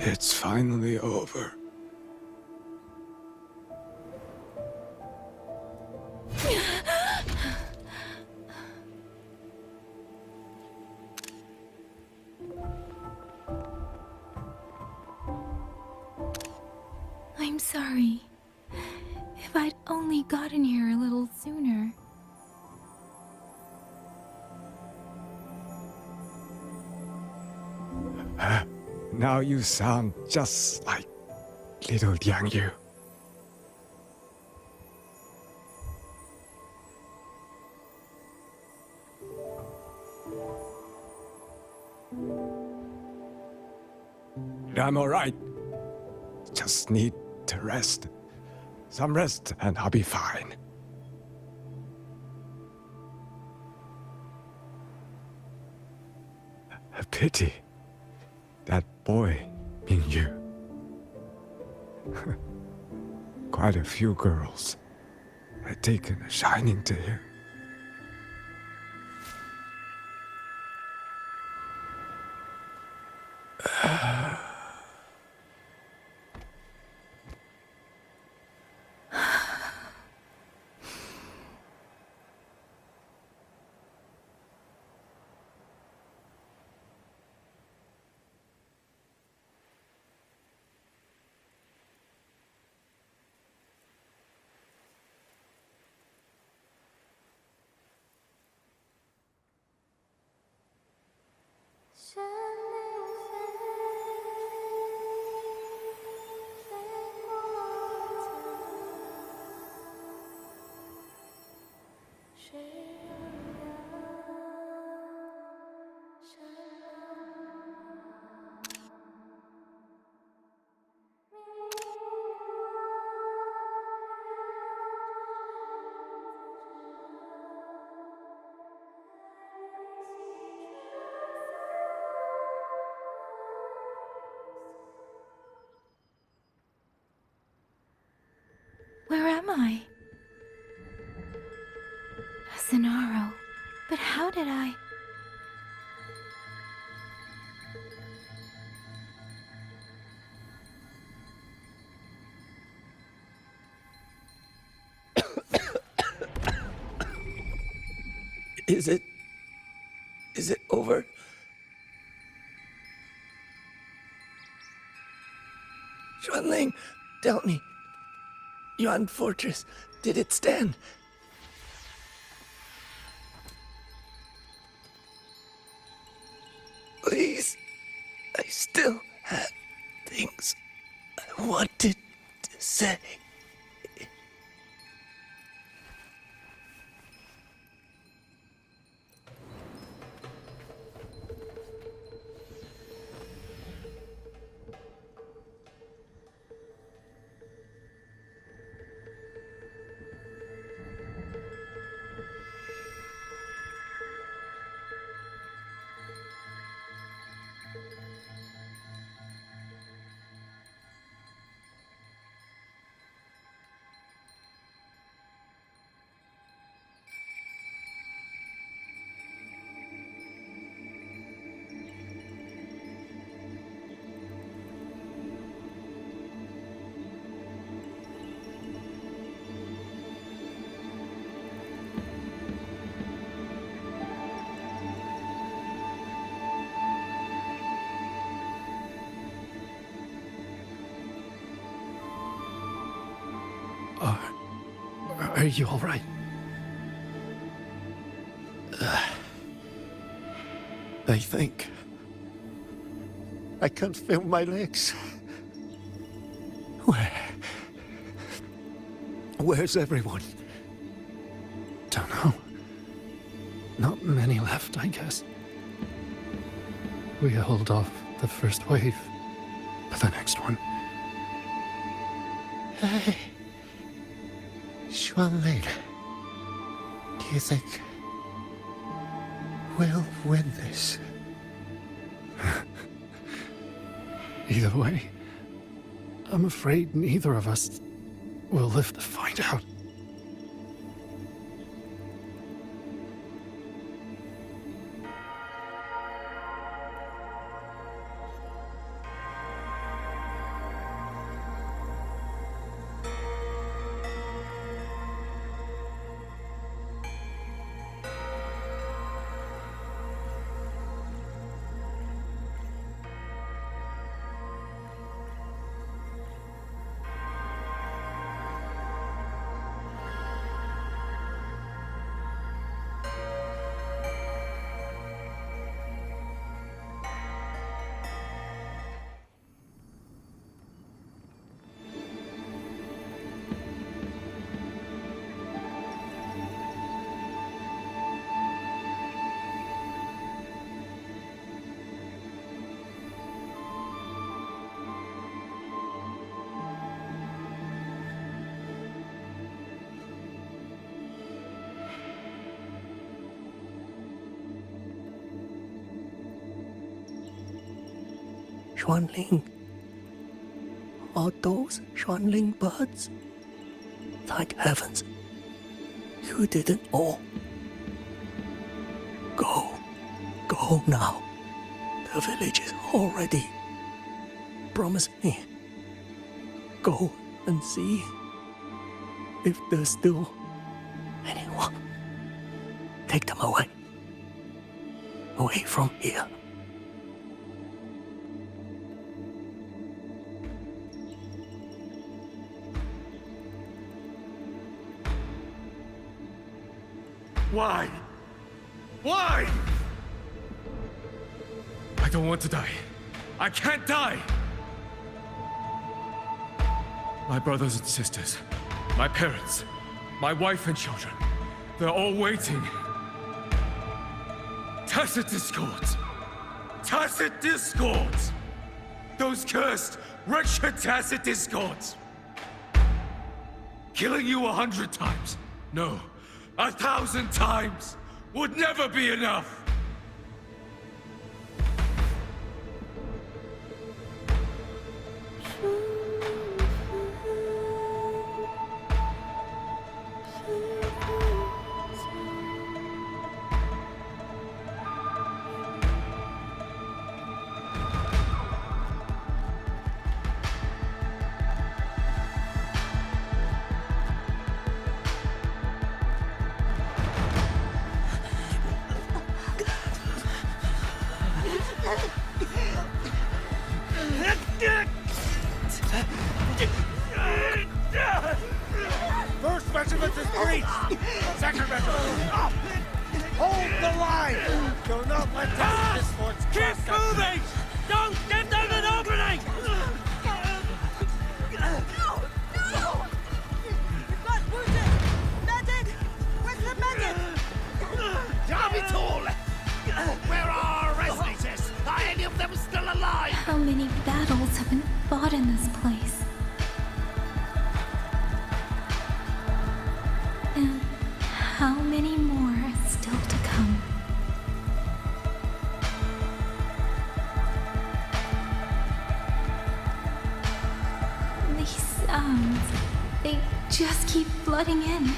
[SPEAKER 5] It's finally over.
[SPEAKER 6] I'm sorry. If I'd only gotten here a little sooner.
[SPEAKER 5] Now you sound just like little Liang Yu. I'm alright. Just need to rest. Some rest and I'll be fine. A pity. That boy, Mingyu. Quite a few girls had taken a shining to him.
[SPEAKER 6] Where am I? Sonaro. But how did I...
[SPEAKER 17] Is it over? Xuanling, tell me. Yuan Fortress, did it stand? Please, I still have things I wanted to say.
[SPEAKER 11] Are you all right?
[SPEAKER 13] they think. I can't feel my legs. Where's everyone?
[SPEAKER 11] Don't know. Not many left, I guess. We held off the first wave, but the next one.
[SPEAKER 13] Hey, Xuanling, do you think we'll win this?
[SPEAKER 11] Either way, I'm afraid neither of us will live to find out.
[SPEAKER 20] Xuanling. Are those Xuanling birds? Thank heavens. You didn't all. Go. Go now. The village is all ready. Promise me. Go and see if there's still anyone. Take them away. Away from here.
[SPEAKER 12] Why? Why? I don't want to die. I can't die! My brothers and sisters, my parents, my wife and children, they're all waiting. Tacit discords! Tacit discords! Those cursed, wretched tacit discords! Killing you 100 times, no, 1,000 times would never be enough!
[SPEAKER 14] First regiment is breached! Second regiment, up! Hold the line! Do not let tacit discords cross. Keep moving! Don't give them an opening!
[SPEAKER 21] No! We've got wounded! Medic! Where's the medic?
[SPEAKER 14] Damn it all! Where are our resonators? Are any of them still alive?
[SPEAKER 6] How many battles have been fought in this place? And how many more are still to come? These sounds, they just keep flooding in.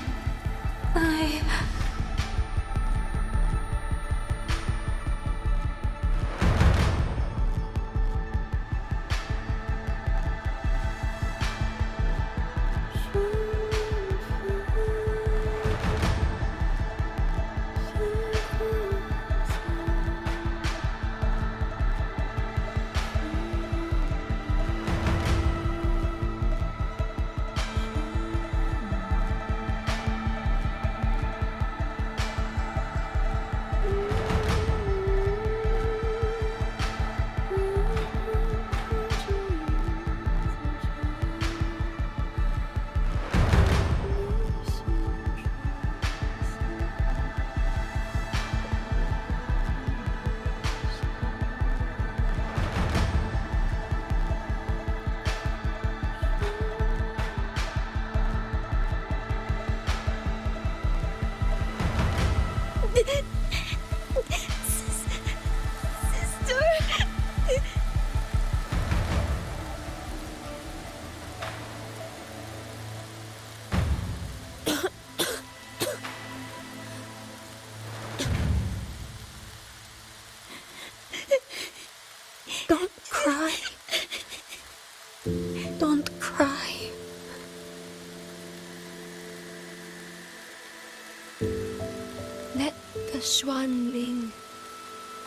[SPEAKER 1] Xuanling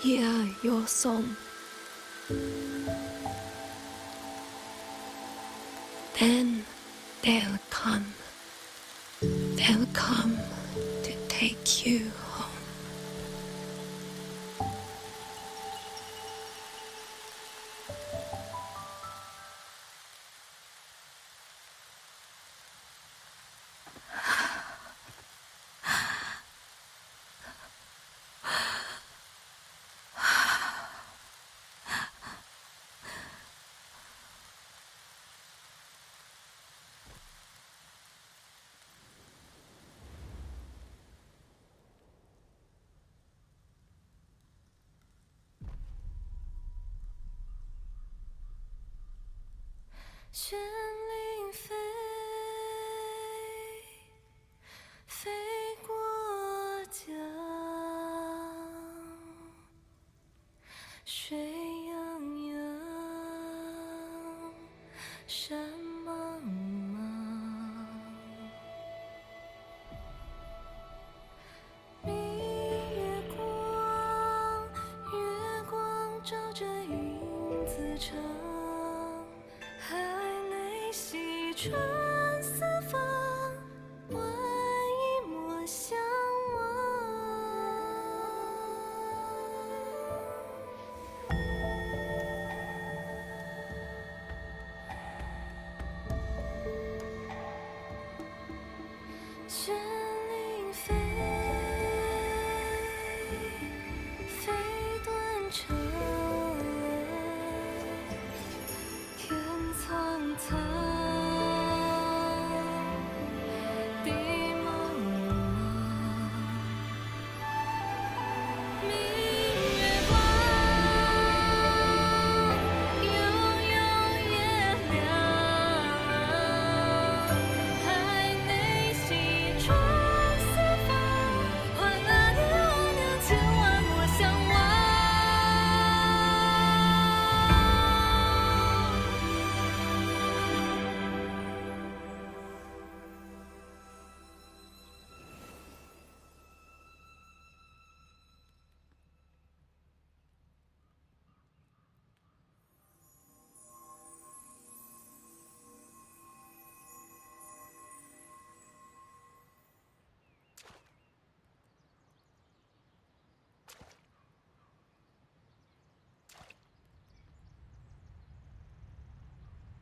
[SPEAKER 1] hear your song, then they'll come. They'll come to take you home.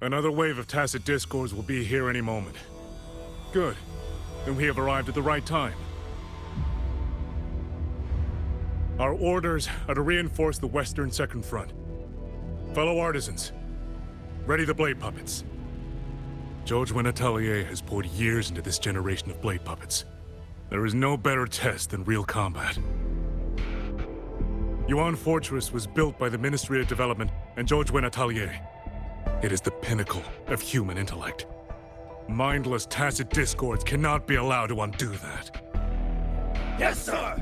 [SPEAKER 12] Another wave of tacit discords will be here any moment. Good. Then we have arrived at the right time. Our orders are to reinforce the Western Second Front. Fellow artisans, ready the blade puppets. Zhou Atelier has poured years into this generation of blade puppets. There is no better test than real combat. Yuan Fortress was built by the Ministry of Development and Zhou Atelier. It is the pinnacle of human intellect. Mindless tacit discords cannot be allowed to undo that.
[SPEAKER 14] Yes, sir!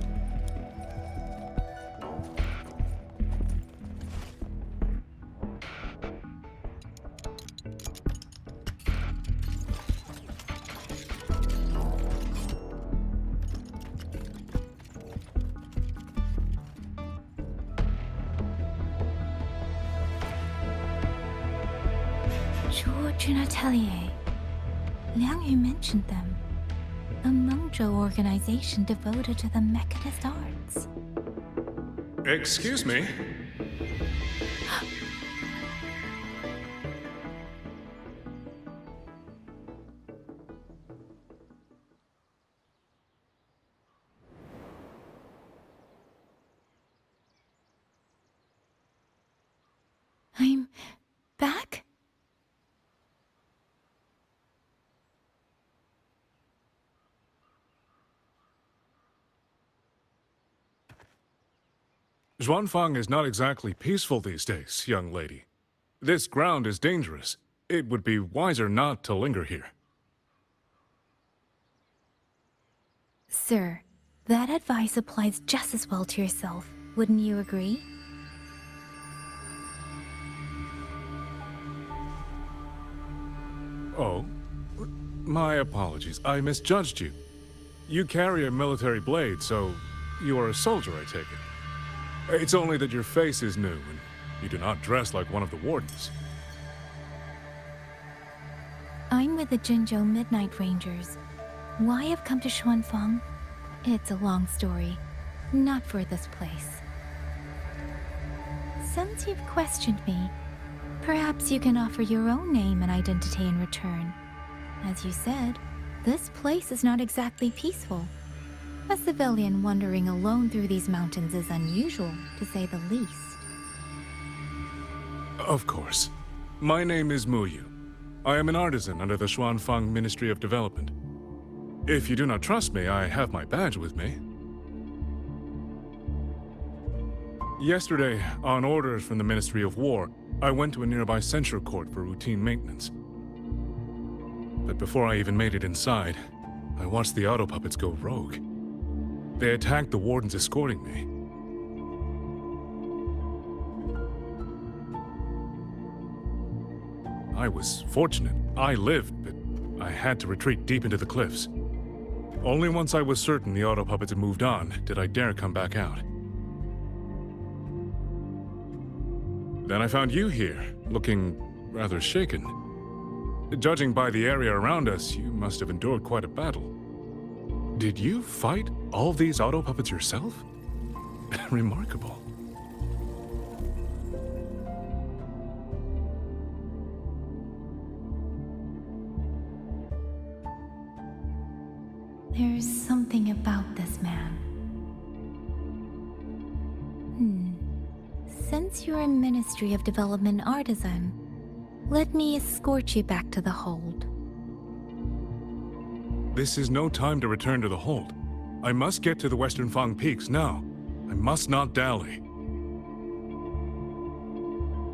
[SPEAKER 6] Zhou Atelier. Liang Yu mentioned them. A Mengzhou organization devoted to the mechanist arts.
[SPEAKER 12] Excuse me?
[SPEAKER 6] I'm back?
[SPEAKER 12] Xuanfang is not exactly peaceful these days, young lady. This ground is dangerous. It would be wiser not to linger here.
[SPEAKER 6] Sir, that advice applies just as well to yourself. Wouldn't you agree?
[SPEAKER 12] Oh? My apologies. I misjudged you. You carry a military blade, so You are a soldier, I take it. It's only that your face is new, and you do not dress like one of the wardens.
[SPEAKER 6] I'm with the Jinzhou Midnight Rangers. Why I've come to Xuanfang? It's a long story. Not for this place. Since you've questioned me, perhaps you can offer your own name and identity in return. As you said, this place is not exactly peaceful. A civilian wandering alone through these mountains is unusual, to say the least.
[SPEAKER 12] Of course. My name is Muyu. I am an artisan under the Xuanfang Ministry of Development. If you do not trust me, I have my badge with me. Yesterday, on orders from the Ministry of War, I went to a nearby censure court for routine maintenance. But before I even made it inside, I watched the auto puppets go rogue. They attacked the wardens escorting me. I was fortunate. I lived, but I had to retreat deep into the cliffs. Only once I was certain the auto puppets had moved on did I dare come back out. Then I found you here, looking rather shaken. Judging by the area around us, you must have endured quite a battle. Did you fight all these auto puppets yourself? Remarkable.
[SPEAKER 6] There's something about this man. Since you're a Ministry of Development artisan, let me escort you back to the hold.
[SPEAKER 12] This is no time to return to the hold. I must get to the Western Fang Peaks now. I must not dally.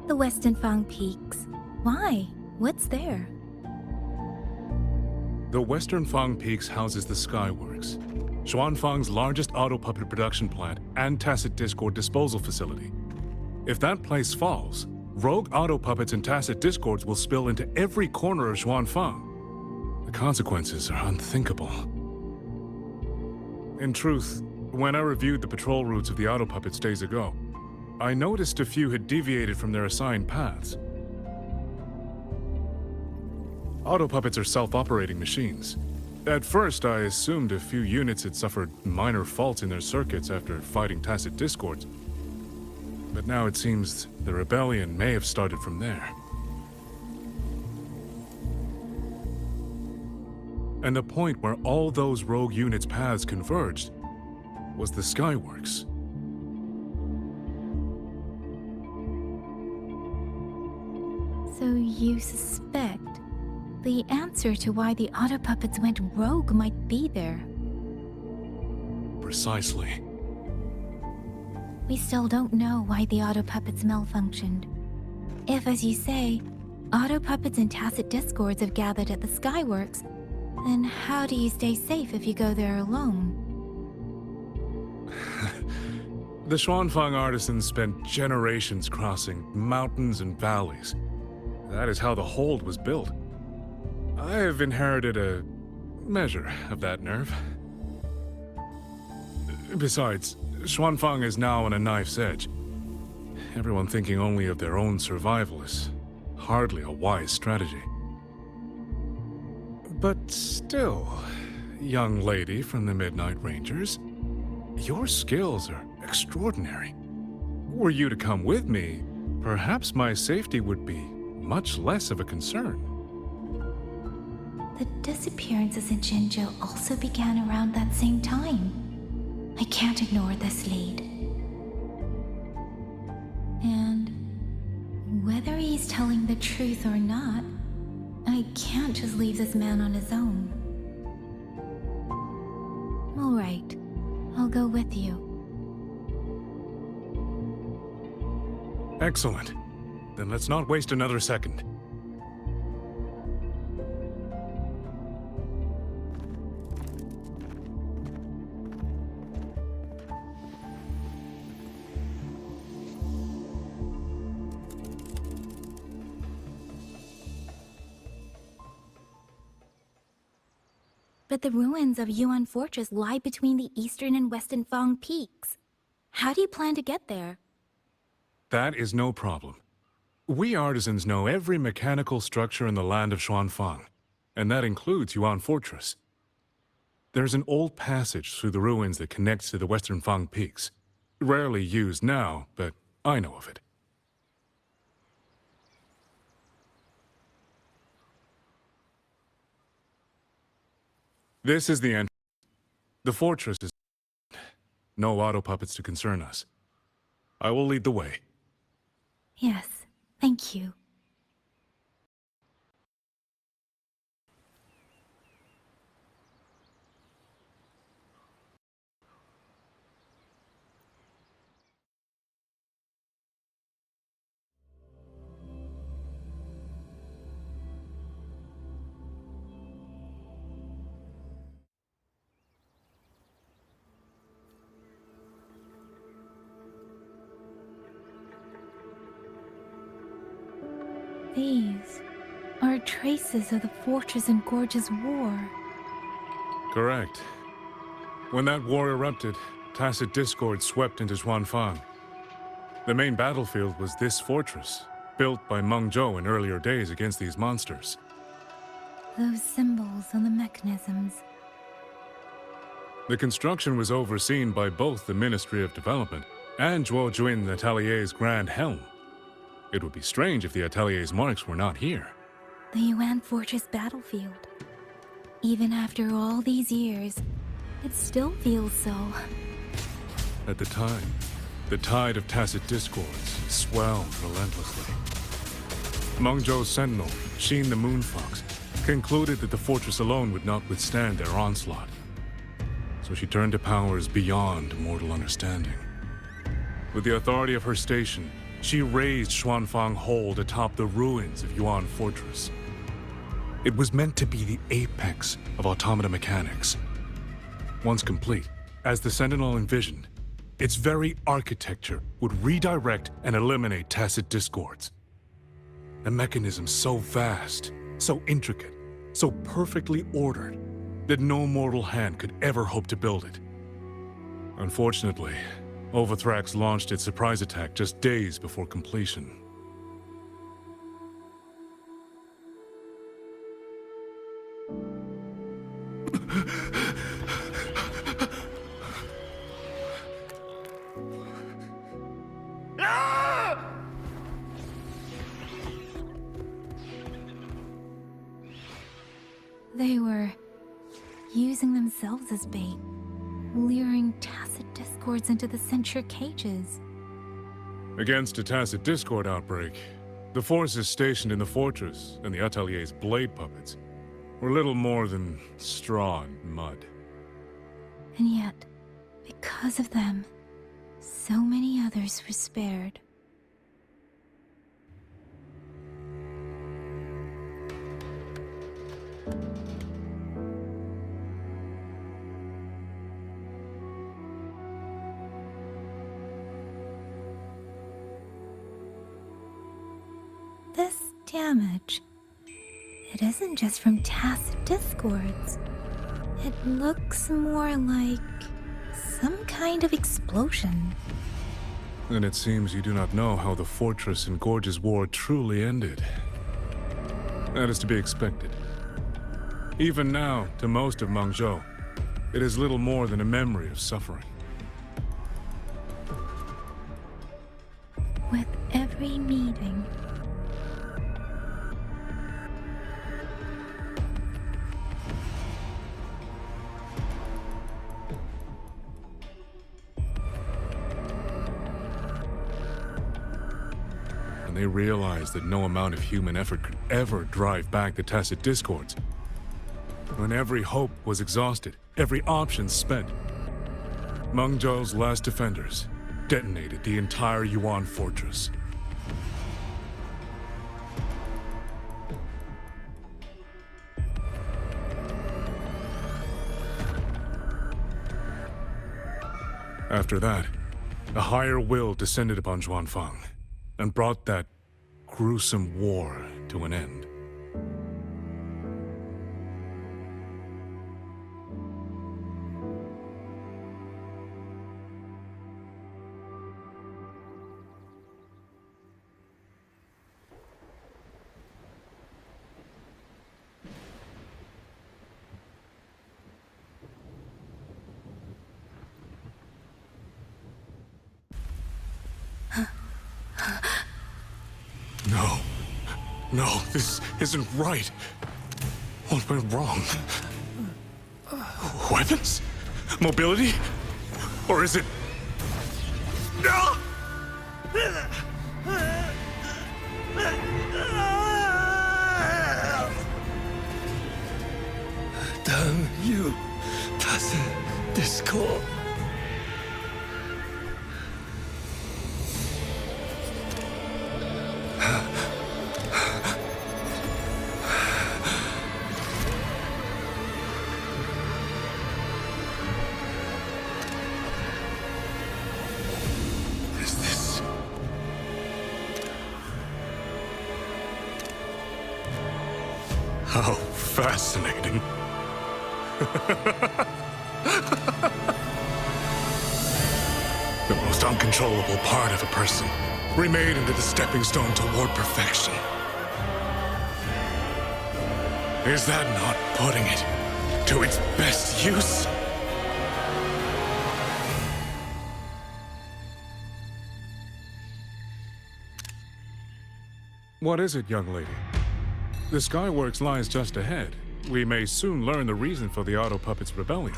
[SPEAKER 6] The Western Fang Peaks? Why? What's there?
[SPEAKER 12] The Western Fang Peaks houses the Skyworks, Xuanfang's largest auto puppet production plant and tacit discord disposal facility. If that place falls, rogue auto puppets and tacit discords will spill into every corner of Xuanfang. The consequences are unthinkable. In truth, when I reviewed the patrol routes of the auto puppets days ago, I noticed a few had deviated from their assigned paths. Auto puppets are self-operating machines. At first, I assumed a few units had suffered minor faults in their circuits after fighting tacit discords. But now it seems the rebellion may have started from there. And the point where all those rogue units' paths converged was the Skyworks.
[SPEAKER 6] So you suspect the answer to why the auto puppets went rogue might be there?
[SPEAKER 12] Precisely.
[SPEAKER 6] We still don't know why the auto puppets malfunctioned. If, as you say, auto puppets and tacit discords have gathered at the Skyworks, then how do you stay safe if you go there alone?
[SPEAKER 12] The Xuanfang artisans spent generations crossing mountains and valleys. That is how the hold was built. I have inherited a measure of that nerve. Besides, Xuanfang is now on a knife's edge. Everyone thinking only of their own survival is hardly a wise strategy. But still, young lady from the Midnight Rangers, your skills are extraordinary. Were you to come with me, perhaps my safety would be much less of a concern.
[SPEAKER 6] The disappearances in Jinzhou also began around that same time. I can't ignore this lead. And whether he's telling the truth or not, I can't just leave this man on his own. All right, I'll go with you.
[SPEAKER 12] Excellent. Then let's not waste another second.
[SPEAKER 6] But the ruins of Yuan Fortress lie between the eastern and western Fang peaks. How do you plan to get there?
[SPEAKER 12] That is no problem. We artisans know every mechanical structure in the land of Xuanfang, and that includes Yuan Fortress. There's an old passage through the ruins that connects to the western Fang peaks. Rarely used now, but I know of it. This is the entrance. The fortress is... no auto puppets to concern us. I will lead the way.
[SPEAKER 6] Yes, thank you. These are traces of the Fortress and Gorge's war.
[SPEAKER 12] Correct. When that war erupted, tacit discord swept into Xuanfang. The main battlefield was this fortress, built by Mengzhou in earlier days against these monsters.
[SPEAKER 6] Those symbols on the mechanisms.
[SPEAKER 12] The construction was overseen by both the Ministry of Development and Zhuo Jun Atelier's Grand Helm. It would be strange if the Atelier's marks were not here.
[SPEAKER 6] The Yuan Fortress battlefield. Even after all these years, it still feels so.
[SPEAKER 12] At the time, the tide of tacit discords swelled relentlessly. Mengzhou's sentinel, Xin the Moonfox, concluded that the fortress alone would not withstand their onslaught. So she turned to powers beyond mortal understanding. With the authority of her station, she raised Xuanfang Hold atop the ruins of Yuan Fortress. It was meant to be the apex of automata mechanics. Once complete, as the Sentinel envisioned, its very architecture would redirect and eliminate tacit discords. A mechanism so vast, so intricate, so perfectly ordered, that no mortal hand could ever hope to build it. Unfortunately, Overthrax launched its surprise attack just days before completion.
[SPEAKER 6] They were using themselves as bait, luring tacit discords into the censure cages.
[SPEAKER 12] Against a tacit discord outbreak, the forces stationed in the fortress and the Atelier's blade puppets were little more than straw and mud.
[SPEAKER 6] And yet, because of them, so many others were spared. This damage, it isn't just from tacit discords. It looks more like some kind of explosion.
[SPEAKER 12] And it seems you do not know how the fortress and Gorge's war truly ended. That is to be expected. Even now, to most of Mengzhou, it is little more than a memory of suffering.
[SPEAKER 6] With every meeting,
[SPEAKER 12] And they realized that no amount of human effort could ever drive back the tacit discords. When every hope was exhausted, every option spent, Mengzhou's last defenders detonated the entire Yuan Fortress. After that, a higher will descended upon Xuanfang and brought that gruesome war to an end. No, this isn't right. What went wrong? Weapons? Mobility? Or is it... No!
[SPEAKER 14] Damn you, tacit discord.
[SPEAKER 12] Is this... How fascinating. The most uncontrollable part of a person, remade into the stepping stone toward perfection. Is that not putting it to its best use? What is it, young lady? The Skyworks lies just ahead. We may soon learn the reason for the Auto Puppet's rebellion.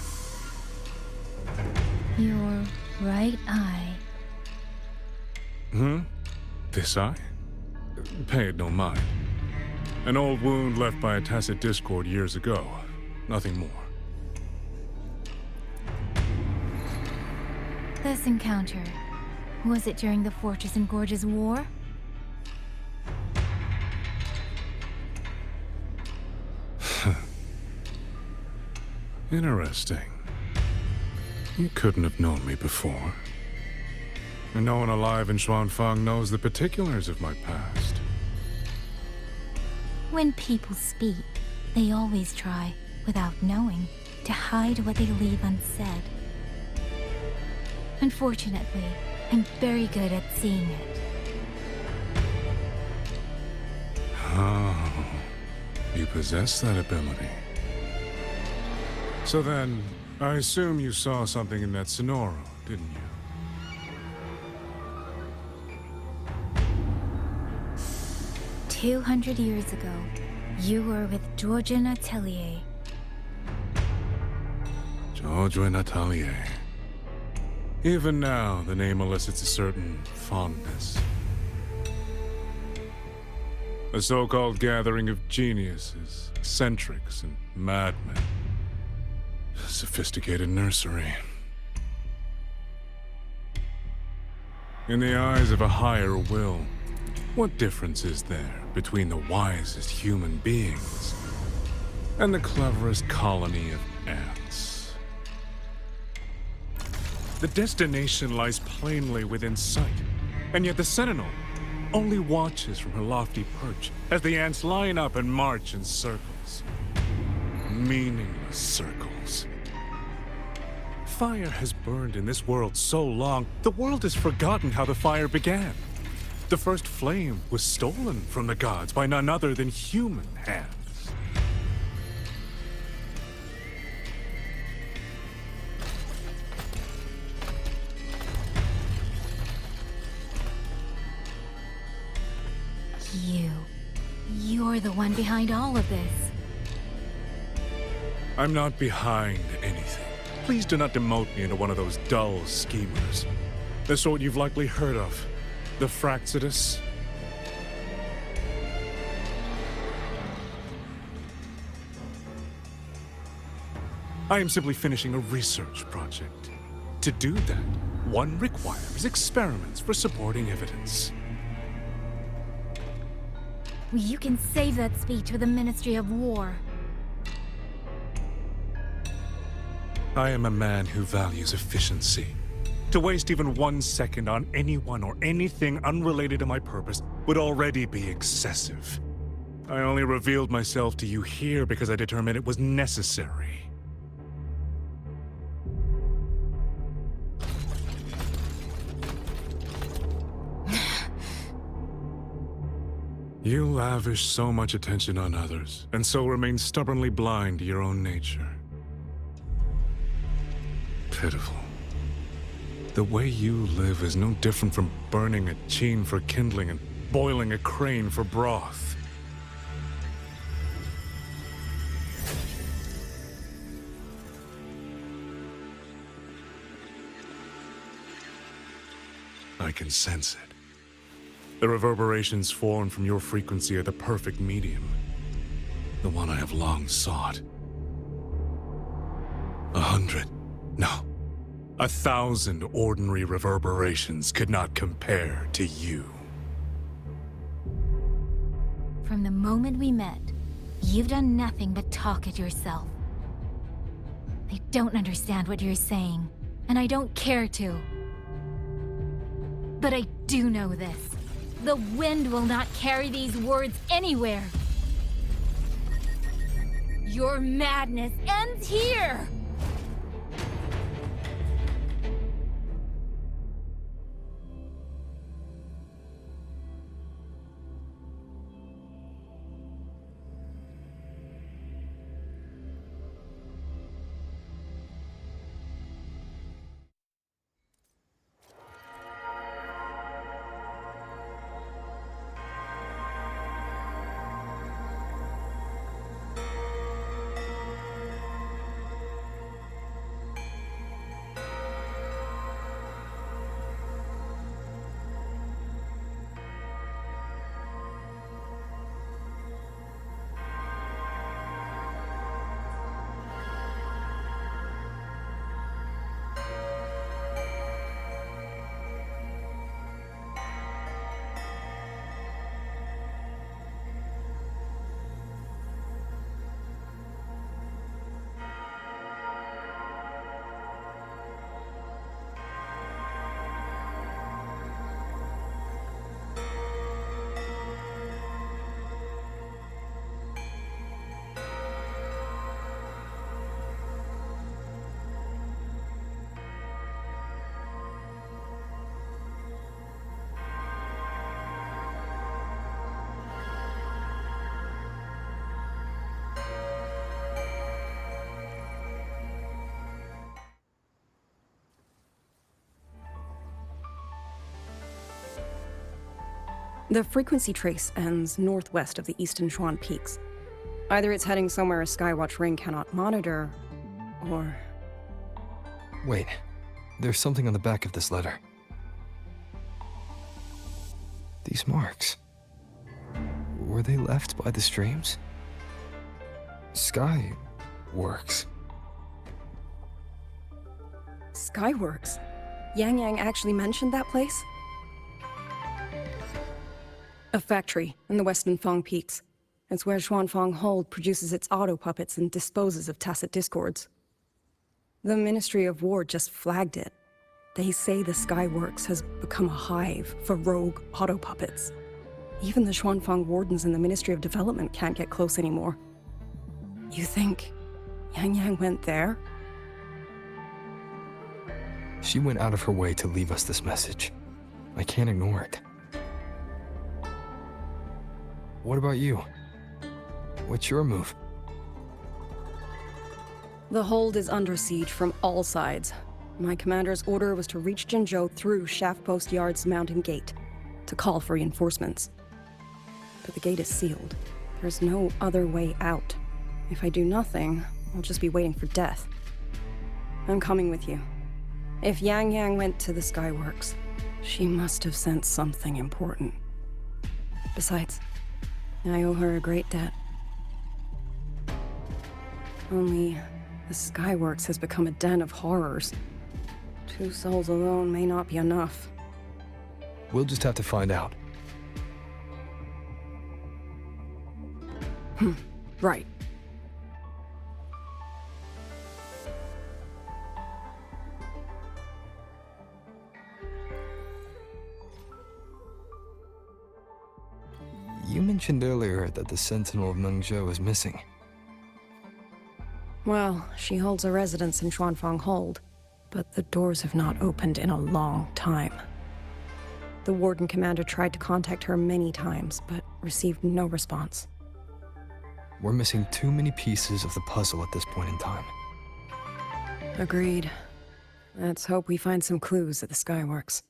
[SPEAKER 6] Your right eye.
[SPEAKER 12] This eye? Pay it no mind. An old wound left by a tacit discord years ago. Nothing more.
[SPEAKER 6] This encounter, was it during the Fortress and Gorges War?
[SPEAKER 12] Interesting. You couldn't have known me before. And no one alive in Xuanfang knows the particulars of my past.
[SPEAKER 6] When people speak, they always try, without knowing, to hide what they leave unsaid. Unfortunately, I'm very good at seeing it.
[SPEAKER 12] Oh, you possess that ability. So then, I assume you saw something in that Sonoro, didn't you?
[SPEAKER 6] 200 years ago, you were with Georgian Atelier.
[SPEAKER 12] Georgian Atelier. Even now, the name elicits a certain fondness. A so-called gathering of geniuses, eccentrics, and madmen. A sophisticated nursery. In the eyes of a higher will, what difference is there between the wisest human beings and the cleverest colony of ants? The destination lies plainly within sight, and yet the Sentinel only watches from her lofty perch as the ants line up and march in circles. Meaningless circles. Fire has burned in this world so long, the world has forgotten how the fire began. The first flame was stolen from the gods by none other than human hands.
[SPEAKER 6] You're the one behind all of this.
[SPEAKER 12] I'm not behind anything. Please do not demote me into one of those dull schemers. The sort you've likely heard of. The Fraxidus. I am simply finishing a research project. To do that, one requires experiments for supporting evidence.
[SPEAKER 6] You can save that speech for the Ministry of War.
[SPEAKER 12] I am a man who values efficiency. To waste even 1 second on anyone or anything unrelated to my purpose would already be excessive. I only revealed myself to you here because I determined it was necessary. You lavish so much attention on others, and so remain stubbornly blind to your own nature. Pitiful. The way you live is no different from burning a chine for kindling and boiling a crane for broth. I can sense it. The reverberations formed from your frequency are the perfect medium. The one I have long sought. 100, no, 1,000 ordinary reverberations could not compare to you.
[SPEAKER 6] From the moment we met, you've done nothing but talk at yourself. I don't understand what you're saying, and I don't care to. But I do know this. The wind will not carry these words anywhere. Your madness ends here!
[SPEAKER 18] The frequency trace ends northwest of the eastern Shuan Peaks. Either it's heading somewhere a Skywatch ring cannot monitor, or...
[SPEAKER 4] Wait, there's something on the back of this letter. These marks. Were they left by the streams? Skyworks.
[SPEAKER 18] Skyworks? Yang Yang actually mentioned that place? A factory in the Western Fang Peaks. It's where Xuanfang Hold produces its auto puppets and disposes of tacit discords. The Ministry of War just flagged it. They say the Skyworks has become a hive for rogue auto puppets. Even the Xuanfang wardens in the Ministry of Development can't get close anymore. You think Yang Yang went there?
[SPEAKER 4] She went out of her way to leave us this message. I can't ignore it. What about you? What's your move?
[SPEAKER 18] The hold is under siege from all sides. My commander's order was to reach Jinzhou through Shaft Post Yard's mountain gate, to call for reinforcements. But the gate is sealed. There's no other way out. If I do nothing, I'll just be waiting for death. I'm coming with you. If Yang Yang went to the Skyworks, she must have sent something important. Besides, I owe her a great debt. Only, the Skyworks has become a den of horrors. 2 souls alone may not be enough.
[SPEAKER 4] We'll just have to find out.
[SPEAKER 18] Right.
[SPEAKER 4] You mentioned earlier that the Sentinel of Mengzhou is missing.
[SPEAKER 18] Well, she holds a residence in Xuanfang Hold, but the doors have not opened in a long time. The Warden Commander tried to contact her many times, but received no response.
[SPEAKER 4] We're missing too many pieces of the puzzle at this point in time.
[SPEAKER 18] Agreed. Let's hope we find some clues at the Skyworks.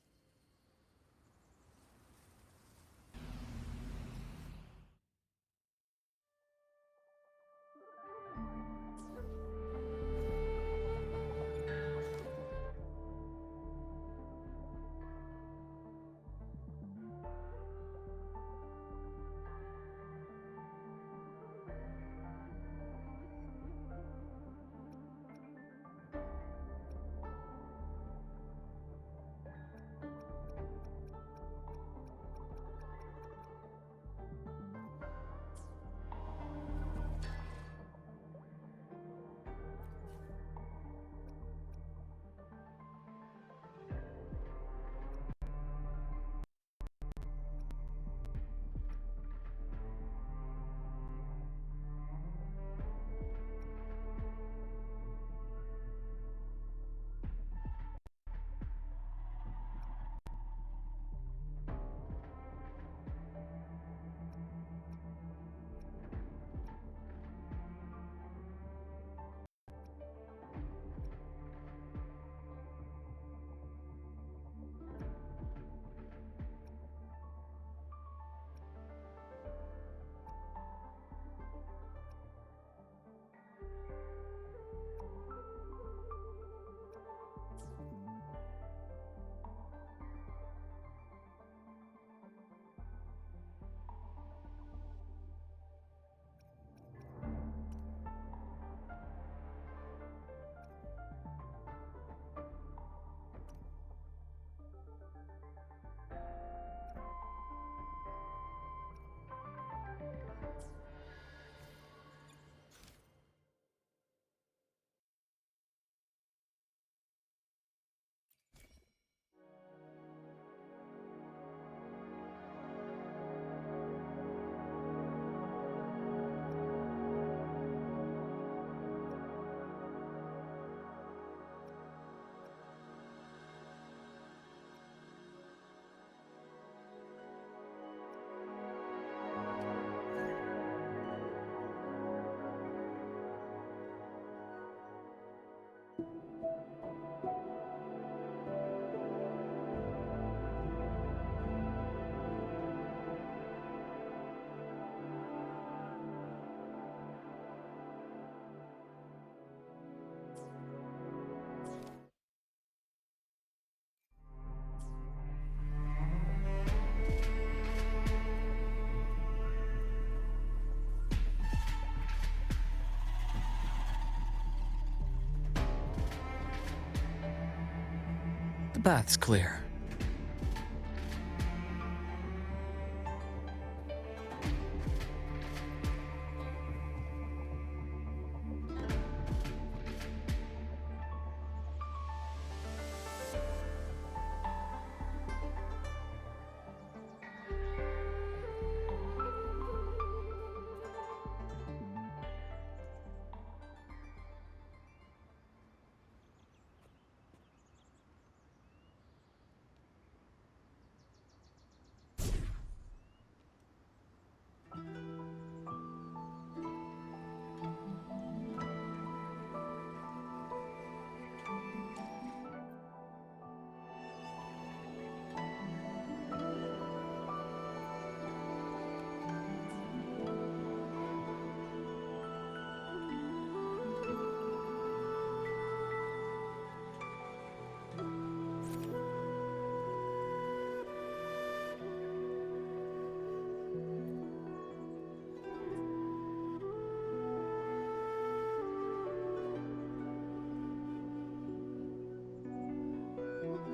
[SPEAKER 2] path's clear.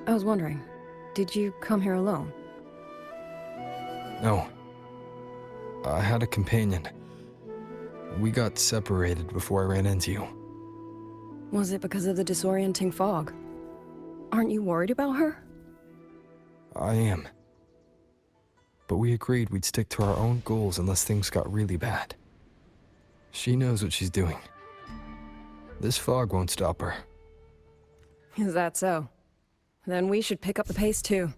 [SPEAKER 18] I was wondering, did you come here alone?
[SPEAKER 4] No. I had a companion. We got separated before I ran into you.
[SPEAKER 18] Was it because of the disorienting fog? Aren't you worried about her?
[SPEAKER 4] I am. But we agreed we'd stick to our own goals unless things got really bad. She knows what she's doing. This fog won't stop her.
[SPEAKER 18] Is that so? Then we should pick up the pace too.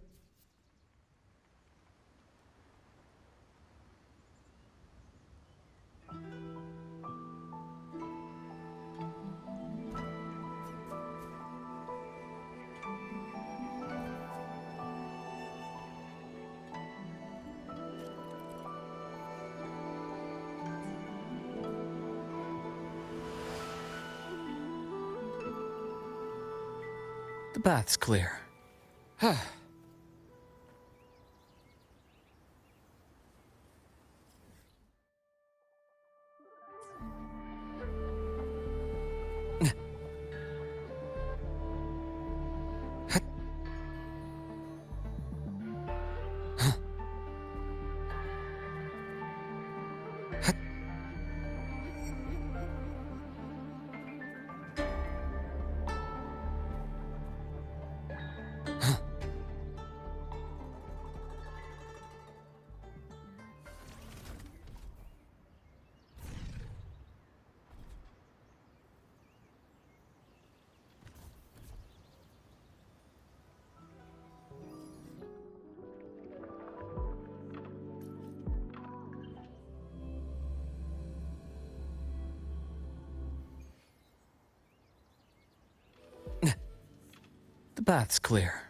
[SPEAKER 2] The path's clear. The path's clear.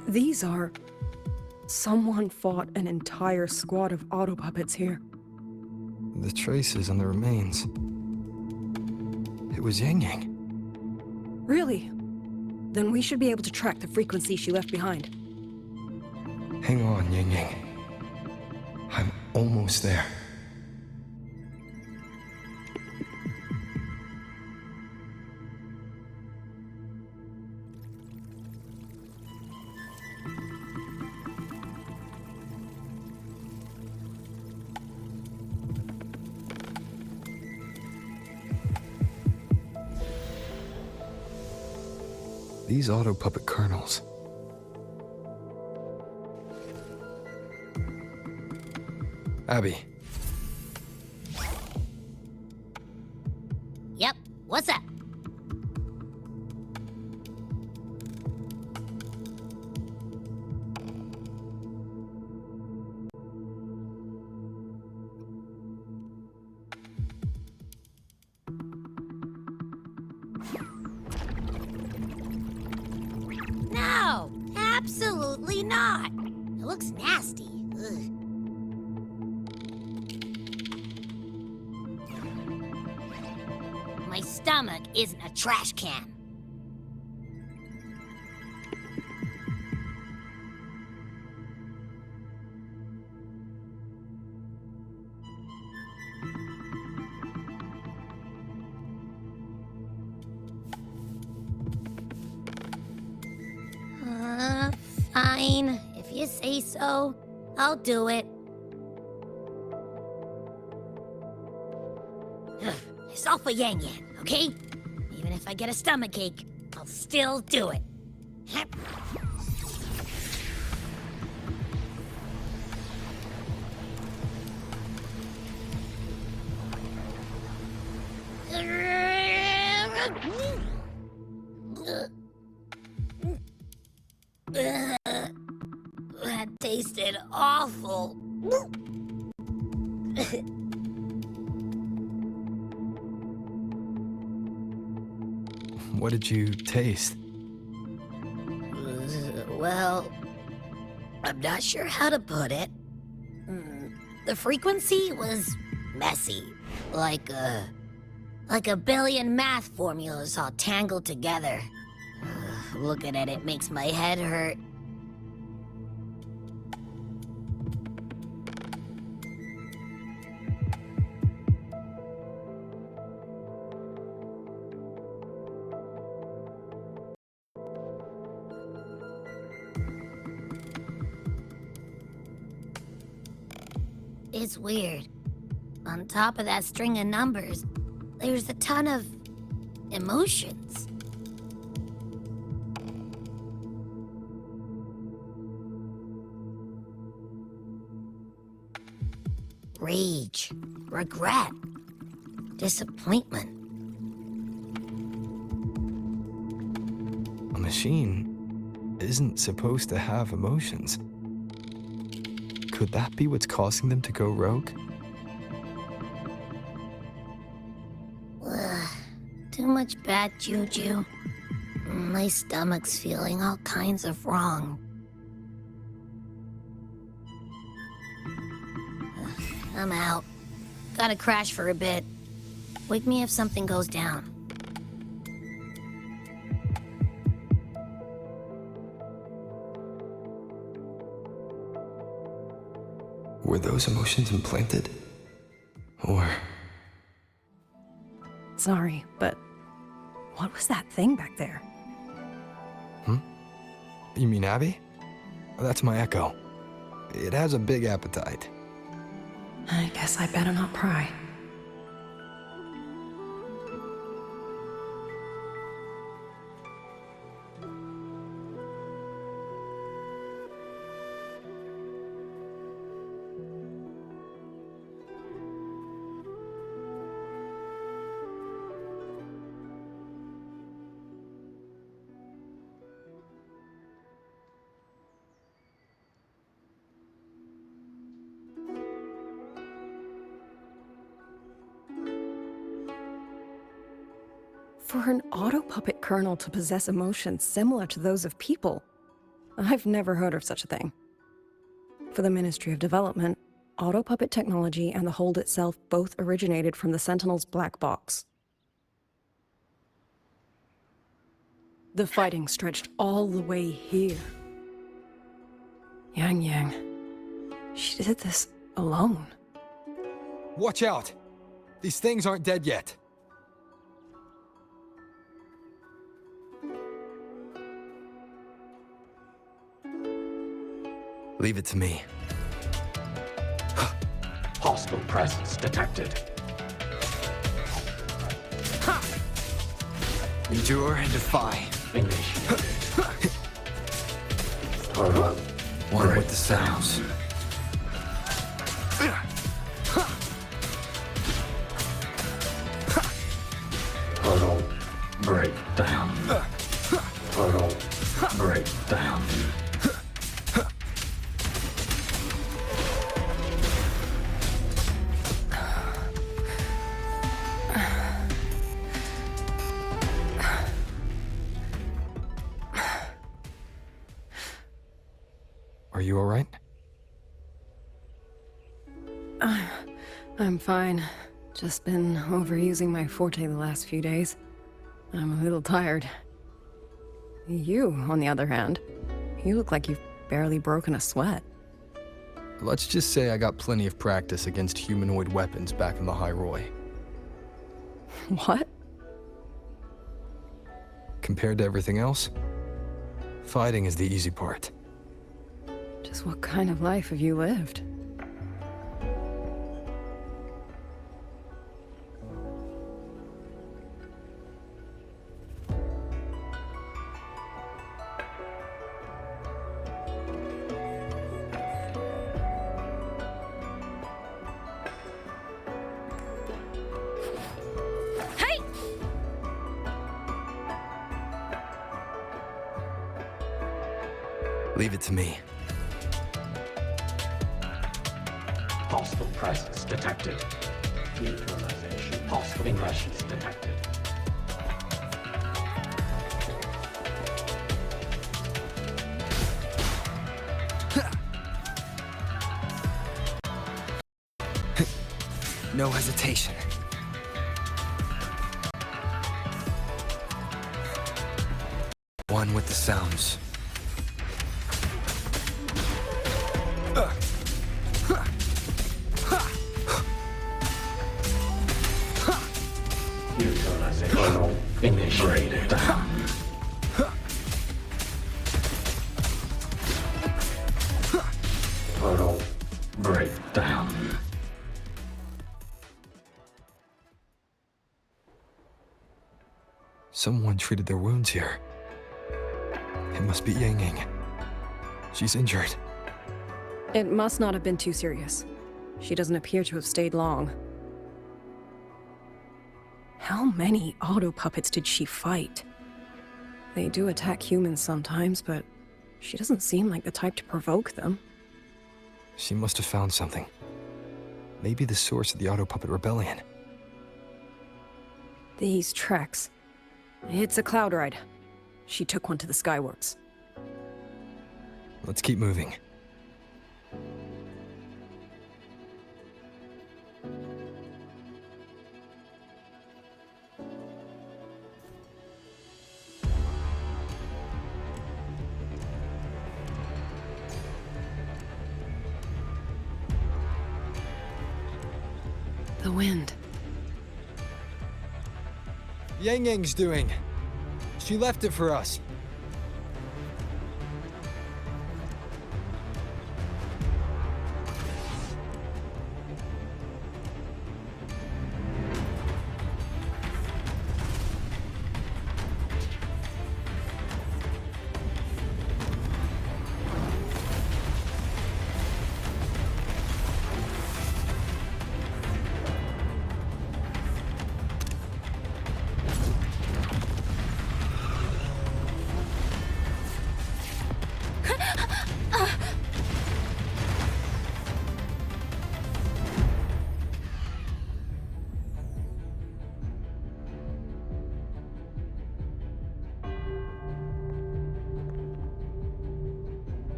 [SPEAKER 18] These are... Someone fought an entire squad of auto puppets here.
[SPEAKER 4] The traces on the remains. It was Yang Yang.
[SPEAKER 18] Really? Then we should be able to track the frequency she left behind.
[SPEAKER 4] Hang on, Yang Yang. I'm almost there. These auto puppet kernels. Abby,
[SPEAKER 3] Yep, what's up? No, absolutely not. It looks nasty. Ugh. My stomach isn't a trash can. Fine. If you say so, I'll do it. It's all for Yang Yang, okay? Even if I get a stomachache, I'll still do it. That tasted awful.
[SPEAKER 4] what did you taste?
[SPEAKER 3] Well, I'm not sure how to put it. The frequency was messy, like a billion math formulas all tangled together. Looking at it makes my head hurt. It's weird. On top of that string of numbers, there's a ton of emotions. Rage, regret, disappointment.
[SPEAKER 4] A machine isn't supposed to have emotions. Could that be what's causing them to go rogue?
[SPEAKER 3] Too much bad juju. My stomach's feeling all kinds of wrong. I'm out. Gotta crash for a bit. Wake me if something goes down.
[SPEAKER 4] Were those emotions implanted? Or...
[SPEAKER 18] Sorry, but what was that thing back there?
[SPEAKER 4] You mean Abby? That's my echo. It has a big appetite.
[SPEAKER 18] I guess I better not pry. For an auto-puppet kernel to possess emotions similar to those of people, I've never heard of such a thing. For the Ministry of Development, auto-puppet technology and the hold itself both originated from the Sentinel's black box. The fighting stretched all the way here. Yang Yang, she did this alone.
[SPEAKER 4] Watch out! These things aren't dead yet. Leave it to me.
[SPEAKER 9] Hostile presence detected.
[SPEAKER 4] Endure and defy.
[SPEAKER 9] One
[SPEAKER 4] with the sounds.
[SPEAKER 9] break down.
[SPEAKER 4] Are you alright?
[SPEAKER 18] I'm fine. Just been overusing my forte the last few days. I'm a little tired. You, on the other hand, you look like you've barely broken a sweat.
[SPEAKER 4] Let's just say I got plenty of practice against humanoid weapons back in the High Roy.
[SPEAKER 18] What?
[SPEAKER 4] Compared to everything else, fighting is the easy part.
[SPEAKER 18] Just what kind of life have you lived?
[SPEAKER 4] Leave it to me.
[SPEAKER 9] Hostile presence detected. Neutralization. Hostile presence detected.
[SPEAKER 4] No hesitation. One with the sounds.
[SPEAKER 9] Neutralization initiated. Total breakdown.
[SPEAKER 4] Someone treated their wounds here. It must be Yang Yang. She's injured.
[SPEAKER 18] It must not have been too serious. She doesn't appear to have stayed long. How many auto puppets did she fight? They do attack humans sometimes, but she doesn't seem like the type to provoke them.
[SPEAKER 4] She must have found something. Maybe the source of the auto puppet rebellion.
[SPEAKER 18] These treks. It's a cloud ride. She took one to the Skyworks.
[SPEAKER 4] Let's keep moving.
[SPEAKER 18] The wind.
[SPEAKER 4] Yang Yang's doing. She left it for us.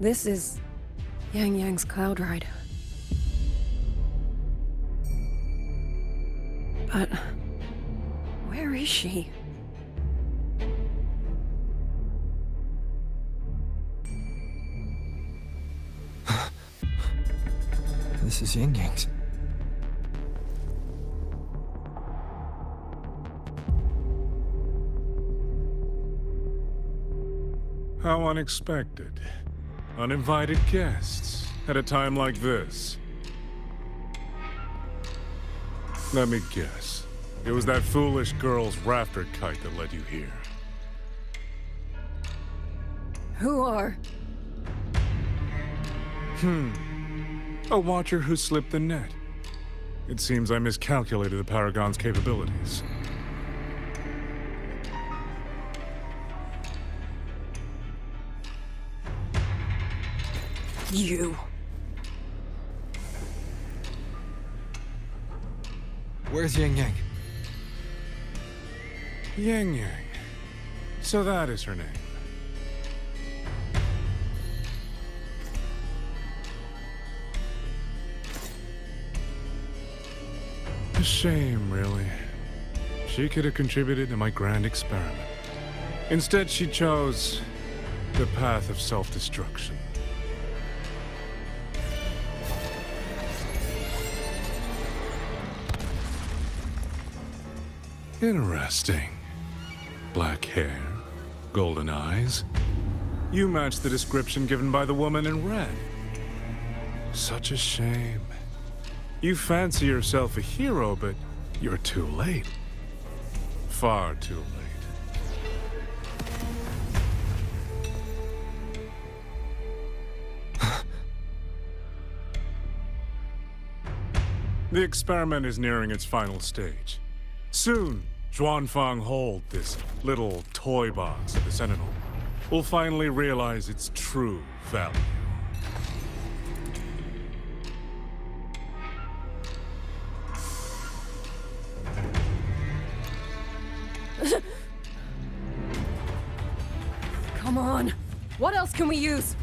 [SPEAKER 18] This is Yang Yang's cloud ride. But where is she?
[SPEAKER 4] This is Yang Yang's.
[SPEAKER 12] How unexpected. Uninvited guests at a time like this. Let me guess. It was that foolish girl's rafter kite that led you here.
[SPEAKER 18] Who are?
[SPEAKER 12] A watcher who slipped the net. It seems I miscalculated the Paragon's capabilities.
[SPEAKER 18] You.
[SPEAKER 4] Where's Yang Yang?
[SPEAKER 12] Yang Yang. So that is her name. A shame, really. She could have contributed to my grand experiment. Instead, she chose the path of self-destruction. Interesting. Black hair, golden eyes. You match the description given by the woman in red. Such a shame. You fancy yourself a hero, but you're too late. Far too late. The experiment is nearing its final stage. Soon, Xuanfang Hold, this little toy box of the Sentinel, will finally realize its true value.
[SPEAKER 18] Come on. What else can we use?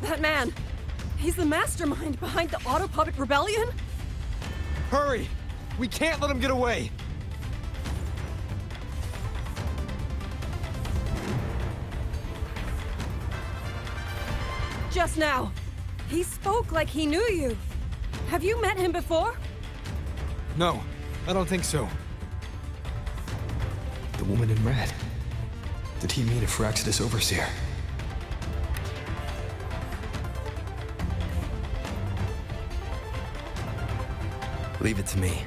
[SPEAKER 18] That man! He's the mastermind behind the Auto Puppet Rebellion?
[SPEAKER 4] Hurry! We can't let him get away!
[SPEAKER 18] Just now, he spoke like he knew you. Have you met him before?
[SPEAKER 4] No, I don't think so. The woman in red. Did he mean a Firaxidus overseer? Leave it to me.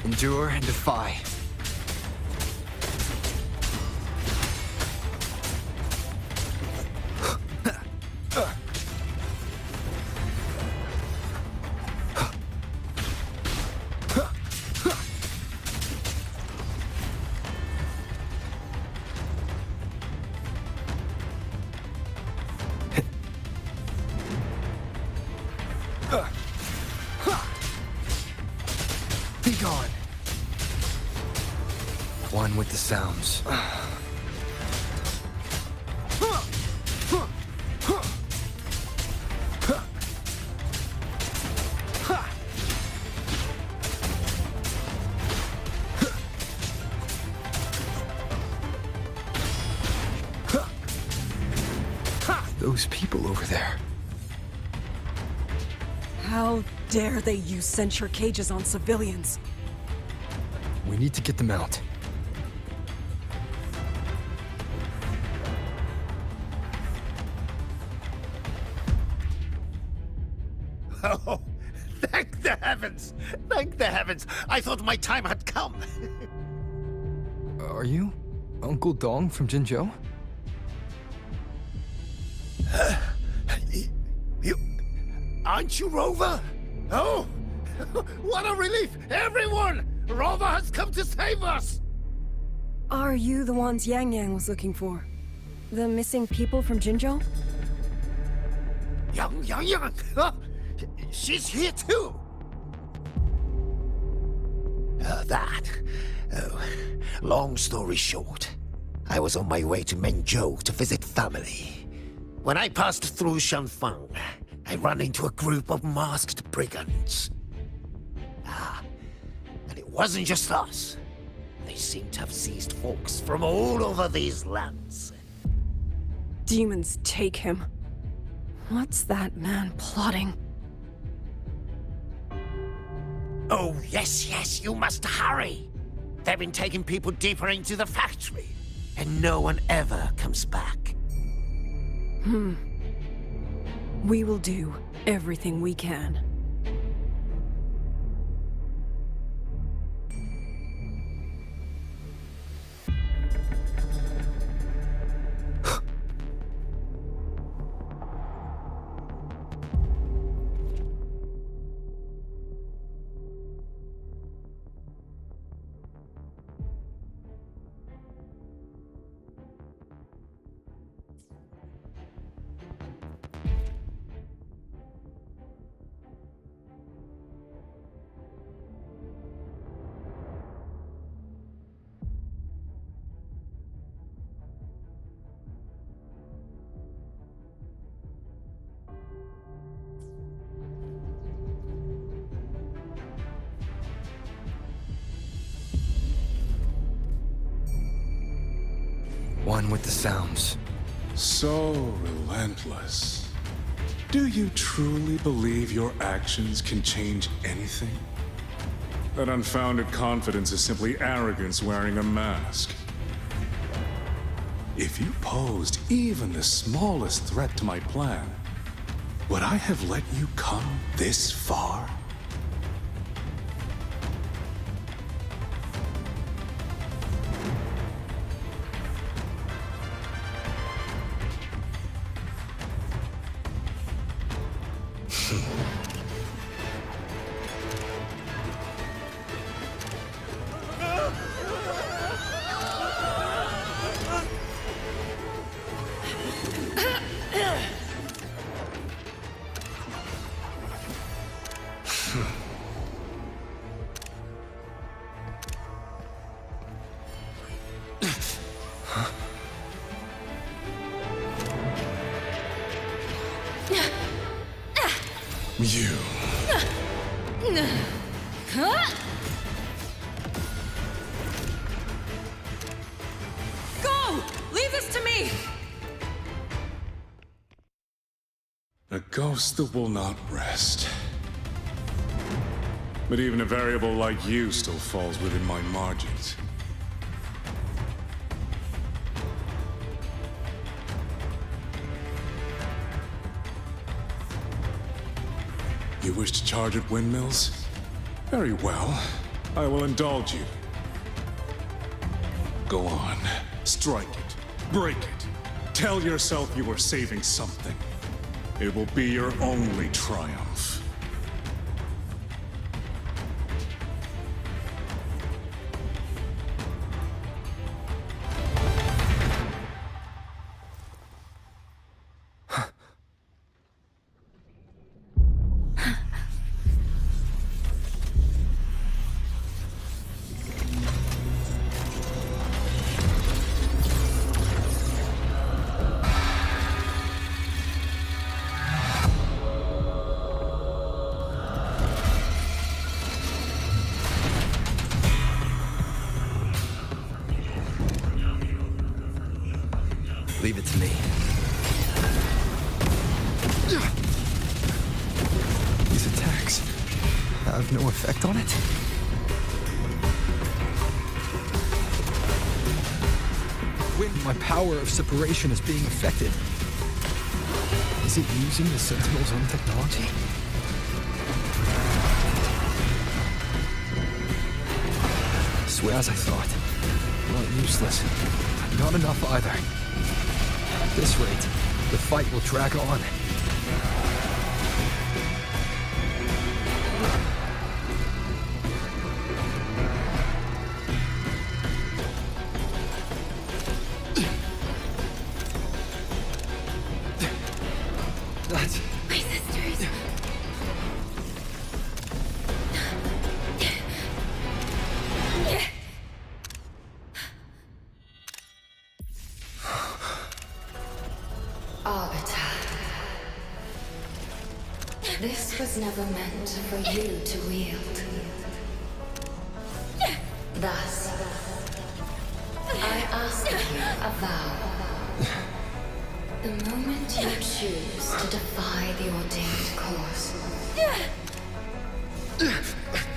[SPEAKER 4] Endure and defy. Be gone. One with the sounds. Those people over there.
[SPEAKER 18] How dare they use censure cages on civilians?
[SPEAKER 4] We need to get them out.
[SPEAKER 13] Oh, thank the heavens! Thank the heavens! I thought my time had come.
[SPEAKER 4] Are you Uncle Dong from Jinzhou?
[SPEAKER 13] You... Aren't you Rover? Oh! What a relief! Everyone! Rover has come to save us!
[SPEAKER 18] Are you the ones Yang Yang was looking for? The missing people from Jinzhou?
[SPEAKER 13] Yang! Huh? She's here too! Oh, long story short, I was on my way to Mengzhou to visit family. When I passed through Shanfang, I ran into a group of masked brigands. And it wasn't just us. They seem to have seized folks from all over these lands.
[SPEAKER 18] Demons take him. What's that man plotting?
[SPEAKER 13] Oh, yes, you must hurry. They've been taking people deeper into the factory, and no one ever comes back.
[SPEAKER 18] We will do everything we can.
[SPEAKER 4] One with the sounds.
[SPEAKER 12] So relentless. Do you truly believe your actions can change anything? That unfounded confidence is simply arrogance wearing a mask. If you posed even the smallest threat to my plan, would I have let you come this far? You.
[SPEAKER 22] Go! Leave this to me!
[SPEAKER 12] A ghost that will not rest. But even a variable like you still falls within my margins. You wish to charge at windmills? Very well. I will indulge you. Go on. Strike it. Break it. Tell yourself you are saving something. It will be your only triumph.
[SPEAKER 4] Leave it to me. These attacks have no effect on it? When my power of separation is being affected, is it using the Sentinel's own technology? I swear as I thought. Not useless. Not enough either. At this rate, the fight will drag on. That's...
[SPEAKER 21] My sisters.
[SPEAKER 7] Arbiter. This was never meant for you to wield. Thus, I ask of you a vow. The moment you choose to defy the ordained course,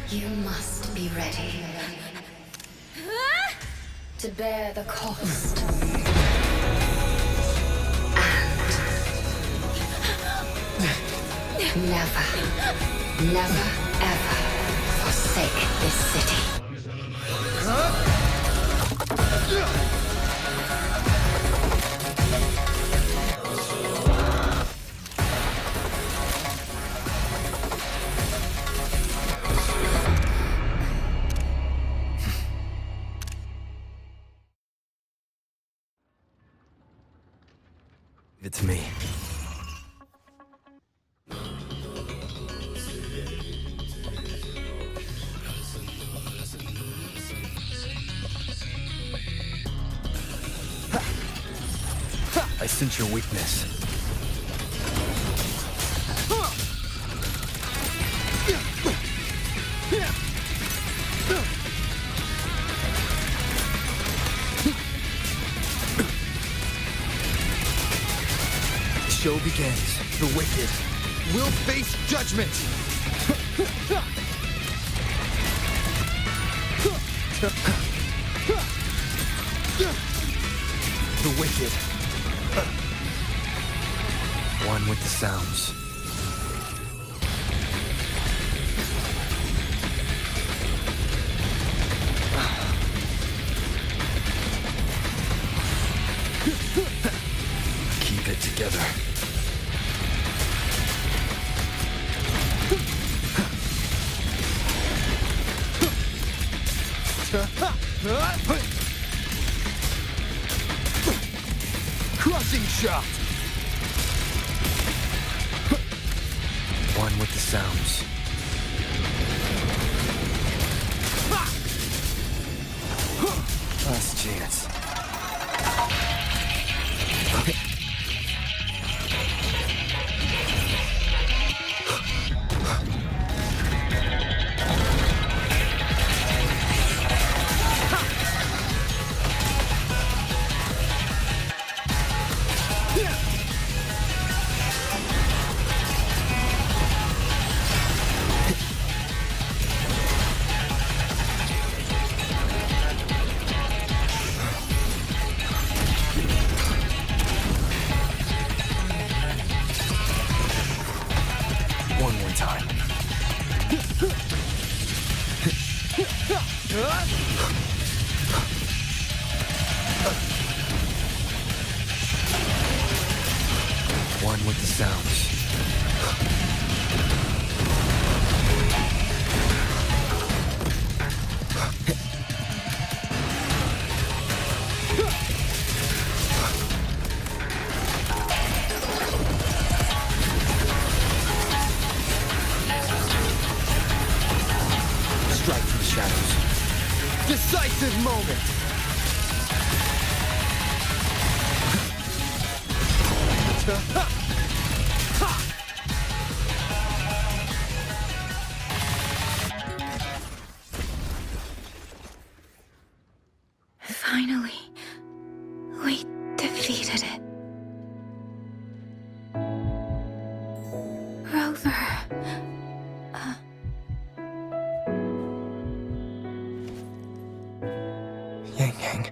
[SPEAKER 7] you must be ready to bear the cost. Never, ever forsake this city.
[SPEAKER 4] Give it to me. I sense your weakness. show begins. The wicked will face judgment. The wicked. One with the sounds. Keep it together. Crushing shot. One with the sounds. Last chance. One more time. One with the sounds. Strike from the shadows. Decisive moment!
[SPEAKER 6] Finally, we defeated it. Rover.
[SPEAKER 4] Yang Yang.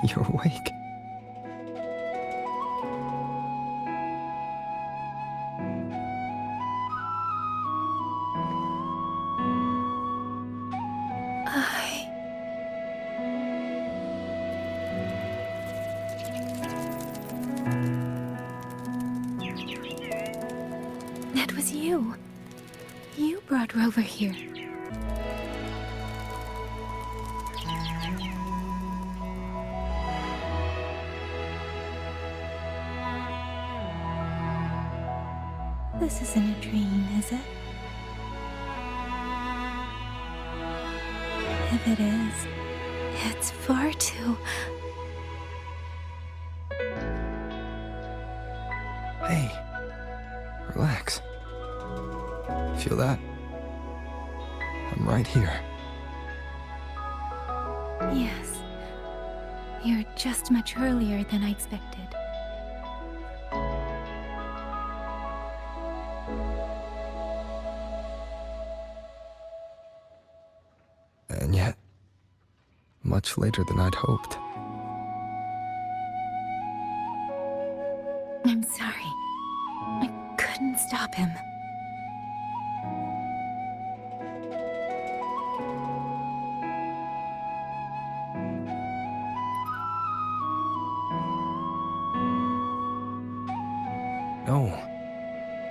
[SPEAKER 4] You're awake.
[SPEAKER 6] That was you. You brought Rover here. This isn't a dream, is it? If it is, it's far too...
[SPEAKER 4] Hey, relax. Feel that? I'm right here.
[SPEAKER 6] Yes. You're just much earlier than I expected.
[SPEAKER 4] And yet, much later than I'd hoped.
[SPEAKER 6] I'm sorry. I couldn't stop him.
[SPEAKER 4] No,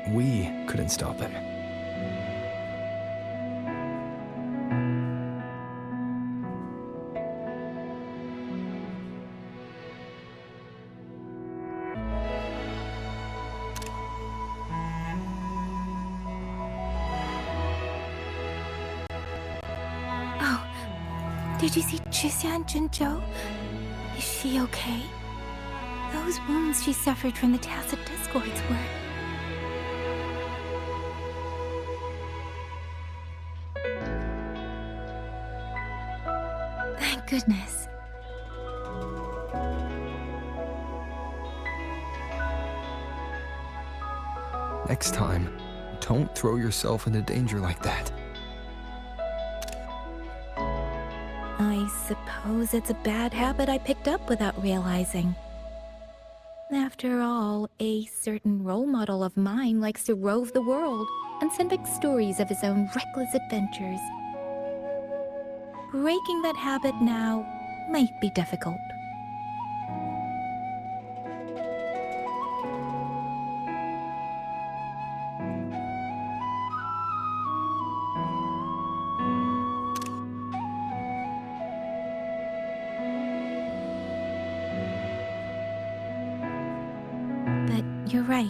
[SPEAKER 4] we couldn't stop him.
[SPEAKER 6] Did you see Chixia and Jinzhou? Is she okay? Those wounds she suffered from the tacit discords were... Thank goodness.
[SPEAKER 4] Next time, don't throw yourself into danger like that.
[SPEAKER 6] I suppose it's a bad habit I picked up without realizing. After all, a certain role model of mine likes to rove the world and send back stories of his own reckless adventures. Breaking that habit now might be difficult. But you're right.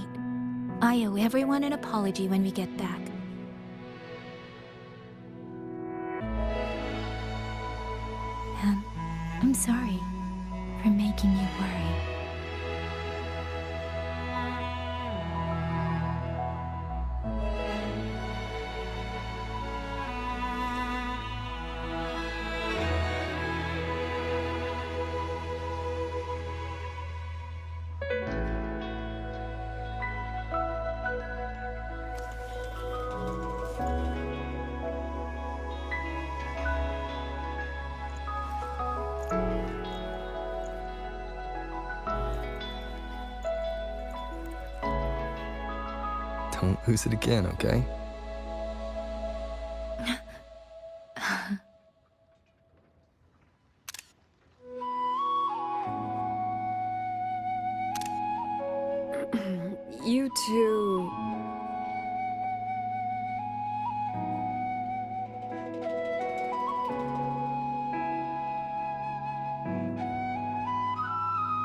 [SPEAKER 6] I owe everyone an apology when we get back. And I'm sorry for making you worry.
[SPEAKER 4] Don't lose it again, okay?
[SPEAKER 18] You two...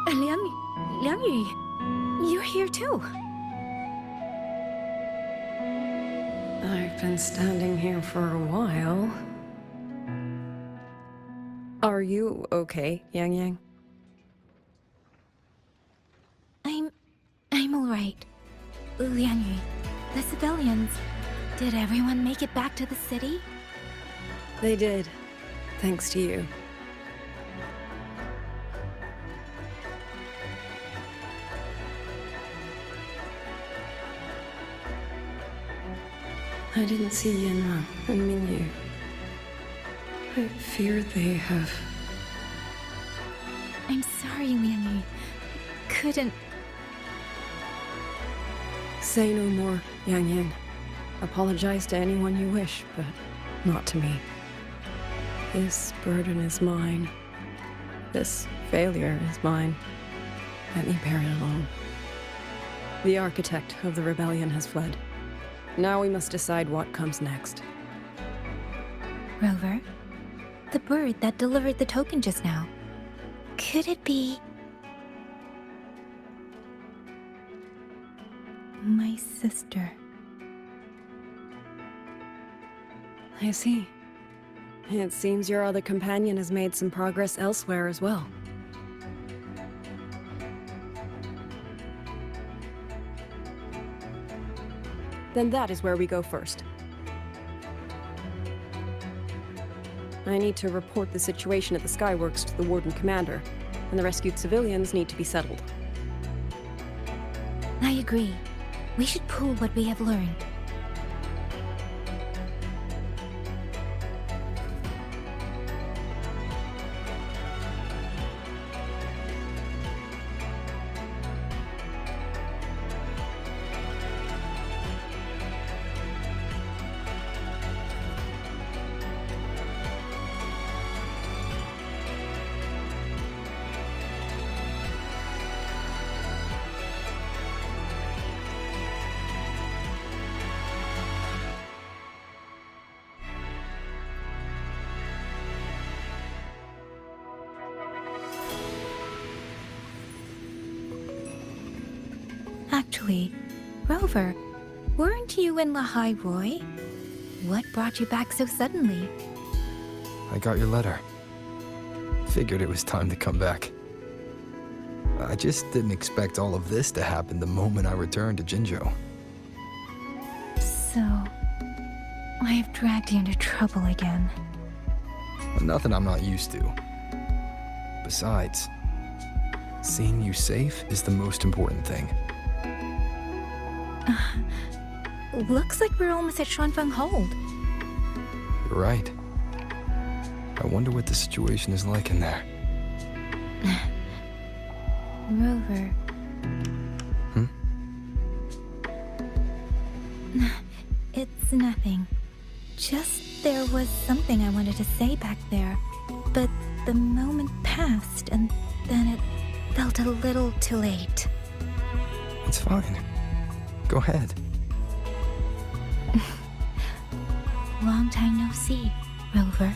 [SPEAKER 6] Liang Yu, you're here too.
[SPEAKER 18] I've been standing here for a while. Are you okay, Yang Yang?
[SPEAKER 6] I'm alright. Liang Yu, the civilians, did everyone make it back to the city?
[SPEAKER 18] They did, thanks to you. I didn't see Yanran and Mingyu. I fear they have...
[SPEAKER 6] I'm sorry, Liang Yu. Couldn't...
[SPEAKER 18] Say no more, Yang Yang. Apologize to anyone you wish, but not to me. This burden is mine. This failure is mine. Let me bear it alone. The architect of the rebellion has fled. Now we must decide what comes next.
[SPEAKER 6] Rover, the bird that delivered the token just now. Could it be... my sister?
[SPEAKER 18] I see. It seems your other companion has made some progress elsewhere as well. Then that is where we go first. I need to report the situation at the Skyworks to the Warden Commander, and the rescued civilians need to be settled.
[SPEAKER 6] I agree. We should pool what we have learned. Actually, Rover, weren't you in Lahai Roy? What brought you back so suddenly?
[SPEAKER 4] I got your letter. figured it was time to come back. I just didn't expect all of this to happen the moment I returned to Jinzhou.
[SPEAKER 6] So, I have dragged you into trouble again.
[SPEAKER 4] Nothing I'm not used to. Besides, seeing you safe is the most important thing.
[SPEAKER 6] Looks like we're almost at Xuanfeng Hold.
[SPEAKER 4] You're right. I wonder what the situation is like in there.
[SPEAKER 6] Rover. It's nothing. Just there was something I wanted to say back there, but the moment passed and then it felt a little too late.
[SPEAKER 4] It's fine. Go ahead.
[SPEAKER 6] Long time no see, Rover.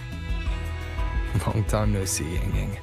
[SPEAKER 4] Long time no see, Ying Ying.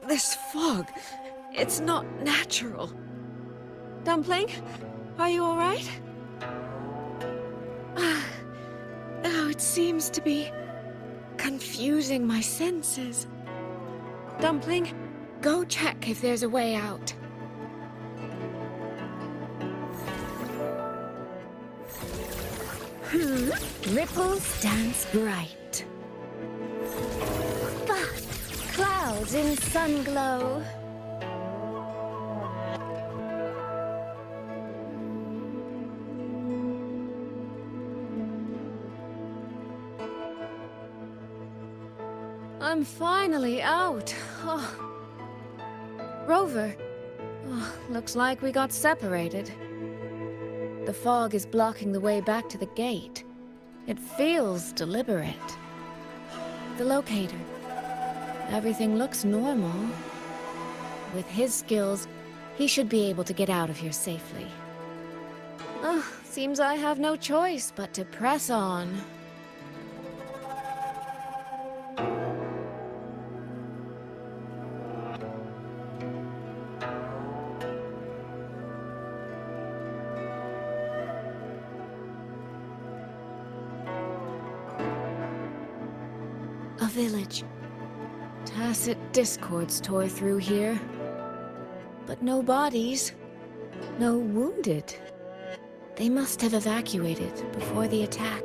[SPEAKER 15] This fog, it's not natural. Dumpling, are you all right? Oh, it seems to be confusing my senses. Dumpling, go check if there's a way out.
[SPEAKER 10] Ripples dance bright. Clouds in sun glow. I'm finally out. Oh. Rover. Oh, looks like we got separated. The fog is blocking the way back to the gate. It feels deliberate. The locator. Everything looks normal. With his skills, he should be able to get out of here safely. Seems I have no choice but to press on. A village. Tacit discords tore through here. But no bodies. No wounded. They must have evacuated before the attack.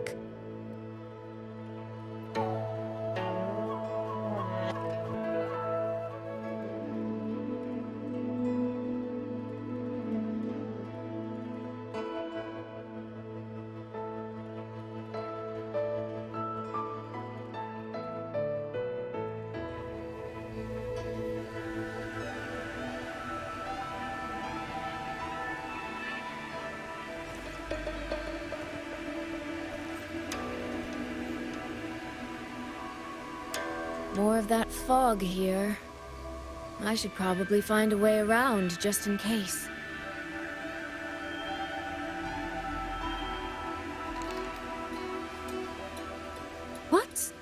[SPEAKER 10] More of that fog here. I should probably find a way around, just in case. What?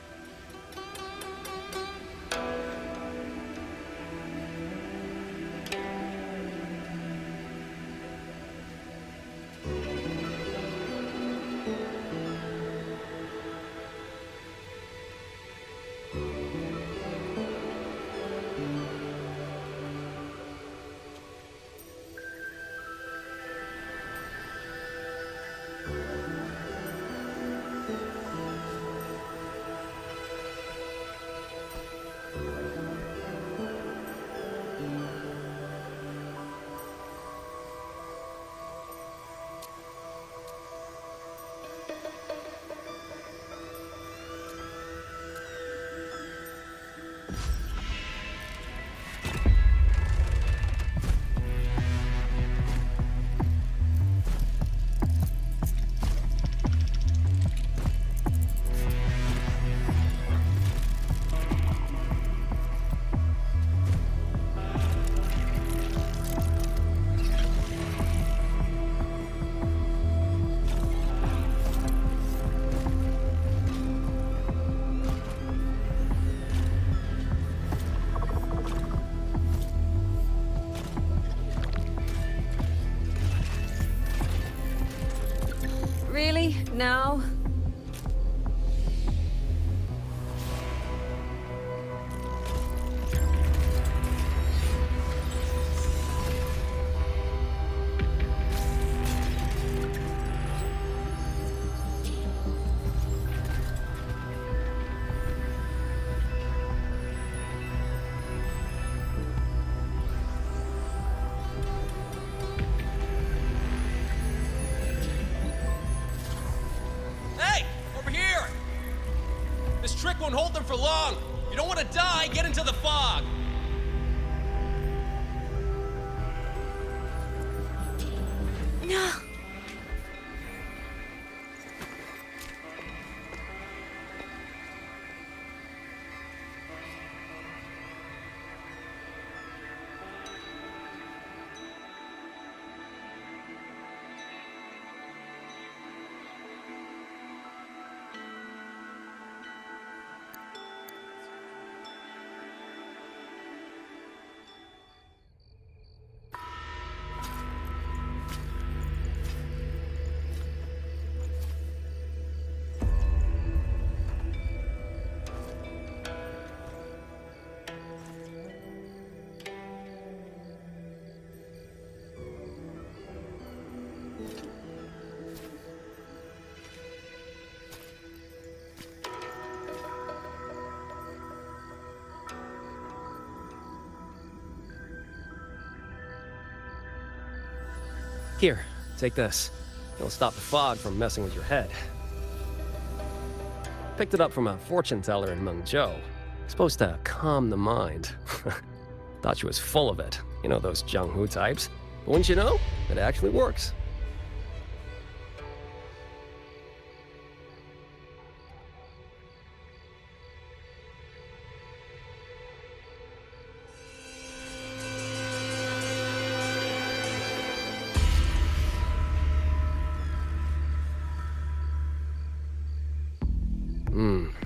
[SPEAKER 1] Now,
[SPEAKER 16] Hey! Over here! This trick won't hold them for long. You don't want to die, get into the fog.
[SPEAKER 15] No.
[SPEAKER 19] Here, take this. It'll stop the fog from messing with your head. Picked it up from a fortune teller in Mengzhou. Supposed to calm the mind. Thought she was full of it. You know those Jianghu types. But wouldn't you know, it actually works.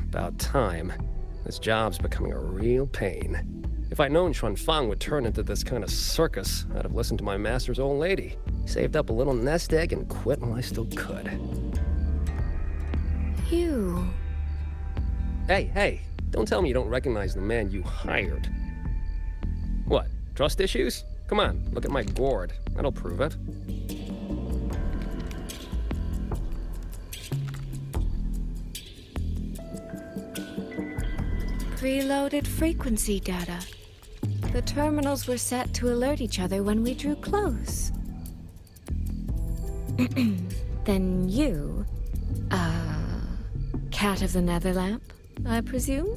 [SPEAKER 19] About time. This job's becoming a real pain. If I'd known Xuanfang would turn into this kind of circus, I'd have listened to my master's old lady. Saved up a little nest egg and quit while I still could.
[SPEAKER 1] you...
[SPEAKER 19] Hey, don't tell me you don't recognize the man you hired. What, trust issues? Come on, look at my gourd. That'll prove it.
[SPEAKER 1] Preloaded frequency data. The terminals were set to alert each other when we drew close. Then you, cat of the Netherlamp, I presume?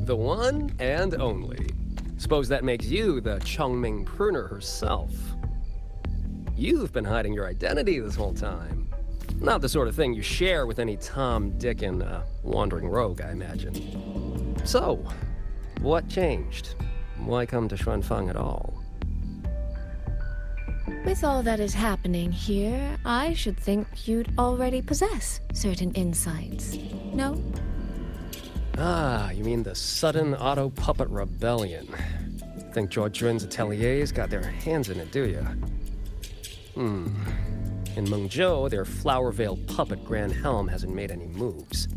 [SPEAKER 19] The one and only. Suppose that makes you the Chongming pruner herself. You've been hiding your identity this whole time. Not the sort of thing you share with any Tom, Dick, and wandering rogue, I imagine. So, what changed? Why come to Xuanfang at all?
[SPEAKER 1] With all that is happening here, I should think you'd already possess certain insights. No?
[SPEAKER 19] Ah, you mean the sudden auto-puppet rebellion. Think Zhuojuan's ateliers got their hands in it, do you? In Mengzhou, their Flower Veil puppet Grand Helm hasn't made any moves.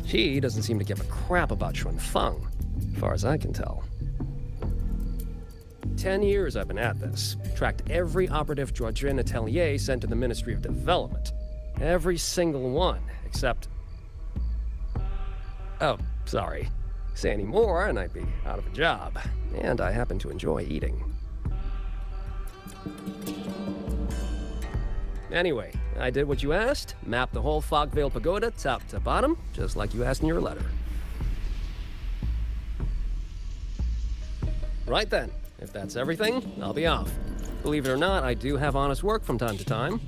[SPEAKER 19] She doesn't seem to give a crap about Xuanfang, as far as I can tell. 10 years I've been at this. Tracked every operative Zhuojuan atelier sent to the Ministry of Development. Every single one, except... Oh, sorry. Say any more and I'd be out of a job. And I happen to enjoy eating. Anyway, I did what you asked, mapped the whole Fogvale Pagoda top to bottom, just like you asked in your letter. Right then, if that's everything, I'll be off. Believe it or not, I do have honest work from time to time.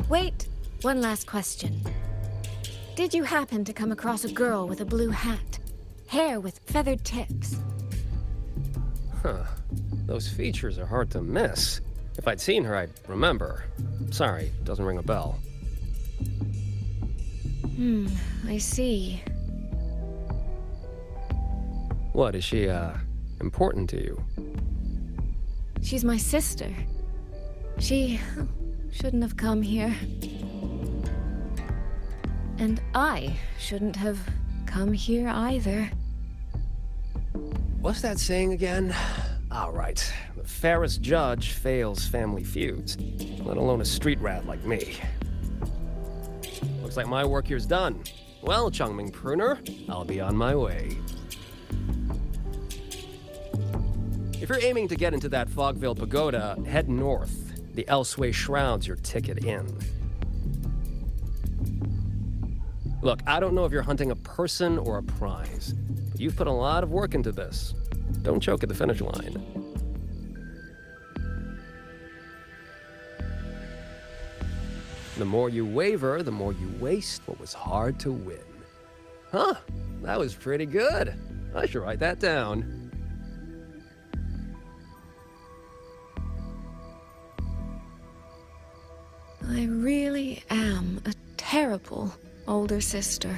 [SPEAKER 1] Wait, one last question. Did you happen to come across a girl with a blue hat? Hair with feathered tips?
[SPEAKER 19] Huh. Those features are hard to miss. If I'd seen her, I'd remember. Sorry, doesn't ring a bell.
[SPEAKER 1] I see.
[SPEAKER 19] What, is she, important to you?
[SPEAKER 1] She's my sister. She shouldn't have come here. And I shouldn't have come here either.
[SPEAKER 19] What's that saying again? All right. The fairest judge fails family feuds, let alone a street rat like me. Looks like my work here's done. Well, Chongming Pruner, I'll be on my way. If you're aiming to get into that Fogville Pagoda, head north. The Elseway Shroud's your ticket in. Look, I don't know if you're hunting a person or a prize, but you've put a lot of work into this. Don't choke at the finish line. The more you waver, the more you waste what was hard to win. Huh, that was pretty good. I should write that down.
[SPEAKER 1] I really am a terrible older sister.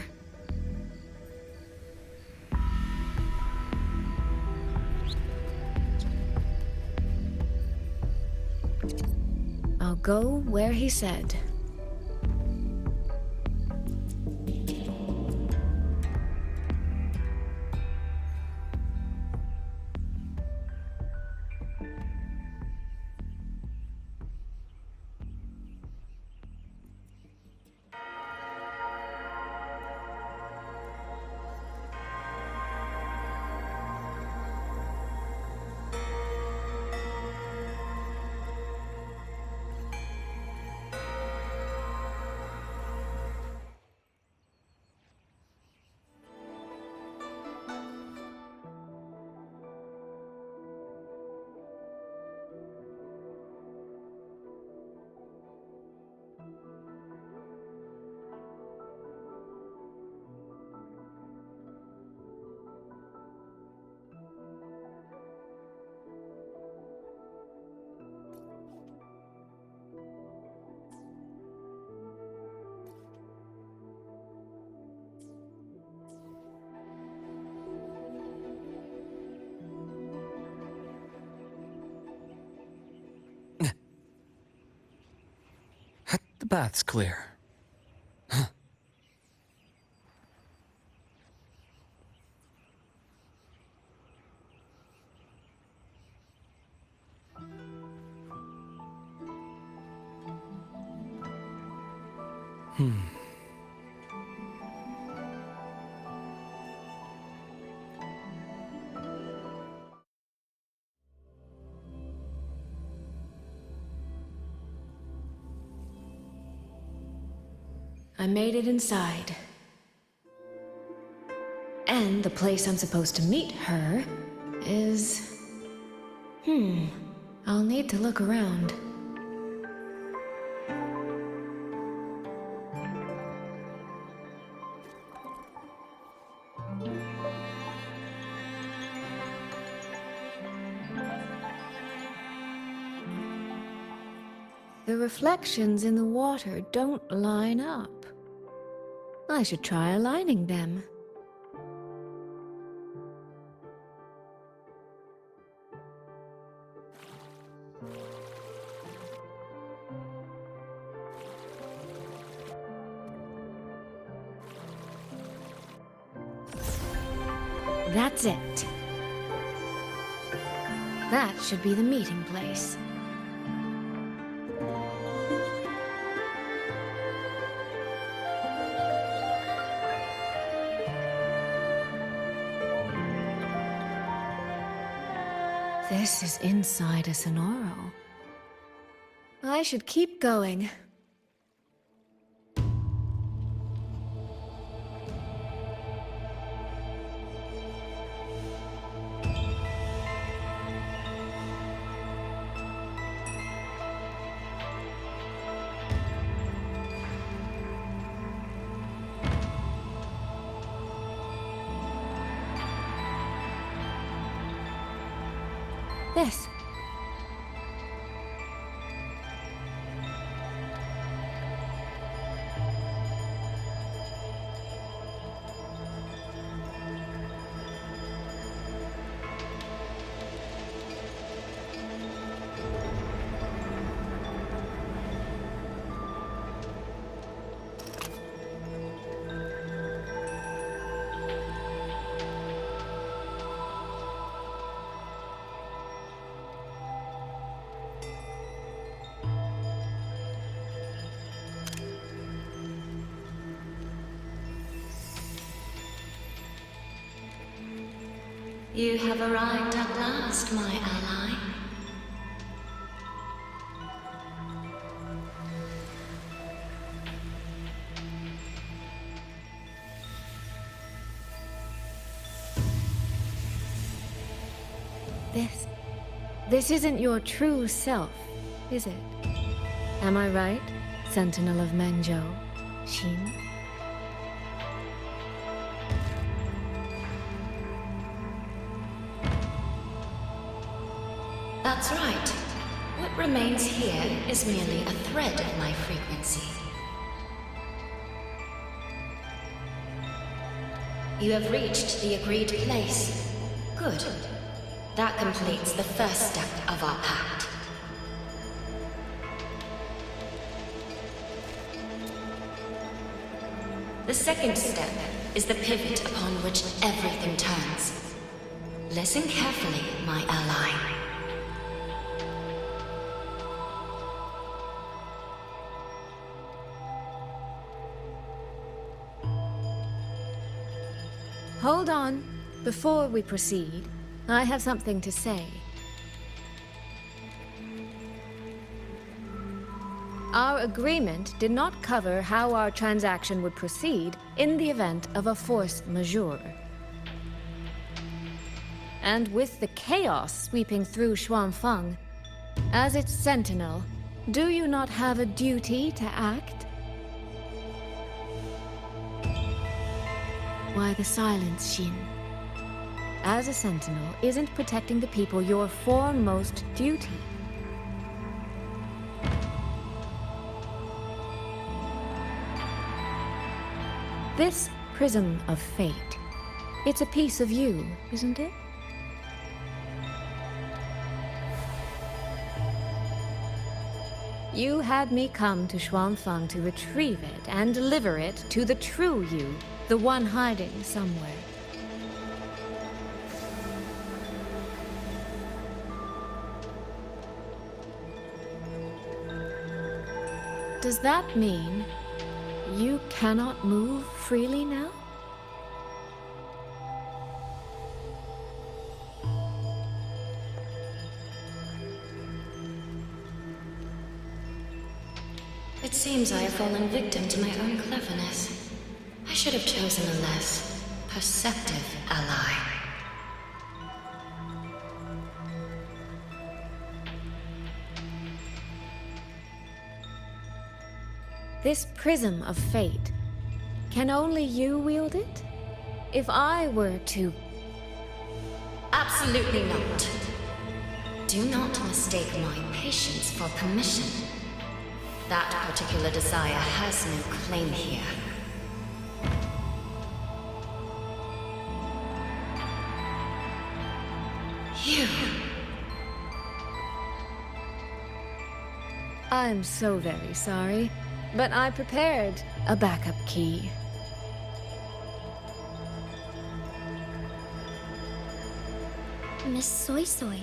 [SPEAKER 1] I'll go where he said.
[SPEAKER 2] The bath's clear.
[SPEAKER 1] I made it inside. And the place I'm supposed to meet her is... I'll need to look around. The reflections in the water don't line up. I should try aligning them. That's it. That should be the meeting place. This is inside a Sonoro. I should keep going. This.
[SPEAKER 7] You have arrived at last, my ally.
[SPEAKER 10] This isn't your true self, is it? Am I right, Sentinel of Mengzhou, Xin?
[SPEAKER 7] That's right. What remains here is merely a thread of my frequency. You have reached the agreed place. Good. That completes the first step of our pact. The second step is the pivot upon which everything turns. Listen carefully, my ally.
[SPEAKER 10] Hold on. Before we proceed, I have something to say. Our agreement did not cover how our transaction would proceed in the event of a force majeure. And with the chaos sweeping through Xuanfang, as its sentinel, do you not have a duty to act? Why the silence, Xin? As a sentinel, isn't protecting the people your foremost duty? This prism of fate, it's a piece of you, isn't it? You had me come to Xuanfang to retrieve it and deliver it to the true you, the one hiding somewhere. Does that mean you cannot move freely now?
[SPEAKER 7] It seems I have fallen victim to my own cleverness. I should have chosen a less perceptive ally.
[SPEAKER 10] This prism of fate, can only you wield it? If I were to...
[SPEAKER 7] Absolutely not. Do not mistake my patience for permission. That particular desire has no claim here. You...
[SPEAKER 10] I'm so very sorry, but I prepared a backup key.
[SPEAKER 3] Miss Soy Soy,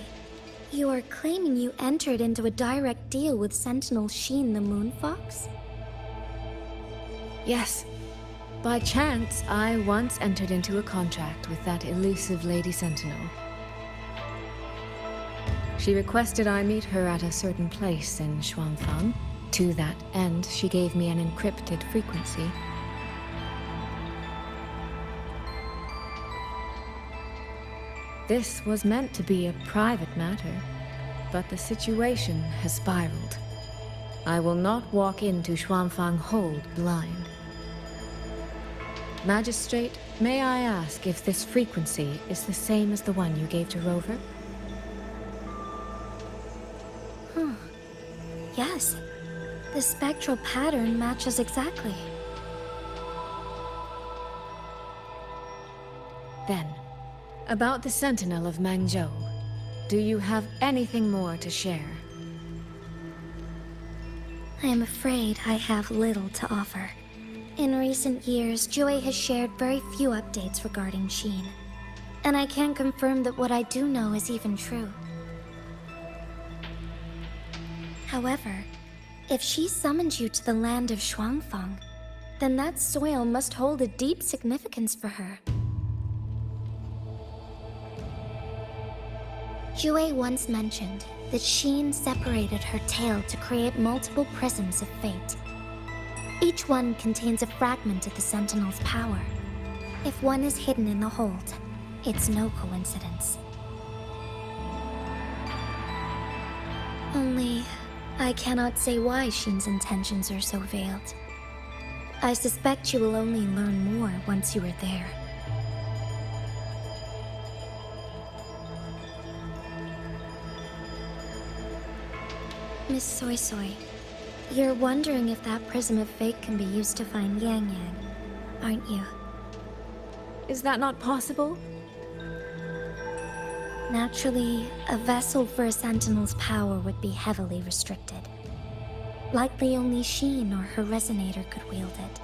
[SPEAKER 3] you are claiming you entered into a direct deal with Sentinel Xin the Moonfox?
[SPEAKER 10] Yes. By chance, I once entered into a contract with that elusive Lady Sentinel. She requested I meet her at a certain place in Xuanfang. To that end, she gave me an encrypted frequency. This was meant to be a private matter, but the situation has spiraled. I will not walk into Xuanfang Hold blind. Magistrate, may I ask if this frequency is the same as the one you gave to Rover?
[SPEAKER 3] Yes. The spectral pattern matches exactly.
[SPEAKER 10] Then, about the Sentinel of Mengzhou, do you have anything more to share?
[SPEAKER 3] I am afraid I have little to offer. In recent years, Joy has shared very few updates regarding Xin. And I can't confirm that what I do know is even true. However, if she summoned you to the land of Xuanfang, then that soil must hold a deep significance for her. Jue once mentioned that Sheen separated her tail to create multiple prisms of fate. Each one contains a fragment of the Sentinel's power. If one is hidden in the hold, it's no coincidence. Only, I cannot say why Sheen's intentions are so veiled. I suspect you will only learn more once you are there. Miss Soy Soy, you're wondering if that prism of fate can be used to find Yang Yang, aren't you?
[SPEAKER 1] Is that not possible?
[SPEAKER 3] Naturally, a vessel for a Sentinel's power would be heavily restricted. Likely only Sheen or her resonator could wield it.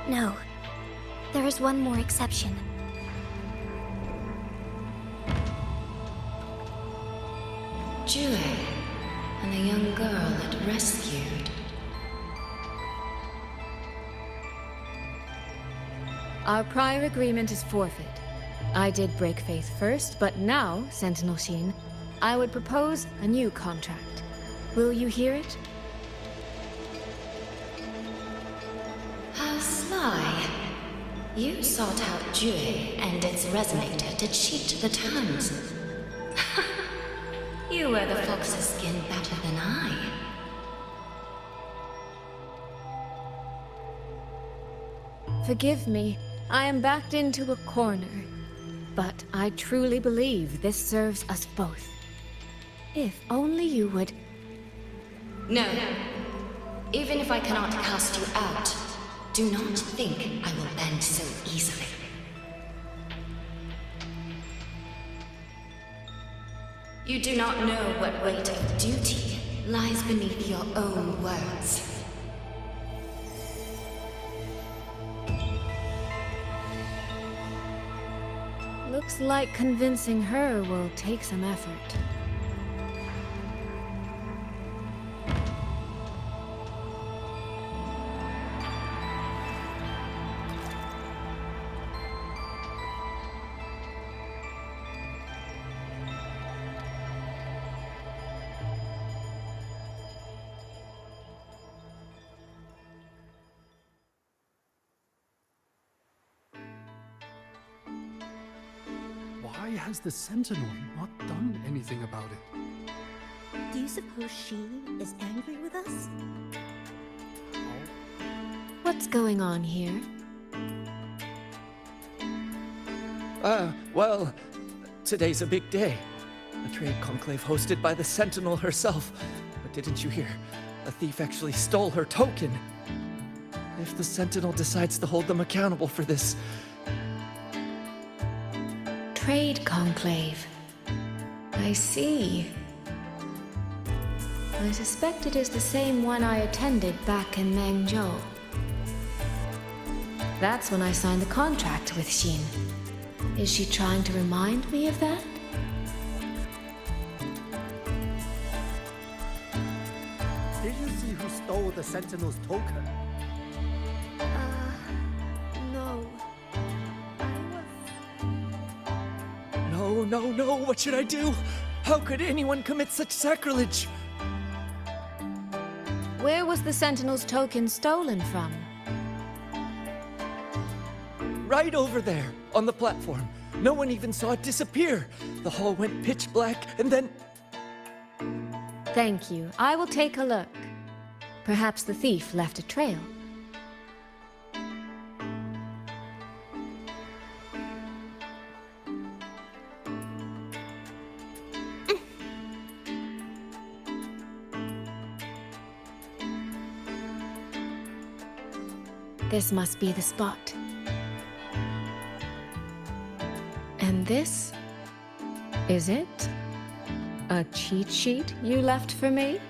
[SPEAKER 3] No. There is one more exception.
[SPEAKER 7] Jue, and the young girl it rescued.
[SPEAKER 22] Our prior agreement is forfeit. I did break faith first, but now, Sentinel Sheen, I would propose a new contract. Will you hear it?
[SPEAKER 7] How sly. You sought out Jue and its resonator to cheat the terms. You wear the fox's skin better than I.
[SPEAKER 22] Forgive me, I am backed into a corner. But I truly believe this serves us both. If only you would...
[SPEAKER 7] No. Even if I cannot cast you out, do not think I will bend so easily. You do not know what weight of duty lies beneath your own words.
[SPEAKER 22] Looks like convincing her will take some effort.
[SPEAKER 11] Why has the Sentinel not done anything about it?
[SPEAKER 21] Do you suppose Sheen is angry with us?
[SPEAKER 22] What's going on here?
[SPEAKER 5] Well, today's a big day. A trade conclave hosted by the Sentinel herself. But didn't you hear? A thief actually stole her token. If the Sentinel decides to hold them accountable for this...
[SPEAKER 22] Trade conclave. I see. I suspect it is the same one I attended back in Mengzhou. That's when I signed the contract with Sheen. Is she trying to remind me of that?
[SPEAKER 20] Did you see who stole the Sentinel's token?
[SPEAKER 1] No.
[SPEAKER 5] No, what should I do? How could anyone commit such sacrilege?
[SPEAKER 22] Where was the Sentinel's token stolen from?
[SPEAKER 5] Right over there, on the platform. No one even saw it disappear. The hall went pitch black, and then...
[SPEAKER 22] Thank you. I will take a look. Perhaps the thief left a trail. This must be the spot. And this? Is it? A cheat sheet you left for me?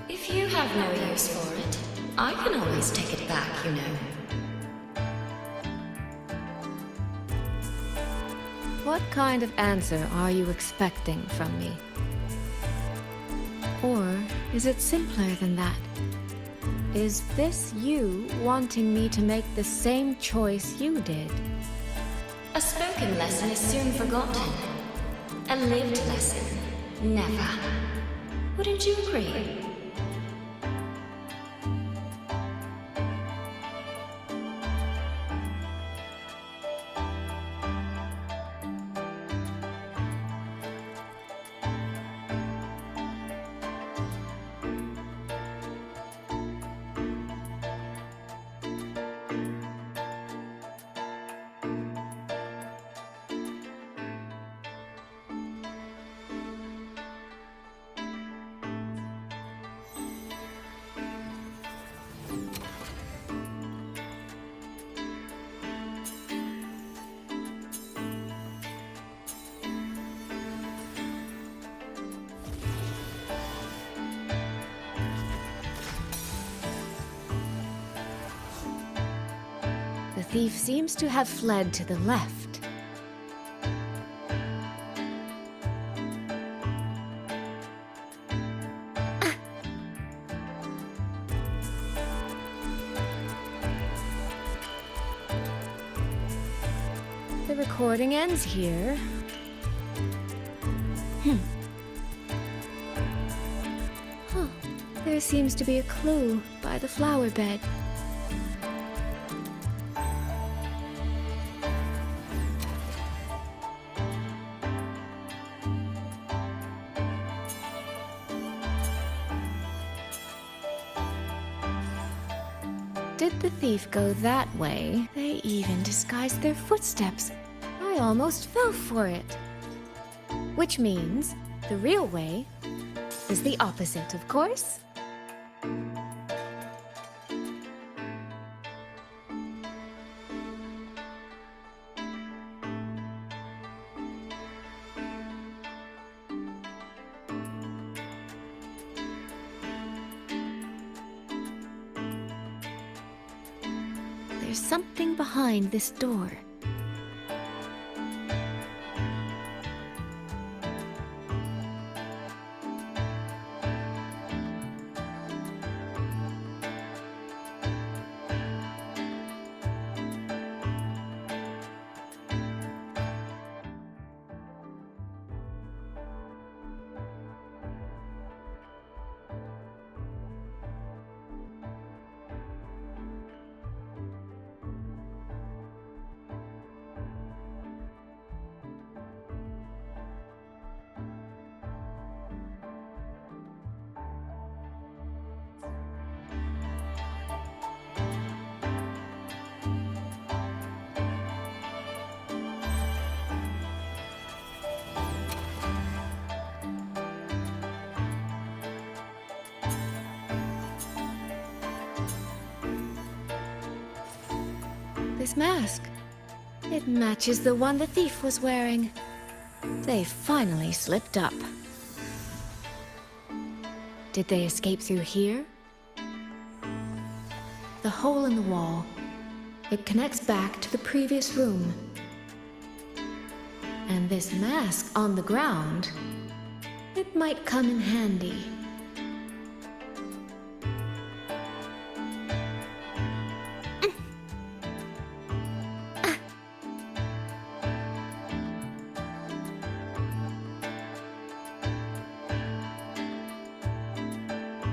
[SPEAKER 7] If you have no use for it, I can always take it back, you know.
[SPEAKER 22] What kind of answer are you expecting from me? Or is it simpler than that? Is this you wanting me to make the same choice you did?
[SPEAKER 7] A spoken lesson is soon forgotten. A lived lesson, never. Wouldn't you agree?
[SPEAKER 22] The thief seems to have fled to the left. The recording ends here. Huh. There seems to be a clue by the flower bed. Did the thief go that way? They even disguised their footsteps. I almost fell for it. Which means the real way is the opposite, of course. There's something behind this door. This mask. It matches the one the thief was wearing. They finally slipped up. Did they escape through here? The hole in the wall. It connects back to the previous room. And this mask on the ground, it might come in handy.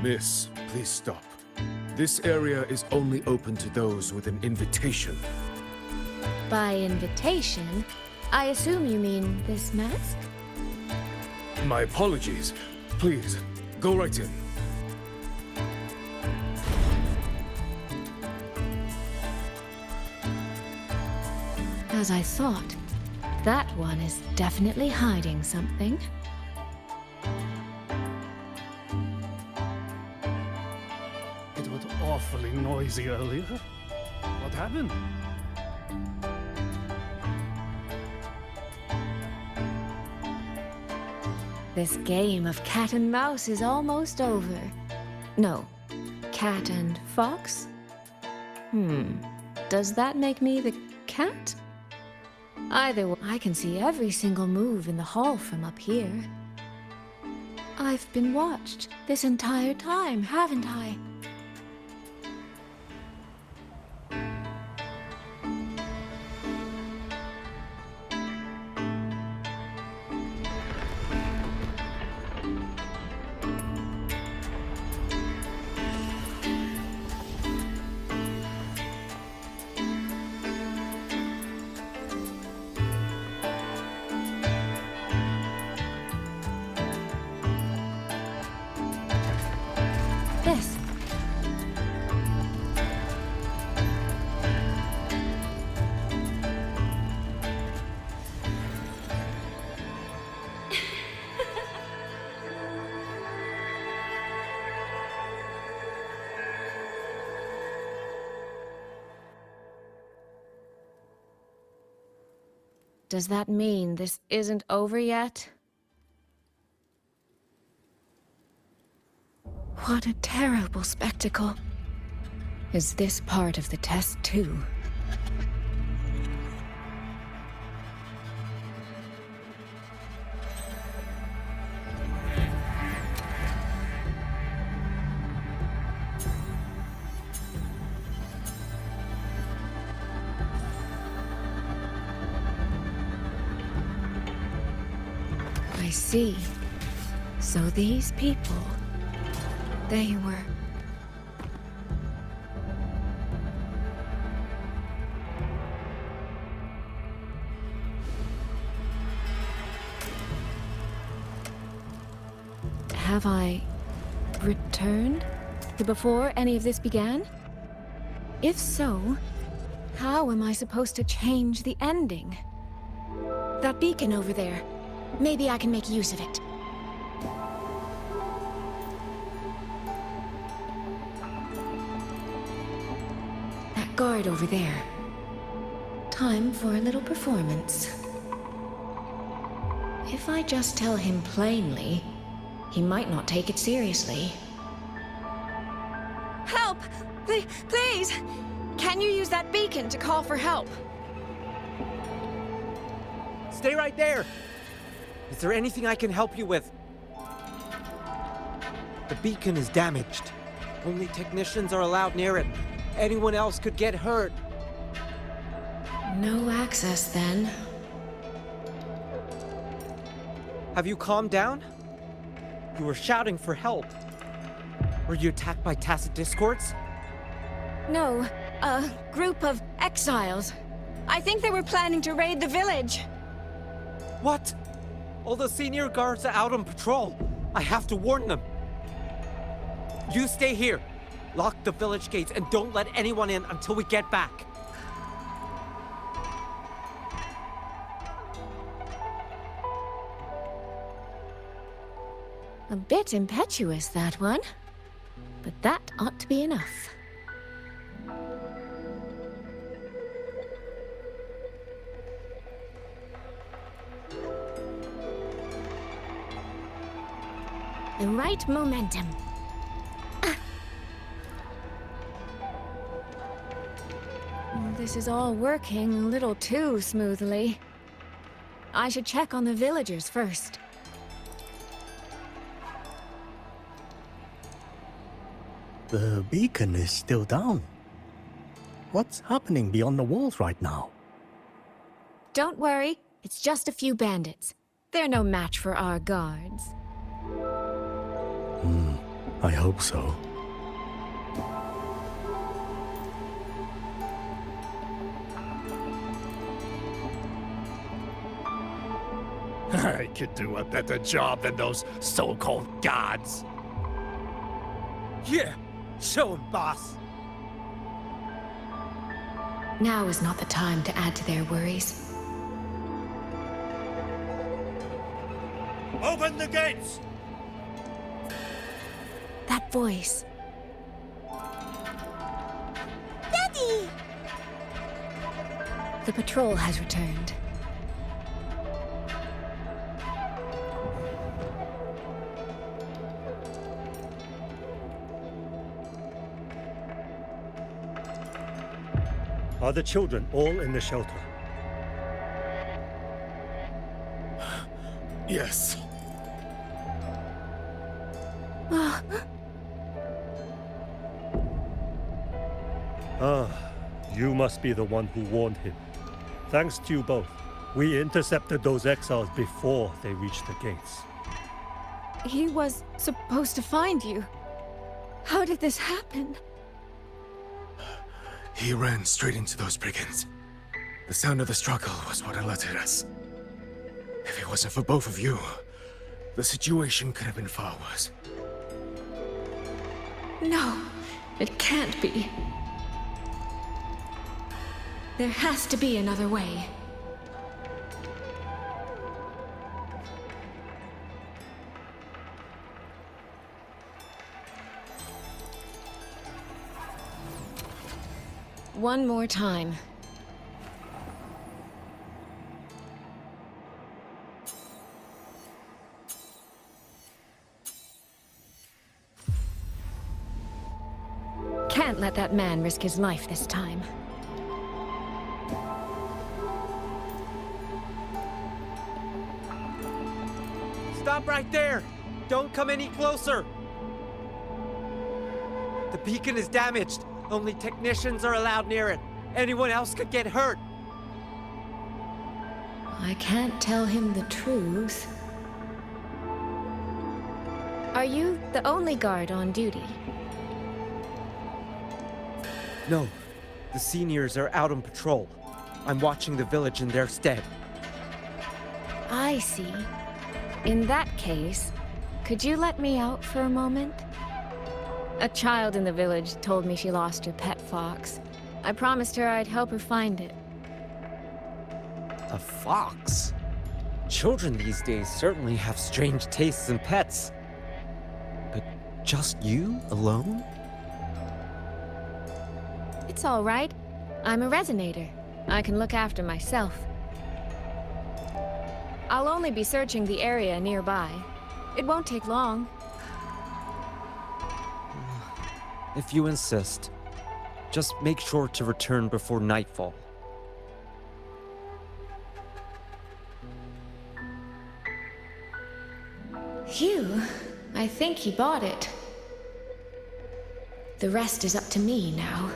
[SPEAKER 8] Miss, please stop. This area is only open to those with an invitation.
[SPEAKER 22] By invitation, I assume you mean this mask?
[SPEAKER 8] My apologies. Please, go right in.
[SPEAKER 22] As I thought, that one is definitely hiding something.
[SPEAKER 11] It was awfully noisy earlier. What happened?
[SPEAKER 22] This game of cat and mouse is almost over. No, cat and fox? Does that make me the cat? Either way, I can see every single move in the hall from up here. I've been watched this entire time, haven't I?
[SPEAKER 10] Does that mean this isn't over yet? What a terrible spectacle. Is this part of the test too? I see. So these people, they were... Have I returned to before any of this began? If so, how am I supposed to change the ending? That beacon over there. Maybe I can make use of it. That guard over there. Time for a little performance. If I just tell him plainly, he might not take it seriously.
[SPEAKER 15] Help! Please! Can you use that beacon to call for help?
[SPEAKER 5] Stay right there! Is there anything I can help you with? The beacon is damaged. Only technicians are allowed near it. Anyone else could get hurt.
[SPEAKER 10] No access, then.
[SPEAKER 5] Have you calmed down? You were shouting for help. Were you attacked by tacit discords?
[SPEAKER 15] No, a group of exiles. I think they were planning to raid the village.
[SPEAKER 5] What? All the senior guards are out on patrol. I have to warn them. You stay here. Lock the village gates and don't let anyone in until we get back.
[SPEAKER 10] A bit impetuous, that one. But that ought to be enough. The right momentum. This is all working a little too smoothly. I should check on the villagers first.
[SPEAKER 20] The beacon is still down. What's happening beyond the walls right now?
[SPEAKER 10] Don't worry, it's just a few bandits. They're no match for our guards.
[SPEAKER 20] I hope so.
[SPEAKER 14] I could do a better job than those so-called gods.
[SPEAKER 5] Yeah, show 'em, boss.
[SPEAKER 10] Now is not the time to add to their worries.
[SPEAKER 14] Open the gates!
[SPEAKER 10] That voice.
[SPEAKER 21] Daddy!
[SPEAKER 10] The patrol has returned.
[SPEAKER 17] Are the children all in the shelter?
[SPEAKER 8] Yes.
[SPEAKER 17] You must be the one who warned him. Thanks to you both, we intercepted those exiles before they reached the gates.
[SPEAKER 15] He was supposed to find you. How did this happen?
[SPEAKER 8] He ran straight into those brigands. The sound of the struggle was what alerted us. If it wasn't for both of you, the situation could have been far worse.
[SPEAKER 15] No, it can't be. There has to be another way.
[SPEAKER 10] One more time. can't let that man risk his life this time.
[SPEAKER 5] Stop right there! Don't come any closer! The beacon is damaged. Only technicians are allowed near it. Anyone else could get hurt.
[SPEAKER 22] I can't tell him the truth.
[SPEAKER 10] Are you the only guard on duty?
[SPEAKER 5] No. The seniors are out on patrol. I'm watching the village in their stead.
[SPEAKER 10] I see. In that case, could you let me out for a moment? A child in the village told me she lost her pet fox. I promised her I'd help her find it.
[SPEAKER 5] A fox? Children these days certainly have strange tastes in pets. But just you alone?
[SPEAKER 10] It's all right. I'm a resonator. I can look after myself. I'll only be searching the area nearby. It won't take long.
[SPEAKER 5] If you insist, just make sure to return before nightfall.
[SPEAKER 22] Phew, I think he bought it. The rest is up to me now.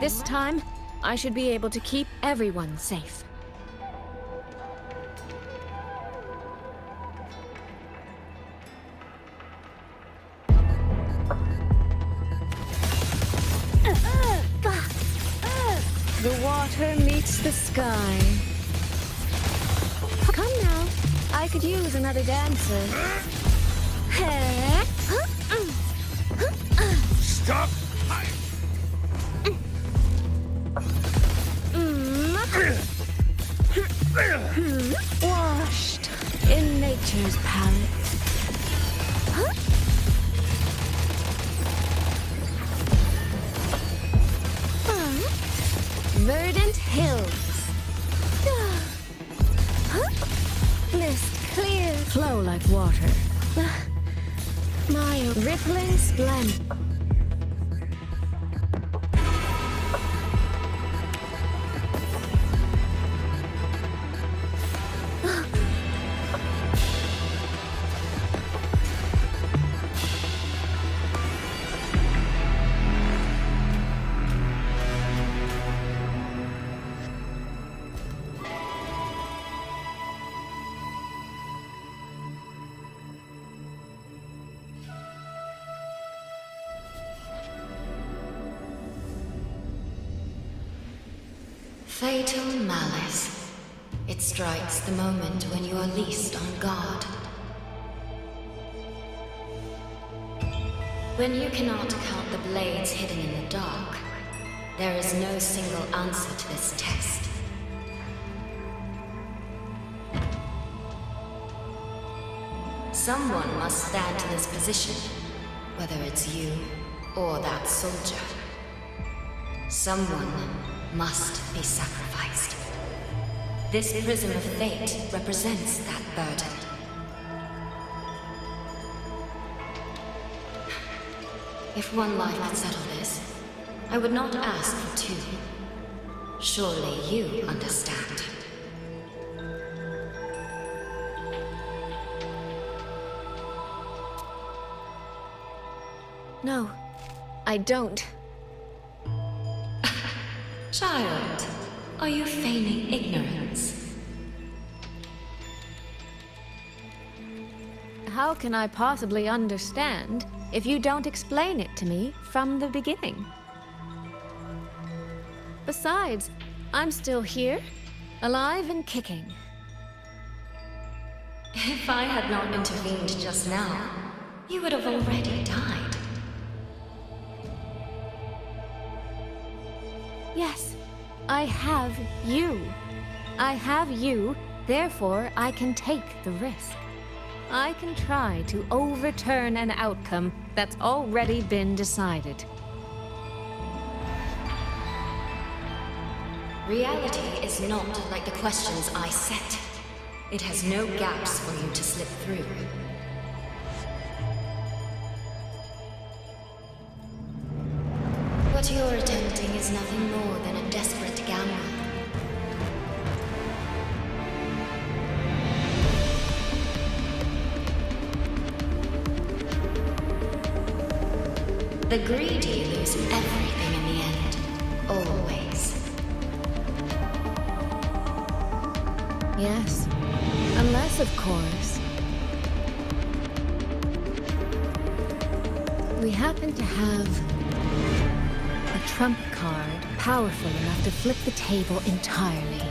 [SPEAKER 10] This time, I should be able to keep everyone safe. The water meets the sky. Come now. I could use another dancer.
[SPEAKER 14] Stop!
[SPEAKER 10] Washed in nature's palette. Verdant hills. Mist clear. Flow like water. My rippling splendor.
[SPEAKER 7] Fatal malice. It strikes the moment when you are least on guard. When you cannot count the blades hidden in the dark, there is no single answer to this test. Someone must stand in this position, whether it's you or that soldier. Someone must be sacrificed. This prism of fate represents that burden. If one life could settle this, I would not ask for two. Surely you understand.
[SPEAKER 10] No, I don't.
[SPEAKER 7] Child, are you feigning ignorance?
[SPEAKER 10] How can I possibly understand if you don't explain it to me from the beginning? Besides, I'm still here, alive and kicking.
[SPEAKER 7] If I had not intervened just now, you would have already died.
[SPEAKER 10] Yes, I have you. I have you, therefore I can take the risk. I can try to overturn an outcome that's already been decided.
[SPEAKER 7] Reality is not like the questions I set. It has no gaps for you to slip through. What you're attempting is nothing more than a desperate gamble. The greedy lose everything in the end. Always.
[SPEAKER 22] Yes. Unless, of course, we happen to have a trump card powerful enough to flip the table entirely.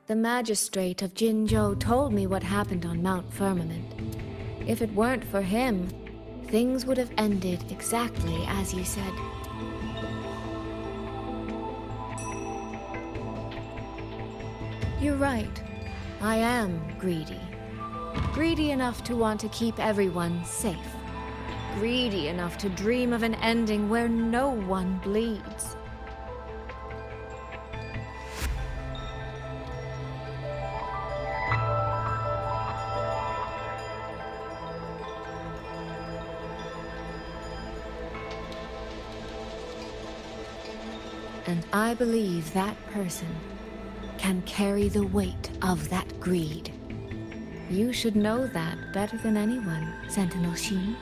[SPEAKER 22] The magistrate of Jinzhou told me what happened on Mount Firmament. If it weren't for him, things would have ended exactly as you said. You're right. I am greedy. Greedy enough to want to keep everyone safe. Greedy enough to dream of an ending where no one bleeds. And I believe that person can carry the weight of that greed. You should know that better than anyone, Sentinel Sheen.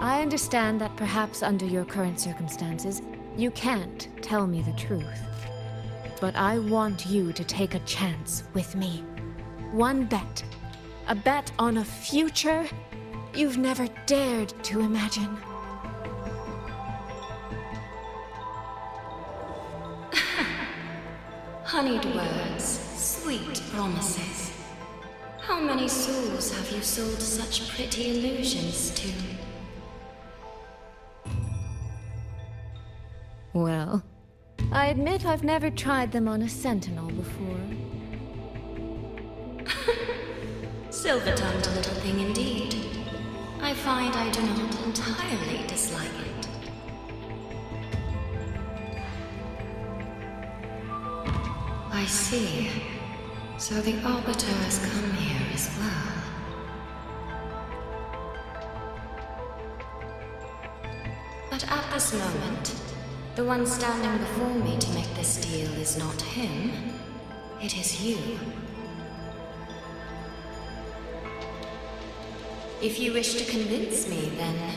[SPEAKER 22] I understand that perhaps under your current circumstances, you can't tell me the truth. But I want you to take a chance with me. One bet. A bet on a future you've never dared to imagine.
[SPEAKER 7] Honeyed words, sweet promises. How many souls have you sold such pretty illusions to?
[SPEAKER 22] Well, I admit I've never tried them on a sentinel before.
[SPEAKER 7] Silver-tongued little thing indeed. I find I do not entirely dislike it. I see. So the Arbiter has come here as well. But at this moment, the one standing before me to make this deal is not him. It is you. If you wish to convince me, then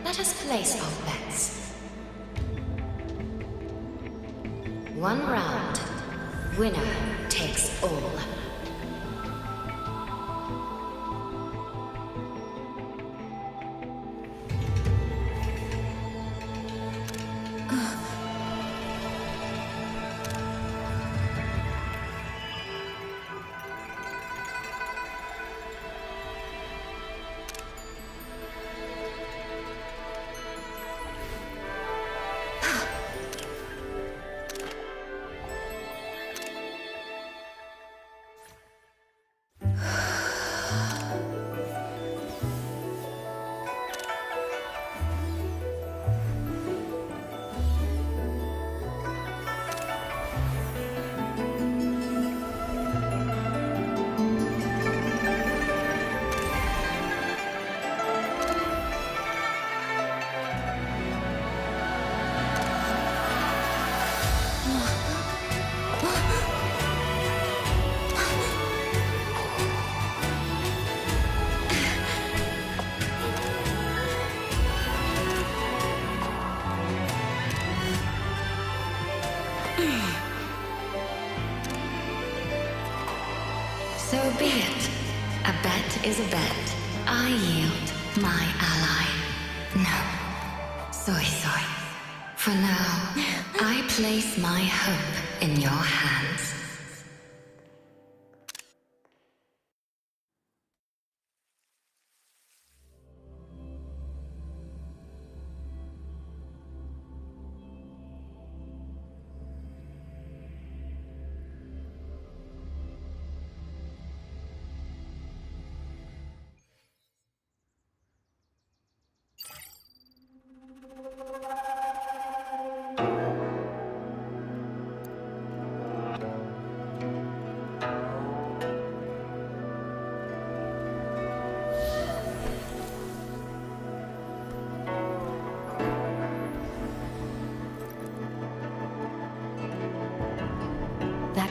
[SPEAKER 7] let us place our bets. One round. Winner takes all. So be it. A bet is a bet. I yield my ally. No. Soy. For now, I place my hope in your hands.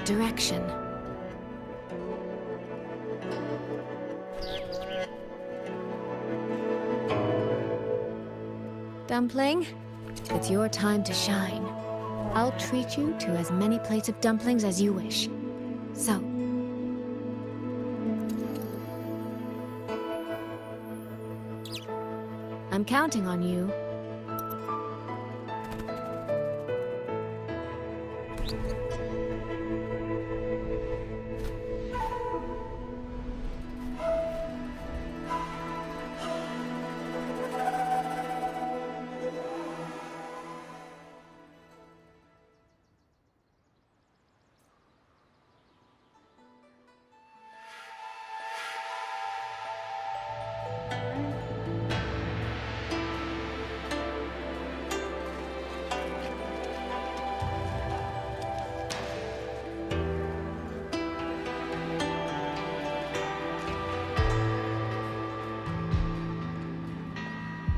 [SPEAKER 10] direction. Dumpling, it's your time to shine. I'll treat you to as many plates of dumplings as you wish. So, I'm counting on you.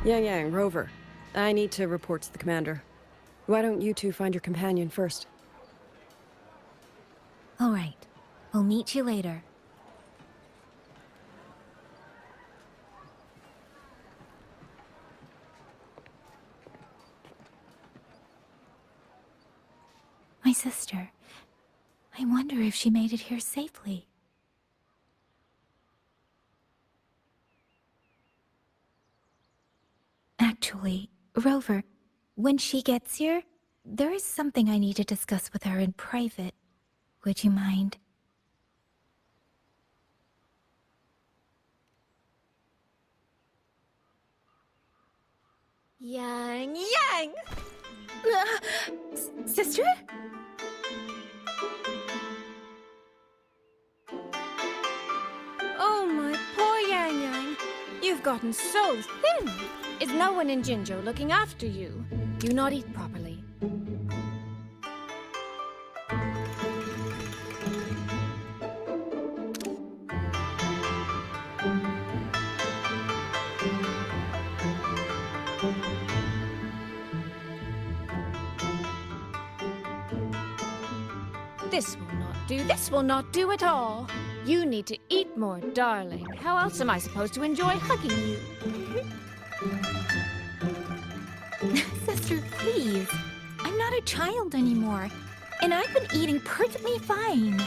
[SPEAKER 18] Yang, Rover. I need to report to the commander. Why don't you two find your companion first?
[SPEAKER 6] All right. We'll meet you later. My sister. I wonder if she made it here safely. Actually, Rover, when she gets here, there is something I need to discuss with her in private. Would you mind?
[SPEAKER 10] Yang!
[SPEAKER 6] Sister?
[SPEAKER 10] Oh, my poor Yang. You've gotten so thin. Is no one in Jinzhou looking after you? Do you not eat properly? This will not do. This will not do at all. You need to eat more, darling. How else am I supposed to enjoy hugging you?
[SPEAKER 6] Sister, please. I'm not a child anymore, and I've been eating perfectly fine.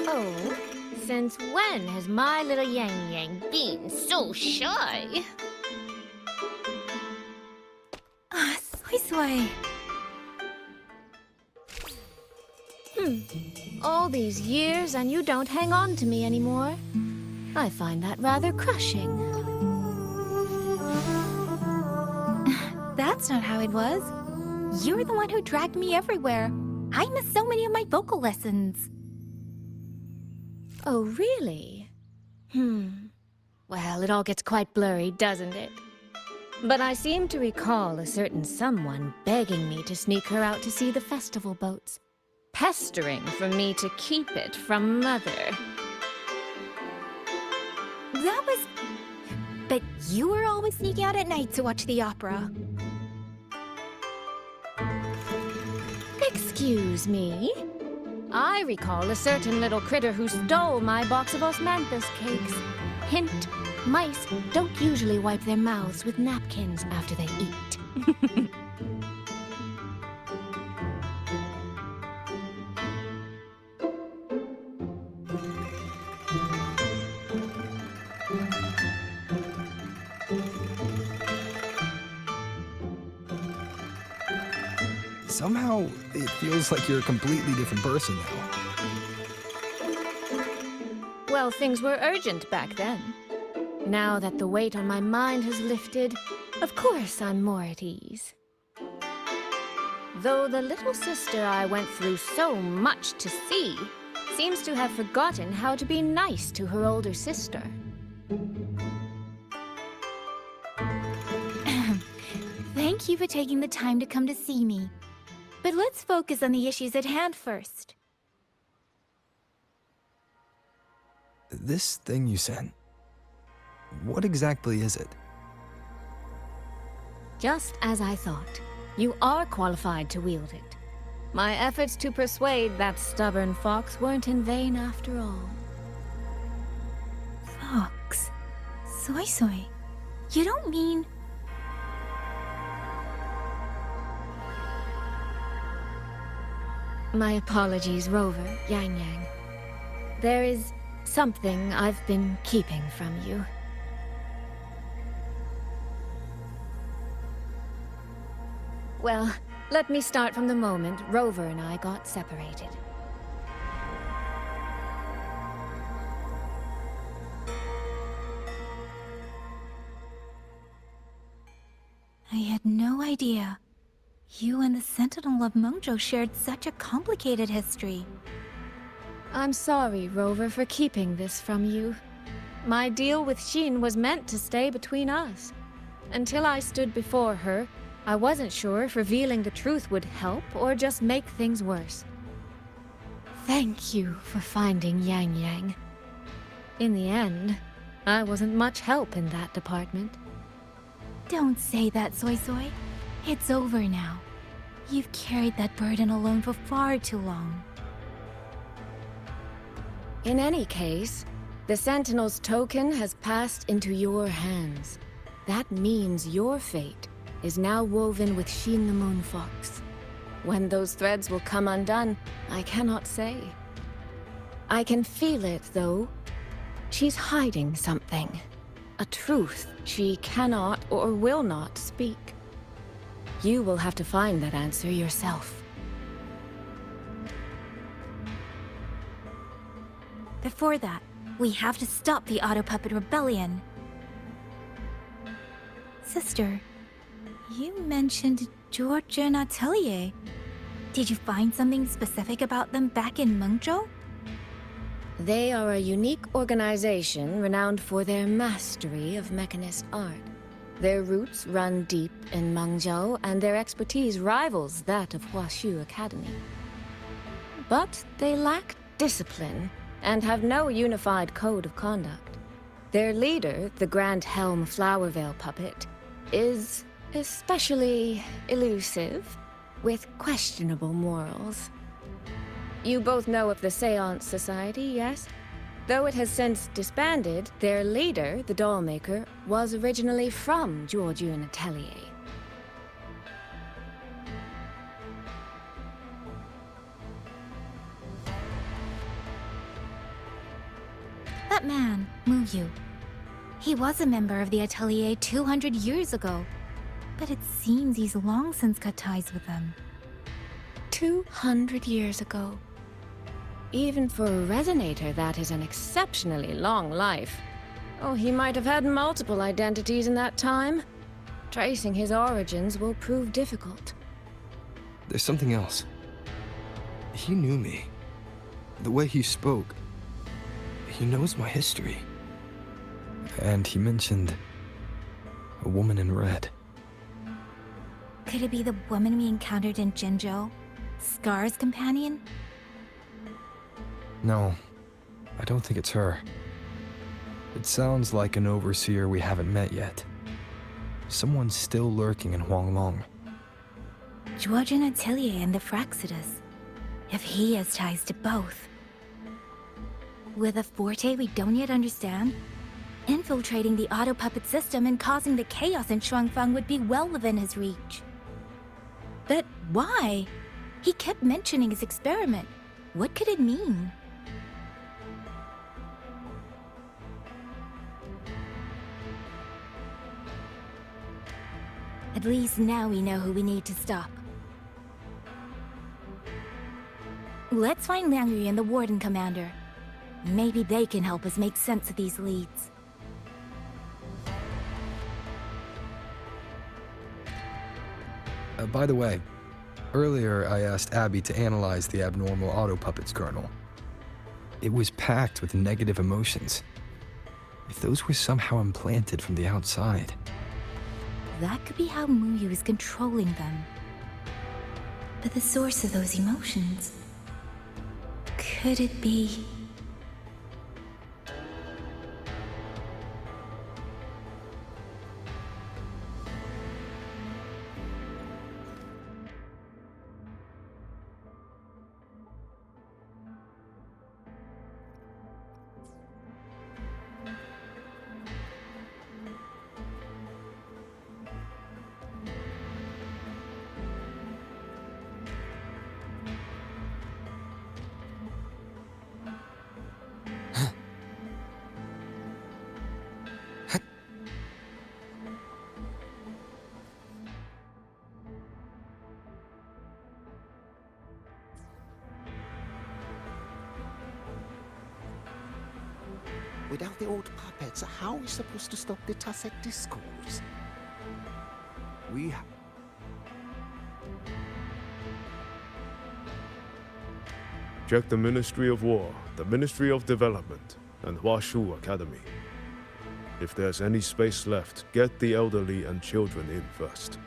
[SPEAKER 10] Oh, since when has my little Yang been so shy?
[SPEAKER 6] Ah, Soy.
[SPEAKER 10] All these years and you don't hang on to me anymore. I find that rather crushing.
[SPEAKER 6] That's not how it was. You're the one who dragged me everywhere. I missed so many of my vocal lessons.
[SPEAKER 10] Oh, really? Well, it all gets quite blurry, doesn't it? But I seem to recall a certain someone begging me to sneak her out to see the festival boats. Pestering for me to keep it from Mother.
[SPEAKER 6] That was... But you were always sneaking out at night to watch the opera.
[SPEAKER 10] Excuse me? I recall a certain little critter who stole my box of osmanthus cakes. Hint, mice don't usually wipe their mouths with napkins after they eat.
[SPEAKER 4] Somehow, it feels like you're a completely different person now.
[SPEAKER 10] Well, things were urgent back then. Now that the weight on my mind has lifted, of course I'm more at ease. Though the little sister I went through so much to see seems to have forgotten how to be nice to her older sister.
[SPEAKER 6] Thank you for taking the time to come to see me. But let's focus on the issues at hand first.
[SPEAKER 4] This thing you sent, what exactly is it?
[SPEAKER 10] Just as I thought. You are qualified to wield it. My efforts to persuade that stubborn fox weren't in vain after all.
[SPEAKER 6] Fox? Soy Soy? You don't mean...
[SPEAKER 10] My apologies, Rover, Yang Yang. There is something I've been keeping from you. Well, let me start from the moment Rover and I got separated.
[SPEAKER 6] I had no idea. You and the Sentinel of Mengzhou shared such a complicated history.
[SPEAKER 10] I'm sorry, Rover, for keeping this from you. My deal with Xin was meant to stay between us. Until I stood before her, I wasn't sure if revealing the truth would help or just make things worse. Thank you for finding Yang Yang. In the end, I wasn't much help in that department.
[SPEAKER 6] Don't say that, Soy Soy. It's over now. You've carried that burden alone for far too long.
[SPEAKER 10] In any case, the Sentinel's token has passed into your hands. That means your fate is now woven with Xin the Moon Fox. When those threads will come undone, I cannot say. I can feel it, though. She's hiding something. A truth she cannot or will not speak. You will have to find that answer yourself.
[SPEAKER 6] Before that, we have to stop the Auto-Puppet Rebellion. Sister, you mentioned Georgian Atelier. Did you find something specific about them back in Mengzhou?
[SPEAKER 10] They are a unique organization renowned for their mastery of mechanist art. Their roots run deep in Mengzhou, and their expertise rivals that of Huashu Academy. But they lack discipline and have no unified code of conduct. Their leader, the Grand Helm Flowervale puppet, is especially elusive, with questionable morals. You both know of the Seance Society, yes? Though it has since disbanded, their leader, the Dollmaker, was originally from Georgian Atelier.
[SPEAKER 6] That man, Muyu. He was a member of the Atelier 200 years ago, but it seems he's long since cut ties with them.
[SPEAKER 10] 200 years ago. Even for a resonator, that is an exceptionally long life. Oh, he might have had multiple identities in that time. Tracing his origins will prove difficult.
[SPEAKER 4] There's something else. He knew me. The way he spoke. He knows my history. And he mentioned a woman in red.
[SPEAKER 6] Could it be the woman we encountered in Jinzhou? Scar's companion?
[SPEAKER 4] No, I don't think it's her. It sounds like an overseer we haven't met yet. Someone's still lurking in Huanglong.
[SPEAKER 6] Georgian Atelier and the Fraxidus. If he has ties to both. With a forte we don't yet understand, infiltrating the auto-puppet system and causing the chaos in Shuangfang would be well within his reach. But why? He kept mentioning his experiment. What could it mean? At least now we know who we need to stop. Let's find Liang Yu and the Warden Commander. Maybe they can help us make sense of these leads.
[SPEAKER 4] By the way, earlier I asked Abby to analyze the abnormal auto-puppets kernel. It was packed with negative emotions. If those were somehow implanted from the outside...
[SPEAKER 6] That could be how Muyu is controlling them. But the source of those emotions... Could it be...
[SPEAKER 8] Without the old puppets, how are we supposed to stop the tacit discourse?
[SPEAKER 9] Check the Ministry of War, the Ministry of Development, and Sternfackel Akademie. If there's any space left, get the elderly and children in first.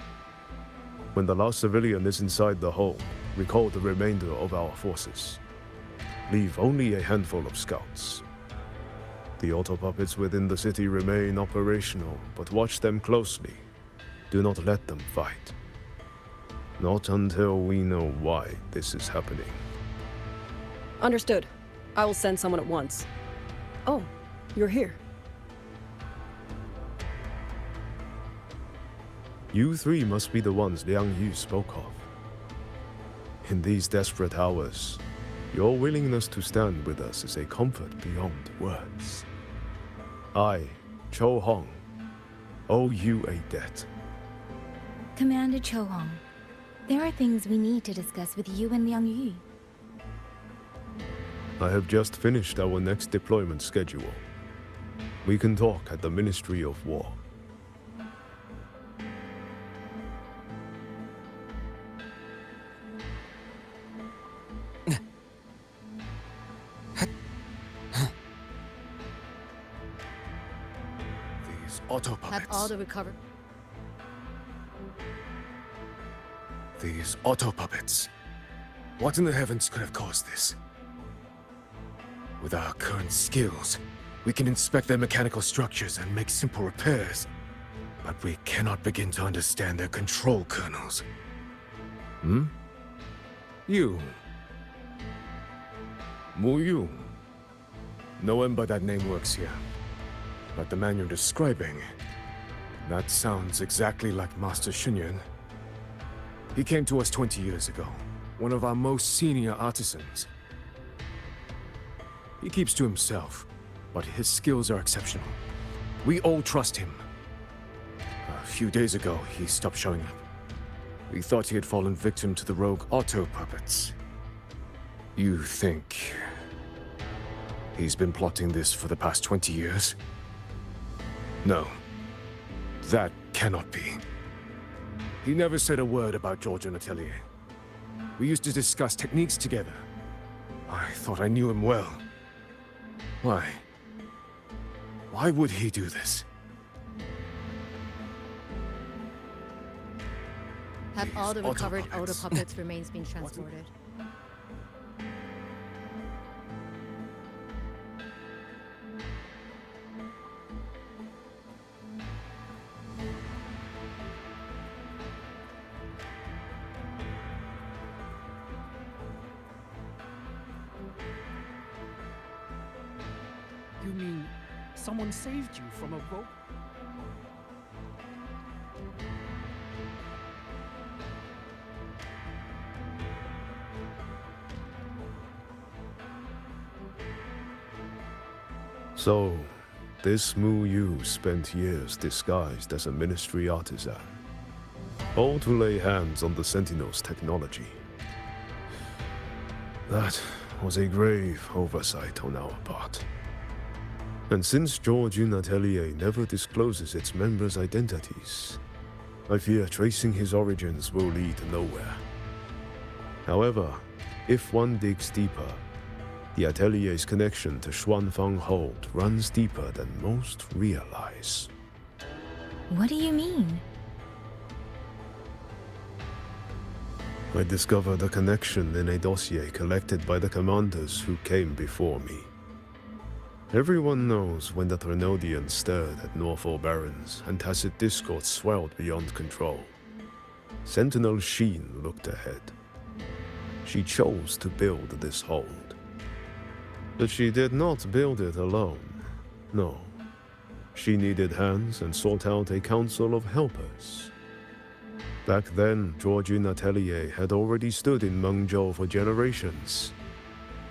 [SPEAKER 9] When the last civilian is inside the hole, recall the remainder of our forces. Leave only a handful of scouts. The auto puppets within the city remain operational, but watch them closely. Do not let them fight. Not until we know why this is happening.
[SPEAKER 18] Understood. I will send someone at once. Oh, you're here.
[SPEAKER 9] You three must be the ones Liang Yu spoke of. In these desperate hours, your willingness to stand with us is a comfort beyond words. I, Cho Hong, owe you a debt.
[SPEAKER 6] Commander Cho Hong, there are things we need to discuss with you and Liang Yu.
[SPEAKER 9] I have just finished our next deployment schedule. We can talk at the Ministry of War.
[SPEAKER 8] These auto puppets.
[SPEAKER 13] Have all the recovered.
[SPEAKER 8] These auto puppets. What in the heavens could have caused this? With our current skills, we can inspect their mechanical structures and make simple repairs. But we cannot begin to understand their control kernels. Hmm? You. Mu Yu. No one by that name works here. But the man you're describing, that sounds exactly like Master Xunyan. He came to us 20 years ago, one of our most senior artisans. He keeps to himself, but his skills are exceptional. We all trust him. A few days ago, he stopped showing up. We thought he had fallen victim to the rogue auto puppets. You think he's been plotting this for the past 20 years? No, that cannot be. He never said a word about Georgian Atelier. We used to discuss techniques together. I thought I knew him well. Why? Why would he do this?
[SPEAKER 13] Have all the recovered auto puppets remains been transported.
[SPEAKER 14] You mean someone saved you from a rope?
[SPEAKER 9] So, this Mu Yu spent years disguised as a ministry artisan, all to lay hands on the Sentinel's technology. That was a grave oversight on our part. And since Georgian Atelier never discloses its members' identities, I fear tracing his origins will lead nowhere. However, if one digs deeper, the Atelier's connection to Xuanfang Hold runs deeper than most realize.
[SPEAKER 6] What do you mean?
[SPEAKER 9] I discovered a connection in a dossier collected by the commanders who came before me. Everyone knows when the Threnodians stirred at Norfolk Barrens and tacit discord swelled beyond control. Sentinel Sheen looked ahead. She chose to build this hold. But she did not build it alone. No. She needed hands and sought out a council of helpers. Back then, Georgian Atelier had already stood in Mengzhou for generations.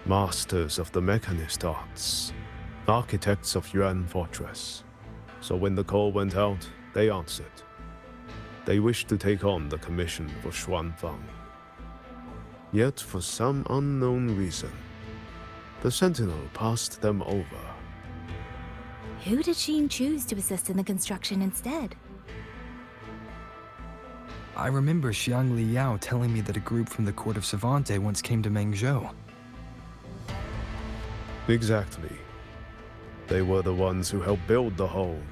[SPEAKER 9] Masters of the mechanist arts. Architects of Yuan Fortress. So when the call went out, they answered. They wished to take on the commission for Xuanfang. Yet, for some unknown reason, the Sentinel passed them over.
[SPEAKER 6] Who did Sheen choose to assist in the construction instead?
[SPEAKER 4] I remember Xiang Liao telling me that a group from the court of Savante once came to Mengzhou.
[SPEAKER 9] Exactly. They were the ones who helped build the hold,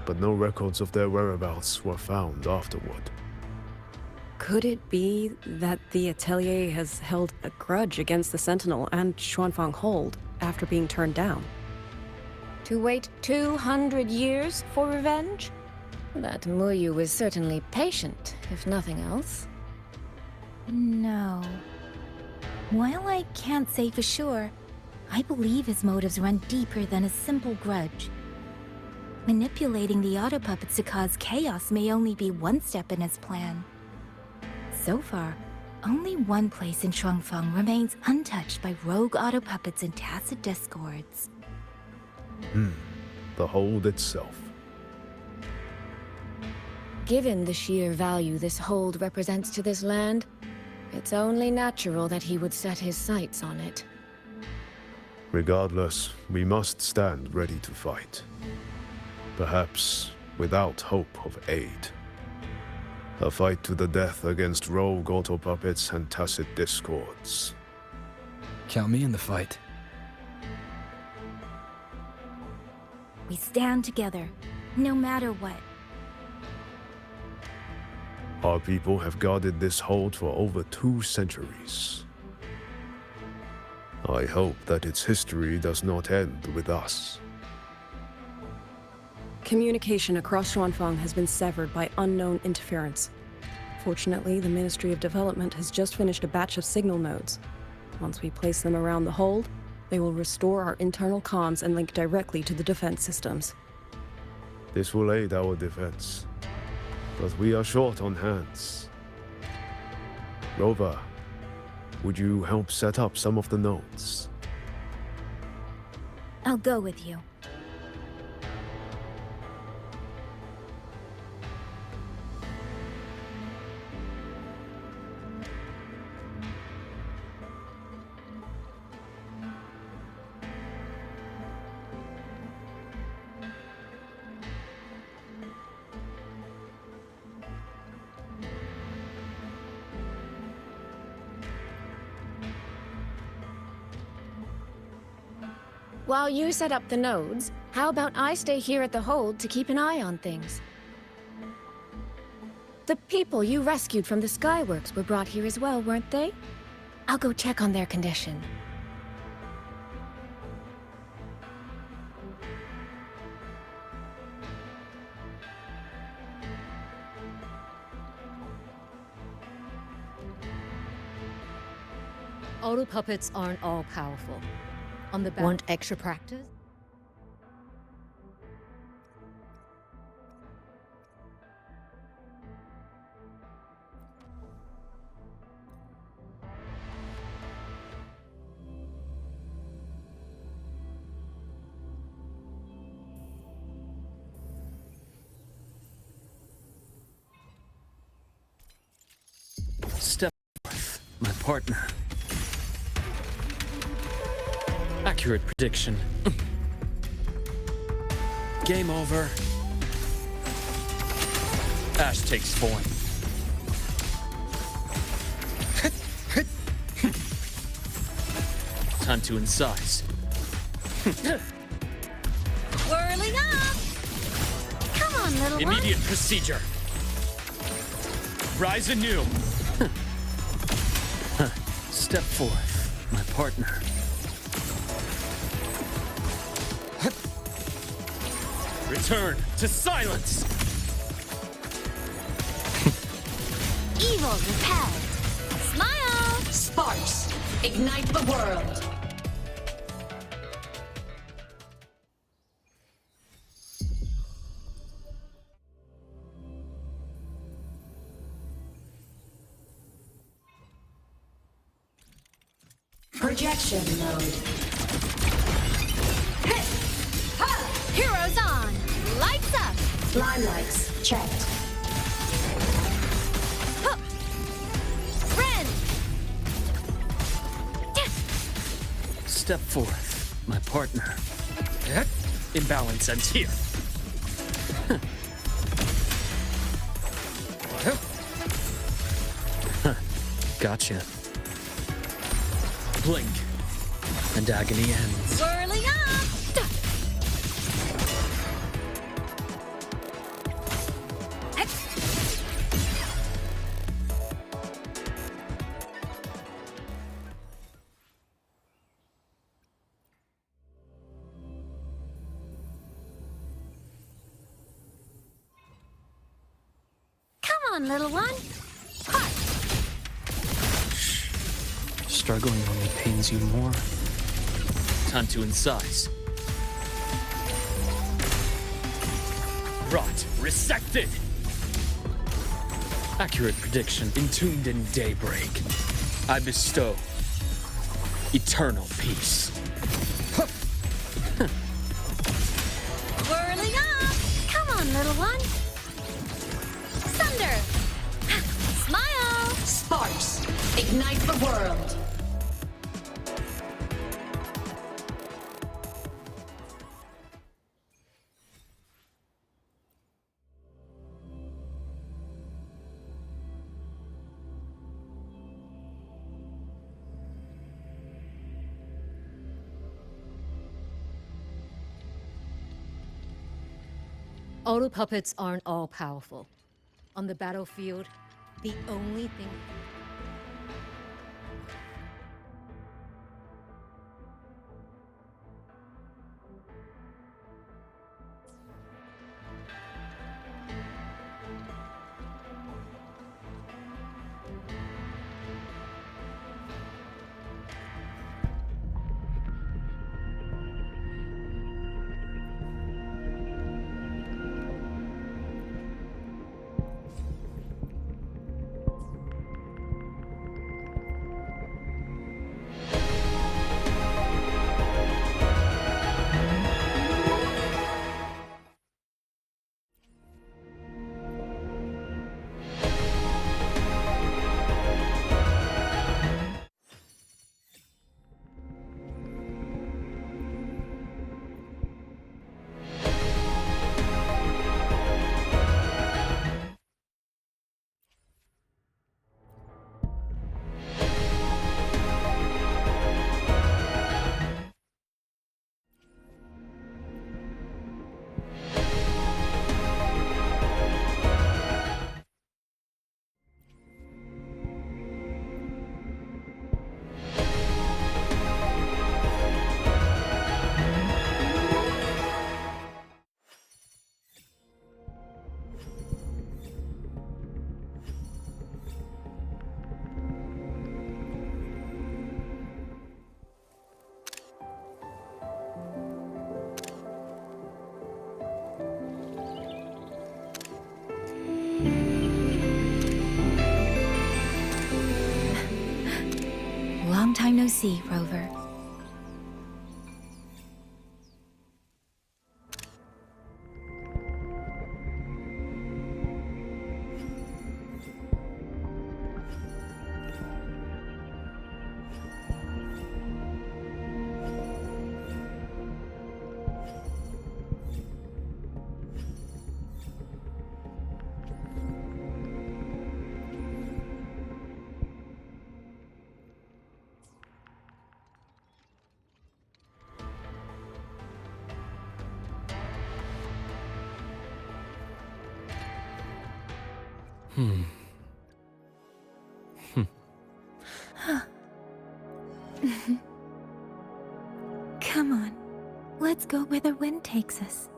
[SPEAKER 9] but no records of their whereabouts were found afterward.
[SPEAKER 18] Could it be that the Atelier has held a grudge against the Sentinel and Xuanfang Hold after being turned down?
[SPEAKER 10] To wait 200 years for revenge? That Muyu was certainly patient, if nothing else.
[SPEAKER 6] No. While I can't say for sure, I believe his motives run deeper than a simple grudge. Manipulating the auto puppets to cause chaos may only be one step in his plan. So far, only one place in Shuangfeng remains untouched by rogue auto puppets and tacit discords.
[SPEAKER 9] The hold itself.
[SPEAKER 10] Given the sheer value this hold represents to this land, it's only natural that he would set his sights on it.
[SPEAKER 9] Regardless, we must stand ready to fight. Perhaps without hope of aid. A fight to the death against rogue auto puppets and tacit discords.
[SPEAKER 4] Count me in the fight.
[SPEAKER 6] We stand together, no matter what.
[SPEAKER 9] Our people have guarded this hold for over 2 centuries. I hope that its history does not end with us.
[SPEAKER 18] Communication across Xuanfeng has been severed by unknown interference. Fortunately, the Ministry of Development has just finished a batch of signal nodes. Once we place them around the hold, they will restore our internal comms and link directly to the defense systems.
[SPEAKER 9] This will aid our defense. But we are short on hands. Rover, would you help set up some of the nodes?
[SPEAKER 6] I'll go with you.
[SPEAKER 10] While you set up the nodes, how about I stay here at the hold to keep an eye on things? The people you rescued from the Skyworks were brought here as well, weren't they? I'll go check on their condition.
[SPEAKER 13] Auto puppets aren't all powerful. On the back. Want extra practice?
[SPEAKER 2] Step forth, my partner. Accurate prediction. Game over. Ash takes form. Time to incise.
[SPEAKER 21] Whirling up! Come on, little one.
[SPEAKER 2] Immediate procedure. Rise anew. Step forth, my partner. Return to silence!
[SPEAKER 21] Evil repelled. Smile! Sparks, ignite the world. Projection mode.
[SPEAKER 10] Heroes on! Lights up!
[SPEAKER 21] Limelights checked.
[SPEAKER 10] Ren!
[SPEAKER 2] Step forth, my partner. Imbalance ends here. Gotcha. Blink, and agony ends.
[SPEAKER 21] Whirling up!
[SPEAKER 3] Come on, little one.
[SPEAKER 2] Struggling only pains you more. Time to incise. Rot, resected! Accurate prediction, entombed in daybreak. I bestow eternal peace.
[SPEAKER 3] Whirling up! Come on, little one. Thunder! Smile!
[SPEAKER 7] Sparks, ignite the world.
[SPEAKER 13] Auto puppets aren't all powerful. On the battlefield, the only thing.
[SPEAKER 6] Long time no see, Rover. Come on, let's go where the wind takes us.